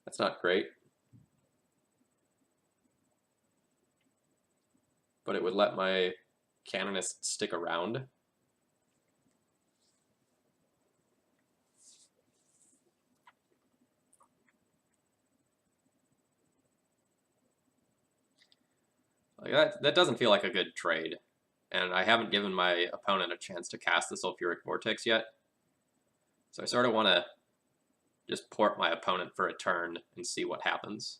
That's not great. But it would let my Canonists stick around. Like that doesn't feel like a good trade. And I haven't given my opponent a chance to cast the Sulfuric Vortex yet. So I sort of want to just port my opponent for a turn and see what happens.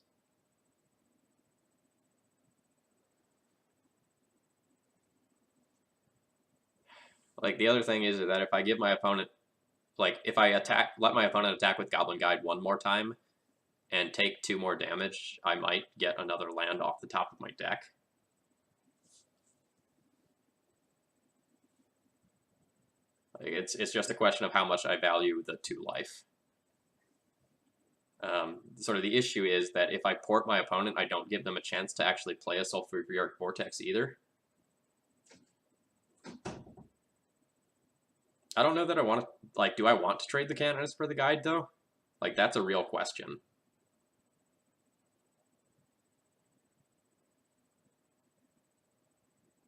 Like, the other thing is that if I give my opponent, like, if I let my opponent attack with Goblin Guide one more time and take 2 more damage, I might get another land off the top of my deck. Like, it's just a question of how much I value the 2 life. Sort of the issue is that if I port my opponent, I don't give them a chance to actually play a Sulfuric Vortex either. I don't know that I want to, like, do I want to trade the Canonist for the Guide, though? Like, that's a real question.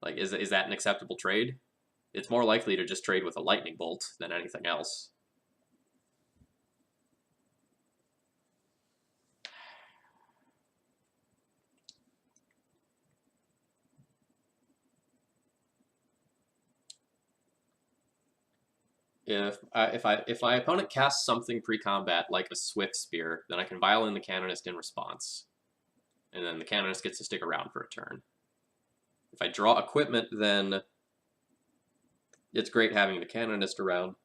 Like, is that an acceptable trade? It's more likely to just trade with a Lightning Bolt than anything else. If my opponent casts something pre-combat like a Swift Spear, then I can Violin the Canonist in response, and then the Canonist gets to stick around for a turn. If I draw equipment, then it's great having the Canonist around,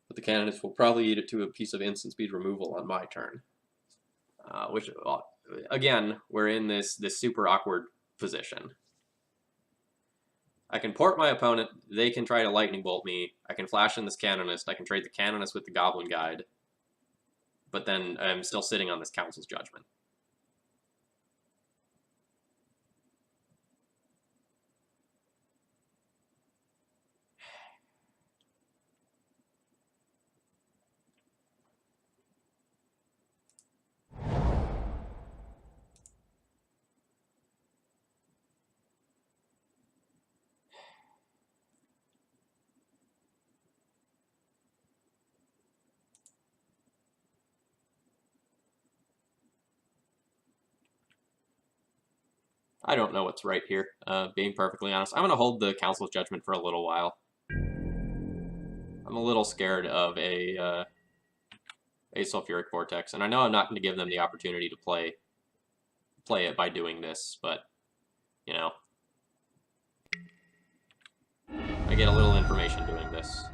but the Canonist will probably eat it to a piece of instant speed removal on my turn. Which, again, we're in this super awkward position. I can port my opponent, they can try to Lightning Bolt me, I can flash in this Canonist, I can trade the Canonist with the Goblin Guide, but then I'm still sitting on this Council's Judgment. I don't know what's right here, being perfectly honest. I'm going to hold the Council's Judgment for a little while. I'm a little scared of a Sulfuric Vortex, and I know I'm not going to give them the opportunity to play it by doing this, but, you know, I get a little information doing this.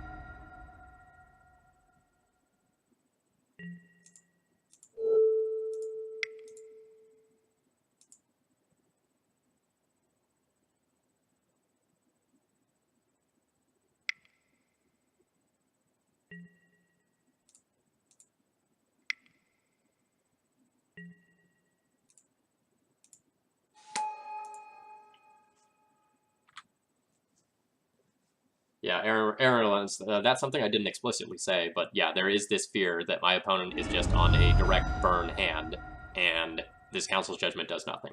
Yeah, Aaron, that's something I didn't explicitly say, but yeah, there is this fear that my opponent is just on a direct burn hand, and this Council's Judgment does nothing.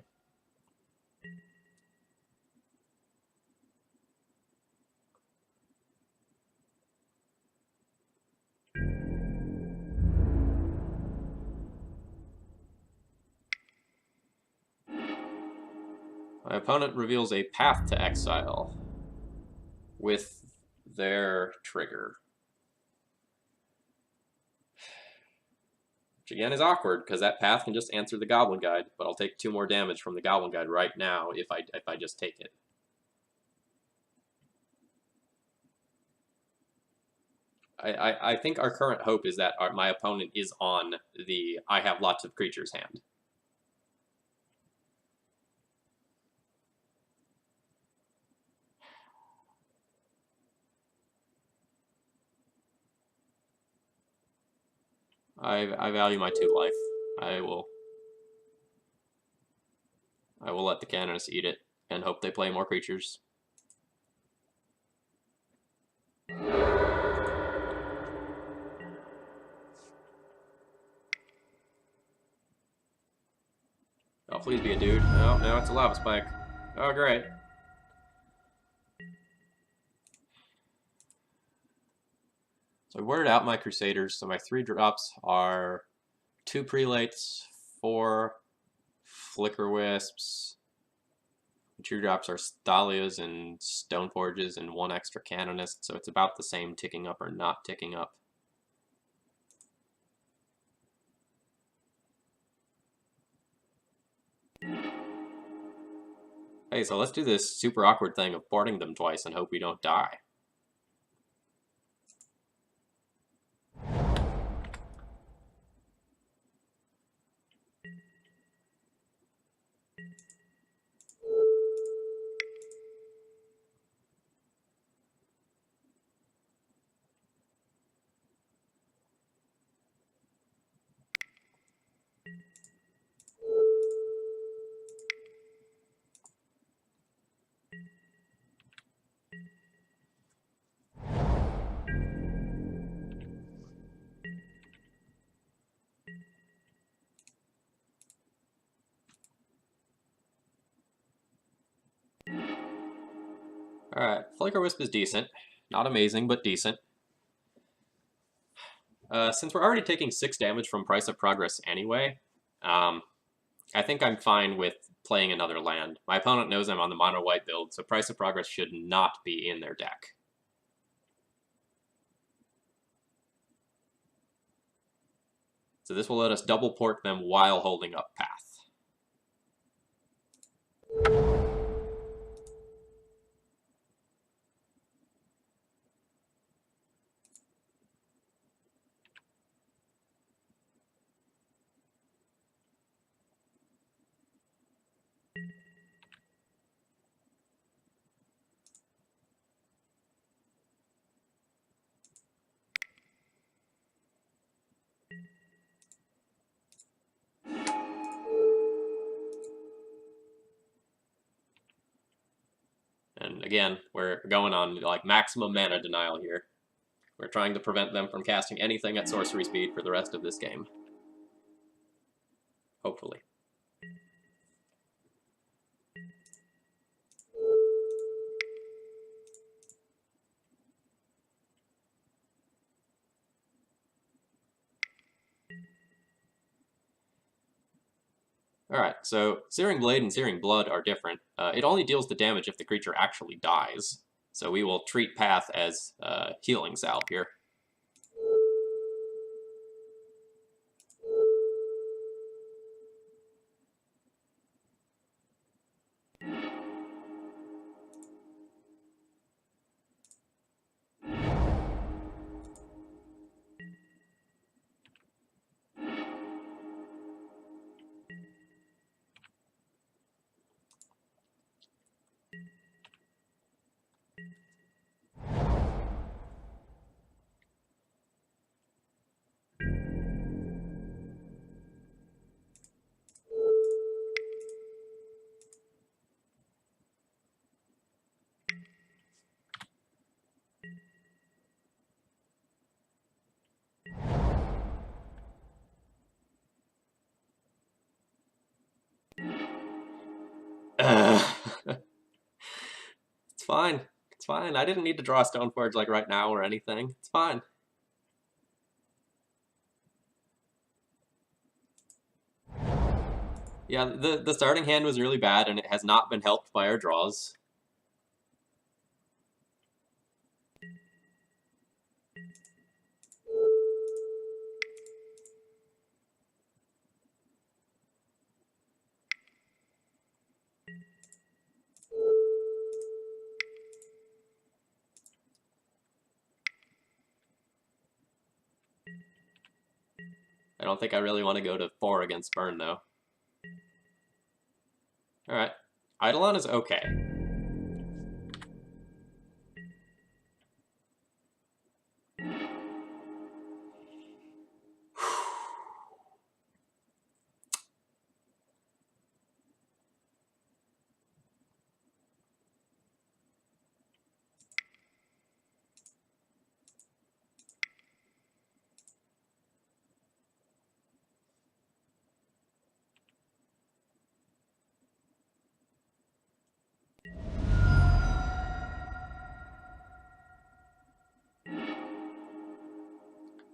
My opponent reveals a Path to Exile with their trigger. Which again is awkward, because that path can just answer the Goblin Guide, but I'll take 2 more damage from the Goblin Guide right now if I just take it. I think our current hope is that my opponent is on the I have lots of creatures hand. I value my 2 life. I will let the Canonists eat it and hope they play more creatures. Oh, please be a dude. No, it's a Lava Spike. Oh, great. So I worded out my Crusaders, so my 3 drops are 2 Prelates, 4 Flicker Wisps. The 2 drops are Thalias and Stoneforges and 1 extra Canonist, so it's about the same ticking up or not ticking up. Hey, so let's do this super awkward thing of boarding them twice and hope we don't die. Alright, Flicker Wisp is decent. Not amazing, but decent. Since we're already taking 6 damage from Price of Progress anyway, I think I'm fine with playing another land. My opponent knows I'm on the mono-white build, so Price of Progress should not be in their deck. So this will let us double port them while holding up Path. And again, we're going on like maximum mana denial here. We're trying to prevent them from casting anything at sorcery speed for the rest of this game. Hopefully. Alright, so Searing Blade and Searing Blood are different. It only deals the damage if the creature actually dies. So we will treat Path as healing salve here. It's fine. It's fine. I didn't need to draw a Stoneforge like right now or anything. It's fine. Yeah, the starting hand was really bad, and it has not been helped by our draws. I don't think I really want to go to 4 against Burn, though. Alright. Eidolon is okay.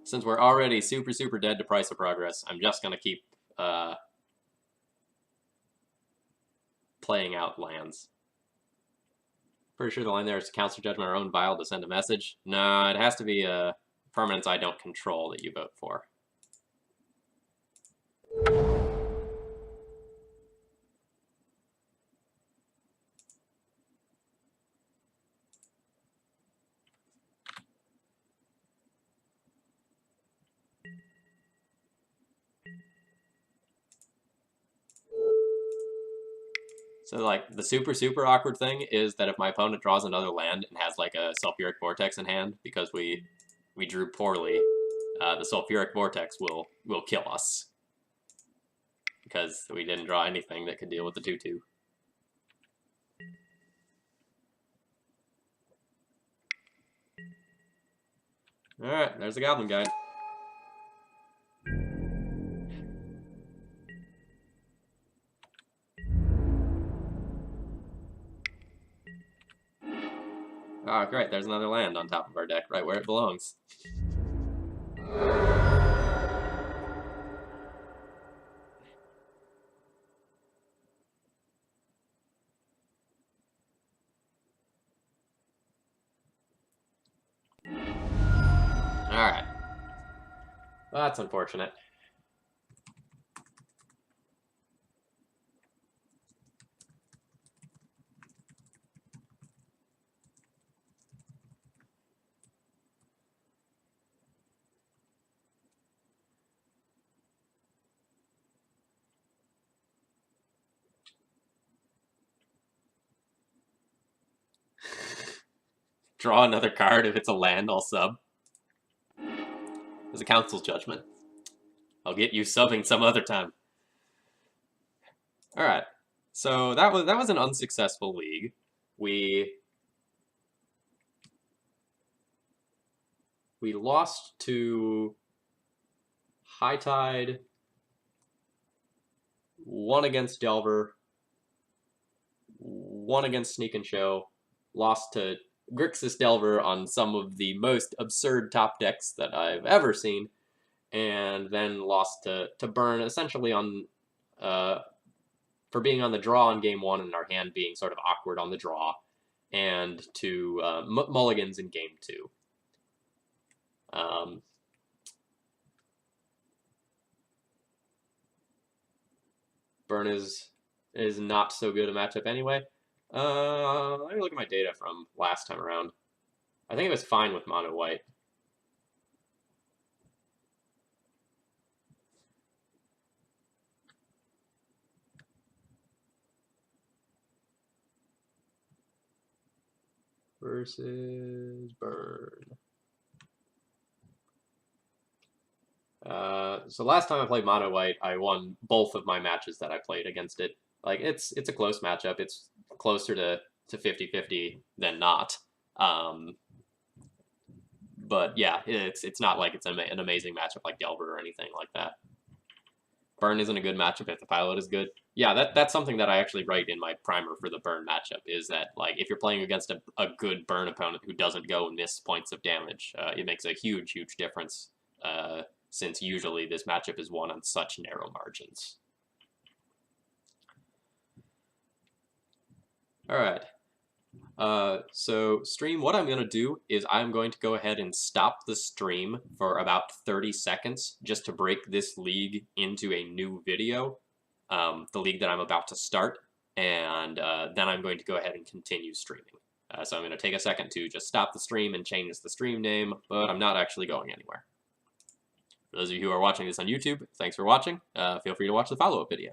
since we're already super, super dead to Price of Progress, I'm just going to keep playing out lands. Pretty sure the line there is to counter judgment or own vial to send a message. No, it has to be a permanence I don't control that you vote for. So, like, the super, super awkward thing is that if my opponent draws another land and has, like, a Sulfuric Vortex in hand, because we drew poorly, the Sulfuric Vortex will kill us. Because we didn't draw anything that could deal with the 2/2. Alright, there's the Goblin Guide. Ah, great, there's another land on top of our deck, right where it belongs. Alright. Well, that's unfortunate. Draw another card. If it's a land, I'll sub. It's a council's judgment. I'll get you subbing some other time. Alright. So that was an unsuccessful league. We lost to High Tide, won against Delver, won against Sneak and Show, lost to Grixis Delver on some of the most absurd top decks that I've ever seen, and then lost to Burn essentially on for being on the draw on game 1 and our hand being sort of awkward on the draw, and to mulligans in game 2. Burn is not so good a matchup anyway. Let me look at my data from last time around. I think it was fine with mono white. Versus Burn. So last time I played mono white, I won both of my matches that I played against it. Like, it's a close matchup. It's closer to 50-50 than not. But yeah, it's not like it's an amazing matchup like Delver or anything like that. Burn isn't a good matchup if the pilot is good. Yeah, that's something that I actually write in my primer for the Burn matchup, is that, like, if you're playing against a good Burn opponent who doesn't go and miss points of damage, it makes a huge, huge difference, since usually this matchup is won on such narrow margins. Alright. So stream, what I'm going to do is I'm going to go ahead and stop the stream for about 30 seconds just to break this league into a new video, the league that I'm about to start, and then I'm going to go ahead and continue streaming. So I'm going to take a second to just stop the stream and change the stream name, but I'm not actually going anywhere. For those of you who are watching this on YouTube, thanks for watching. Feel free to watch the follow-up video.